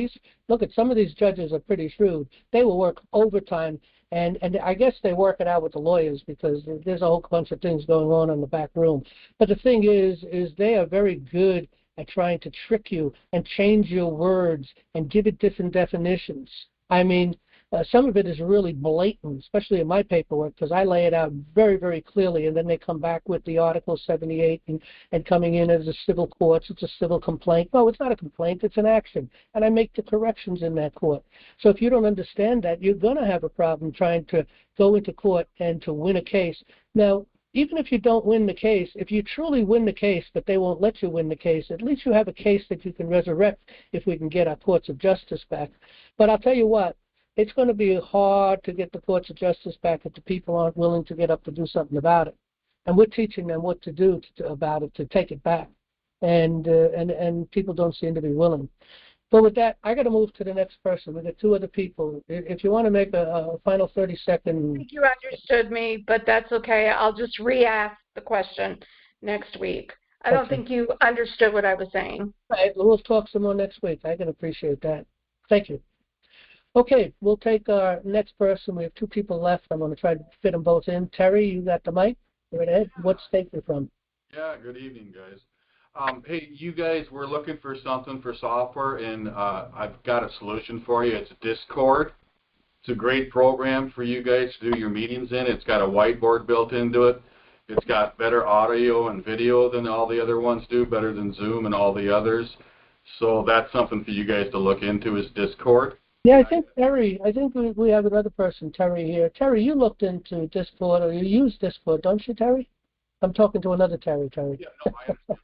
Look at some of these judges are pretty shrewd. They will work overtime, and I guess they work it out with the lawyers because there's a whole bunch of things going on in the back room. But the thing is they are very good at trying to trick you and change your words and give it different definitions. I mean, some of it is really blatant, especially in my paperwork, because I lay it out very, very clearly, and then they come back with the Article 78 and coming in as a civil court. It's a civil complaint. No, it's not a complaint. It's an action, and I make the corrections in that court. So if you don't understand that, you're going to have a problem trying to go into court and to win a case. Now, even if you don't win the case, if you truly win the case, but they won't let you win the case, at least you have a case that you can resurrect if we can get our courts of justice back. But I'll tell you what, it's going to be hard to get the courts of justice back if the people aren't willing to get up to do something about it. And we're teaching them what to do about it, to take it back. And people don't seem to be willing. But with that, I got to move to the next person. We've got two other people. If you want to make a final 30-second. I think you understood me, but that's okay. I'll just re-ask the question next week. I don't think you understood what I was saying. All right, we'll talk some more next week. I can appreciate that. Thank you. Okay, we'll take our next person. We have two people left. I'm going to try to fit them both in. Terry, you got the mic? Go right ahead. What state you're from? Yeah, good evening, guys. Hey, you guys were looking for something for software, and I've got a solution for you. It's Discord. It's a great program for you guys to do your meetings in. It's got a whiteboard built into it. It's got better audio and video than all the other ones do, better than Zoom and all the others. So that's something for you guys to look into is Discord. Yeah, I think we have another person, Terry, here. Terry, you looked into Discord, or you use Discord, don't you, Terry? I'm talking to another Terry. Yeah, no, I understand.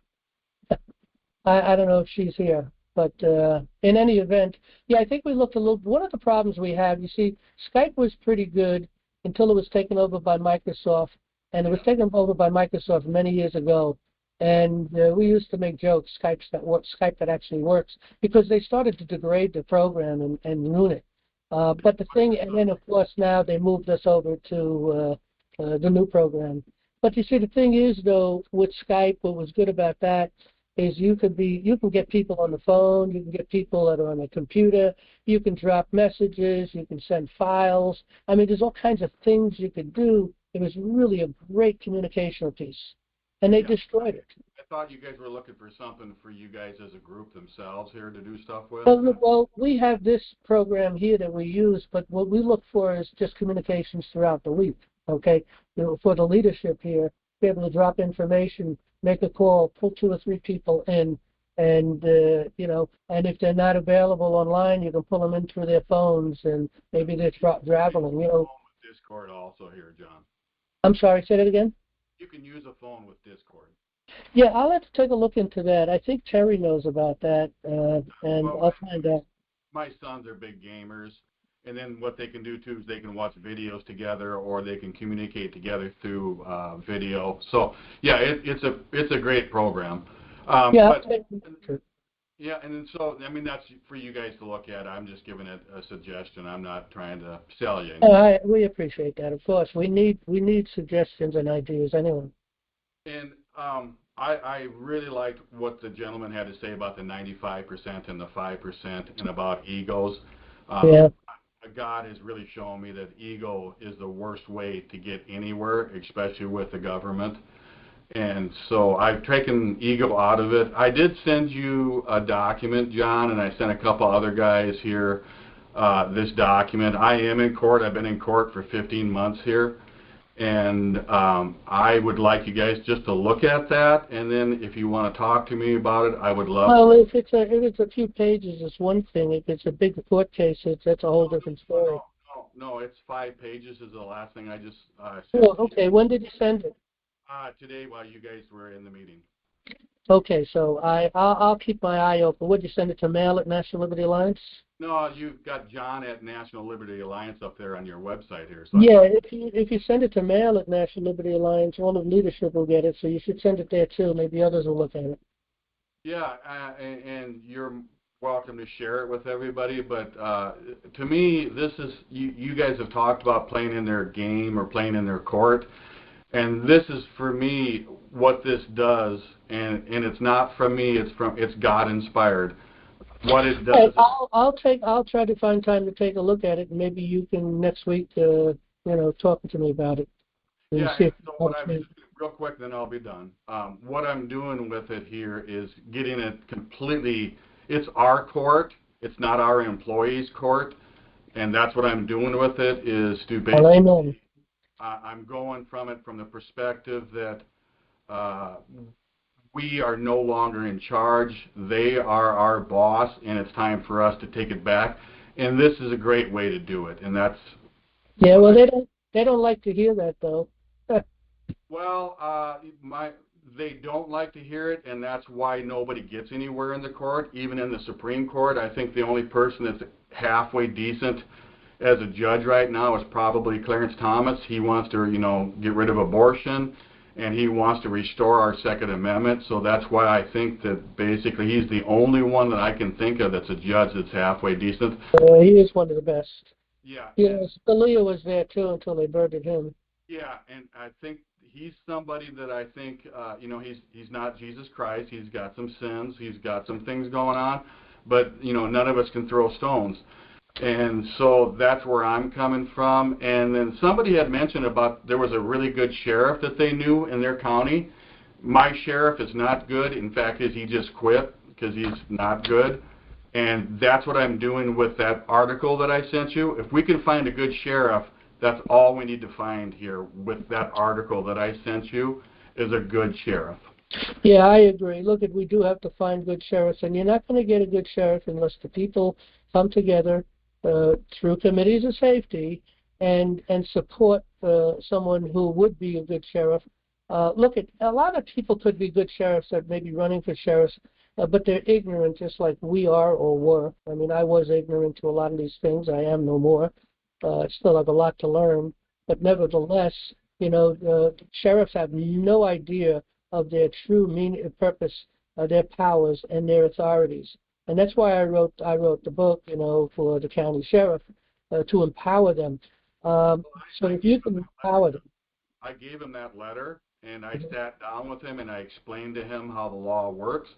I don't know if she's here, but in any event, yeah, I think we looked a little. One of the problems we have, you see, Skype was pretty good until it was taken over by Microsoft, and it was taken over by Microsoft many years ago. And we used to make jokes, Skype that actually works, because they started to degrade the program and ruin it. But the thing, and then of course now they moved us over to the new program. But you see, the thing is though, with Skype, what was good about that is you can get people on the phone, you can get people that are on a computer, you can drop messages, you can send files. I mean, there's all kinds of things you could do. It was really a great communicational piece. And they destroyed it. I thought you guys were looking for something for you guys as a group themselves here to do stuff with. Well, we have this program here that we use, but what we look for is just communications throughout the week, okay? For the leadership here, be able to drop information, make a call, pull 2 or 3 people in, and, and if they're not available online, you can pull them in through their phones, and maybe they're traveling, Discord also here, John. I'm sorry, say that again? You can use a phone with Discord. Yeah, I'll have to take a look into that. I think Terry knows about that, and I'll find out. My sons are big gamers, and then what they can do too is they can watch videos together, or they can communicate together through video. So yeah, it's a great program. Yeah, and so I mean that's for you guys to look at. I'm just giving it a suggestion. I'm not trying to sell you. We appreciate that. Of course, we need suggestions and ideas anyway. And I really liked what the gentleman had to say about the 95% and the 5% and about egos. God has really shown me that ego is the worst way to get anywhere, especially with the government. And so I've taken ego out of it. I did send you a document, John, and I sent a couple other guys here this document. I am in court. I've been in court for 15 months here. And I would like you guys just to look at that, and then if you want to talk to me about it, I would love. Well, if it's a few pages, it's one thing. If it's a big court case, that's a whole different story. No, it's 5 pages is the last thing I just sent. Oh, okay. When did you send it? Today while you guys were in the meeting. Okay, so I'll keep my eye open. Would you send it to mail at National Liberty Alliance? No, you've got John at National Liberty Alliance up there on your website here. So yeah, if you send it to mail at National Liberty Alliance, all of leadership will get it. So you should send it there too. Maybe others will look at it. Yeah, and you're welcome to share it with everybody. But to me, this is you guys have talked about playing in their game or playing in their court, and this is for me what this does. And it's not from me. It's God inspired. What it does. Hey, I'll try to find time to take a look at it, and maybe you can next week, talk to me about it. Yeah. And so what real quick, then I'll be done. What I'm doing with it here is getting it completely. It's our court. It's not our employees' court, and that's what I'm doing with it. Is to basically. Well, I'm going from the perspective that. We are no longer in charge. They are our boss, and it's time for us to take it back. And this is a great way to do it. And that's yeah. Well, they don't like to hear that though. well, they don't like to hear it, and that's why nobody gets anywhere in the court, even in the Supreme Court. I think the only person that's halfway decent as a judge right now is probably Clarence Thomas. He wants to, get rid of abortion. And he wants to restore our Second Amendment, so that's why I think that basically he's the only one that I can think of that's a judge that's halfway decent. He is one of the best. Yeah. Yeah, Scalia was there too until they murdered him. Yeah, and I think he's somebody that I think, he's not Jesus Christ. He's got some sins. He's got some things going on, but none of us can throw stones. And so that's where I'm coming from. And then somebody had mentioned about there was a really good sheriff that they knew in their county. My sheriff is not good. In fact, he just quit because he's not good. And that's what I'm doing with that article that I sent you. If we can find a good sheriff, that's all we need to find here with that article that I sent you is a good sheriff. Yeah, I agree. Look, we do have to find good sheriffs, and you're not going to get a good sheriff unless the people come together through committees of safety and support someone who would be a good sheriff. Look, a lot of people could be good sheriffs that may be running for sheriffs, but they're ignorant just like we are or were. I mean, I was ignorant to a lot of these things. I am no more. I still have a lot to learn. But nevertheless, sheriffs have no idea of their true purpose, their powers, and their authorities. And that's why I wrote the book, for the county sheriff, to empower them. So if you can empower them. I gave him that letter, and I sat down with him, and I explained to him how the law works.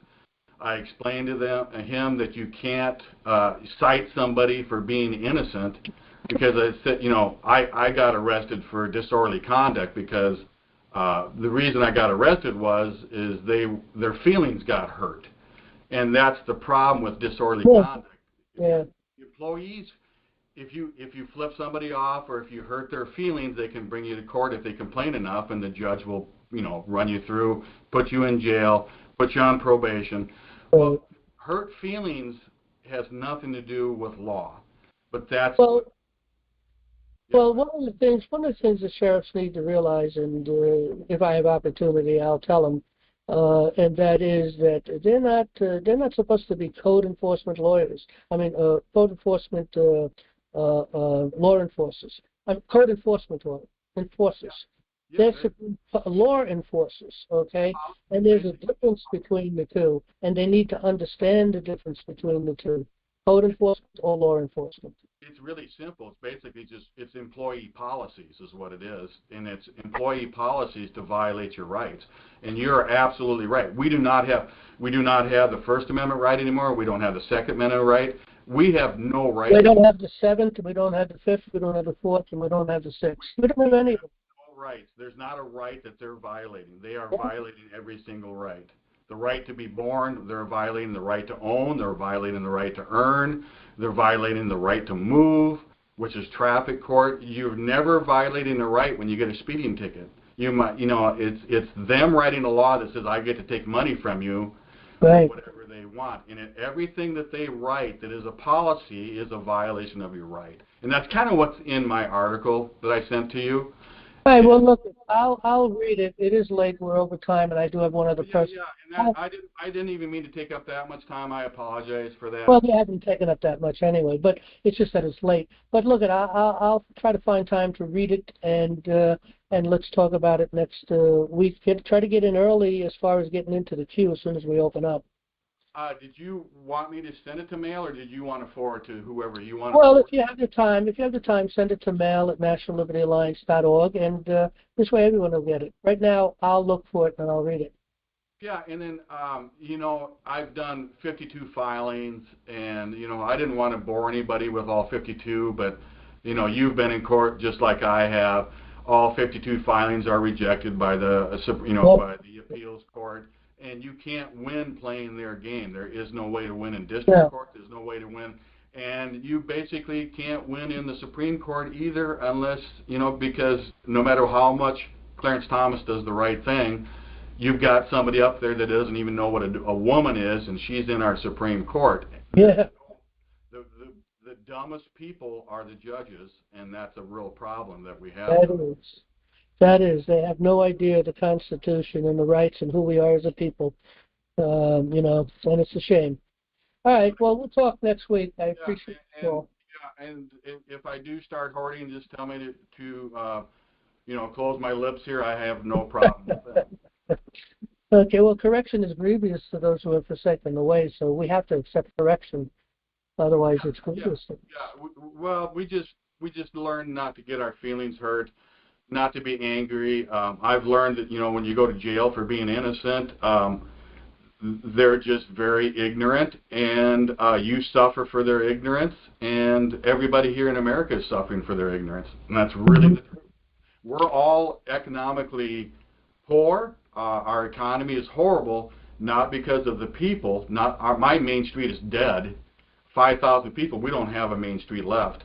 I explained to him that you can't cite somebody for being innocent, because I said, I got arrested for disorderly conduct because the reason I got arrested is their feelings got hurt. And that's the problem with disorderly conduct. Yeah. Employees, if you flip somebody off or if you hurt their feelings, they can bring you to court if they complain enough, and the judge will, run you through, put you in jail, put you on probation. Well, hurt feelings has nothing to do with law, but that's. Well, one of the things the sheriffs need to realize, and if I have opportunity, I'll tell them. And that is that they're not supposed to be code enforcement lawyers. I mean, code enforcement law enforcers. Code enforcement enforcers. Yeah, They're law enforcers, okay? And there's a difference between the two, and they need to understand the difference between the two. Code enforcement or law enforcement. It's really simple. It's basically it's employee policies is what it is, and it's employee policies to violate your rights. And you're absolutely right. We do not have the First Amendment right anymore. We don't have the Second Amendment right. We have no right. We don't have the Seventh. We don't have the Fifth. We don't have the Fourth, and we don't have the Sixth. We don't have any of them. No rights. There's not a right that they're violating. They are violating every single right. The right to be born, they're violating the right to own, they're violating the right to earn, they're violating the right to move, which is traffic court, you're never violating a right when you get a speeding ticket. You might, it's them writing a law that says I get to take money from you, Right. whatever they want. And everything that they write that is a policy is a violation of your right. And that's kind of what's in my article that I sent to you. All right, well, look, I'll read it. It is late. We're over time, and I do have one other person. Yeah, and I didn't even mean to take up that much time. I apologize for that. Well, you haven't taken up that much anyway, but it's just that it's late. But look, I'll try to find time to read it, and let's talk about it next week. Try to get in early as far as getting into the queue as soon as we open up. Did you want me to send it to mail, or did you want to forward to whoever you want? Well, if you have the time, send it to mail@nationallibertyalliance.org, and this way everyone will get it. Right now, I'll look for it and I'll read it. Yeah, and then, I've done 52 filings, and, I didn't want to bore anybody with all 52, but, you've been in court just like I have. All 52 filings are rejected by the, by the appeals court, and you can't win playing their game. There is no way to win in district court. There's no way to win. And you basically can't win in the Supreme Court either unless, because no matter how much Clarence Thomas does the right thing, you've got somebody up there that doesn't even know what a woman is, and she's in our Supreme Court. Yeah. The dumbest people are the judges, and that's a real problem that we have. That is. They have no idea of the Constitution and the rights and who we are as a people. And it's a shame. All right. Well, we'll talk next week. I appreciate it. Yeah, and if I do start hoarding, just tell me to close my lips here. I have no problem with that. Okay, well, correction is grievous to those who have forsaken the way, so we have to accept correction. Otherwise, it's grievous. Yeah. Well, we just learn not to get our feelings hurt, not to be angry. I've learned that, when you go to jail for being innocent, they're just very ignorant, and you suffer for their ignorance, and everybody here in America is suffering for their ignorance, and that's really the truth. We're all economically poor. Our economy is horrible, not because of the people. My main street is dead. 5,000 people. We don't have a main street left.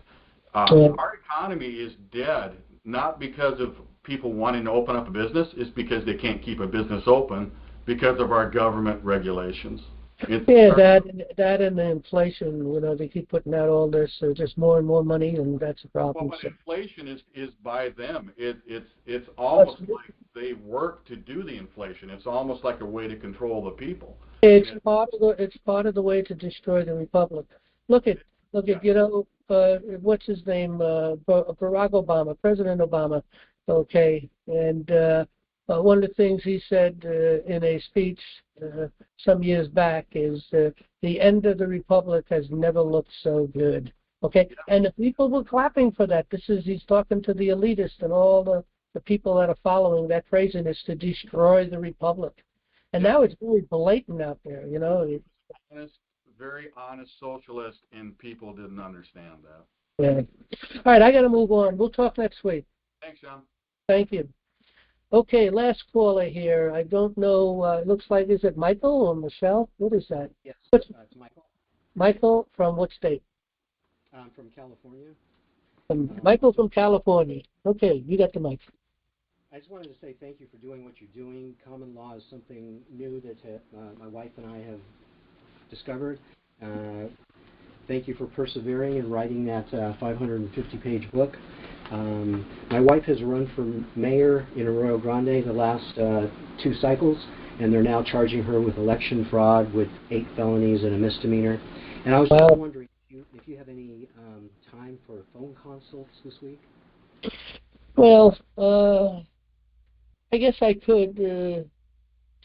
Our economy is dead, not because of people wanting to open up a business. It's because they can't keep a business open because of our government regulations. That and the inflation. They keep putting out all this, just more and more money, and that's a problem. Well, but inflation is by them. It's almost like they work to do the inflation. It's almost like a way to control the people. It's part of the way to destroy the republic. Look at what's his name, Barack Obama, President Obama. Okay, and one of the things he said in a speech some years back is the end of the republic has never looked so good. Okay, and the people were clapping for that. He's talking to the elitists and all the people that are following that craziness to destroy the republic. And now it's very blatant out there, Very honest socialist, and people didn't understand that. Yeah. All right, I got to move on. We'll talk next week. Thanks, John. Thank you. Okay, last caller here. I don't know. It looks like, is it Michael or Michelle? What is that? Yes, it's Michael. Michael from what state? From California. Michael from California. Okay, you got the mic. I just wanted to say thank you for doing what you're doing. Common law is something new that my wife and I have discovered. Thank you for persevering and writing that 550-page book. My wife has run for mayor in Arroyo Grande the last 2 cycles, and they're now charging her with election fraud with 8 felonies and a misdemeanor. And I was just wondering if you have any time for phone consults this week? Well, I guess I could.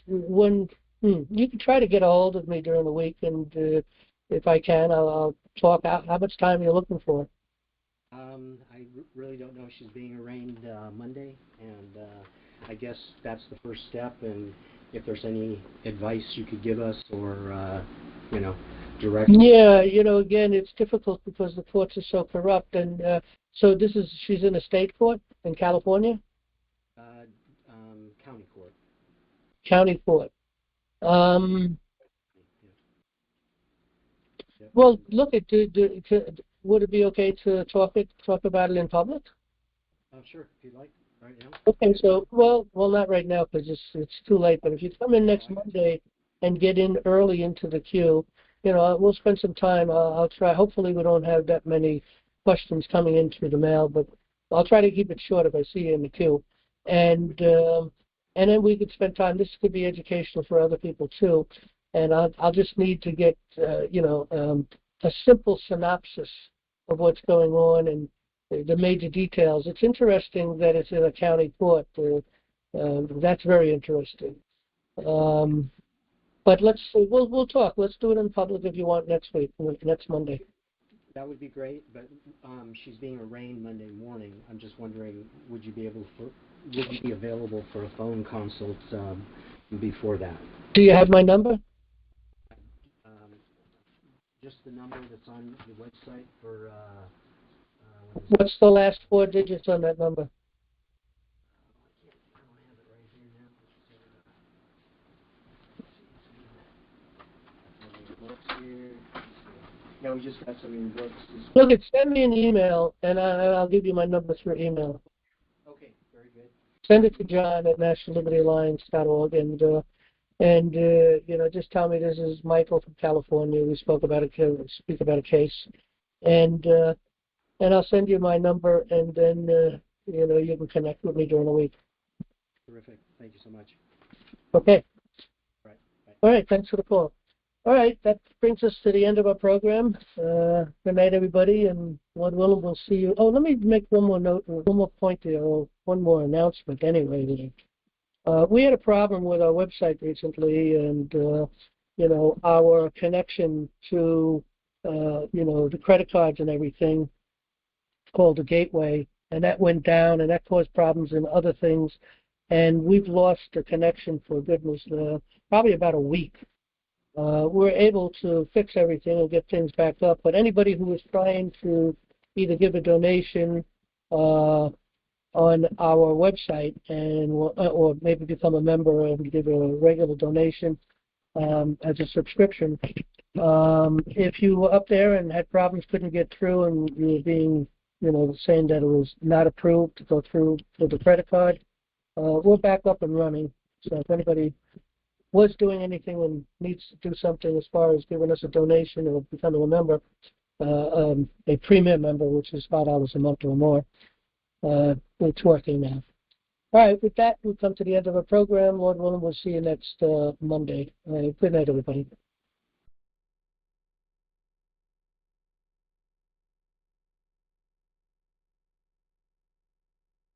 You can try to get a hold of me during the week, and if I can, I'll talk out. How much time are you looking for? I really don't know. She's being arraigned Monday, and I guess that's the first step. And if there's any advice you could give us, or direction. Yeah, again, it's difficult because the courts are so corrupt, and so she's in a state court in California. County court. County court. Well, look at would it be okay to talk about it in public? Sure, if you'd like, right now. Okay, so, well, not right now because it's too late, but if you come in next Monday and get in early into the queue, we'll spend some time. I'll try. Hopefully we don't have that many questions coming in through the mail, but I'll try to keep it short if I see you in the queue. And then we could spend time. This could be educational for other people too. And I'll just need to get, a simple synopsis of what's going on and the major details. It's interesting that it's in a county court. That's very interesting. But we'll talk. Let's do it in public if you want next week, next Monday. That would be great, but she's being arraigned Monday morning. I'm just wondering, would you be available for a phone consult before that? Do you have my number? Just the number that's on the website for. What's the last 4 digits on that number? I don't have it right here now. Yeah, we just got some in your books. Look, send me an email, and I'll give you my number through email. Okay, very good. Send it to John at nationallibertyalliance.org, and just tell me this is Michael from California. We speak about a case, and I'll send you my number, and then you can connect with me during the week. Terrific. Thank you so much. Okay. Right. Bye. All right. Thanks for the call. All right. That brings us to the end of our program. Good night, everybody, and Lord willing, we'll see you. Oh, let me make one more note, one more point there, or one more announcement. Anyway, we had a problem with our website recently, and our connection to the credit cards and everything, called the gateway, and that went down, and that caused problems in other things, and we've lost the connection for goodness, probably about a week. We're able to fix everything and get things back up, but anybody who is trying to either give a donation on our website or maybe become a member and give a regular donation as a subscription, if you were up there and had problems, couldn't get through, and you were being saying that it was not approved to go through for the credit card, we're back up and running. So if anybody was doing anything and needs to do something as far as giving us a donation or becoming a member, a premium member, which is $5 a month or more, it's working now. All right, with that, we've come to the end of our program. Lord willing, we'll see you next Monday. Good night, everybody.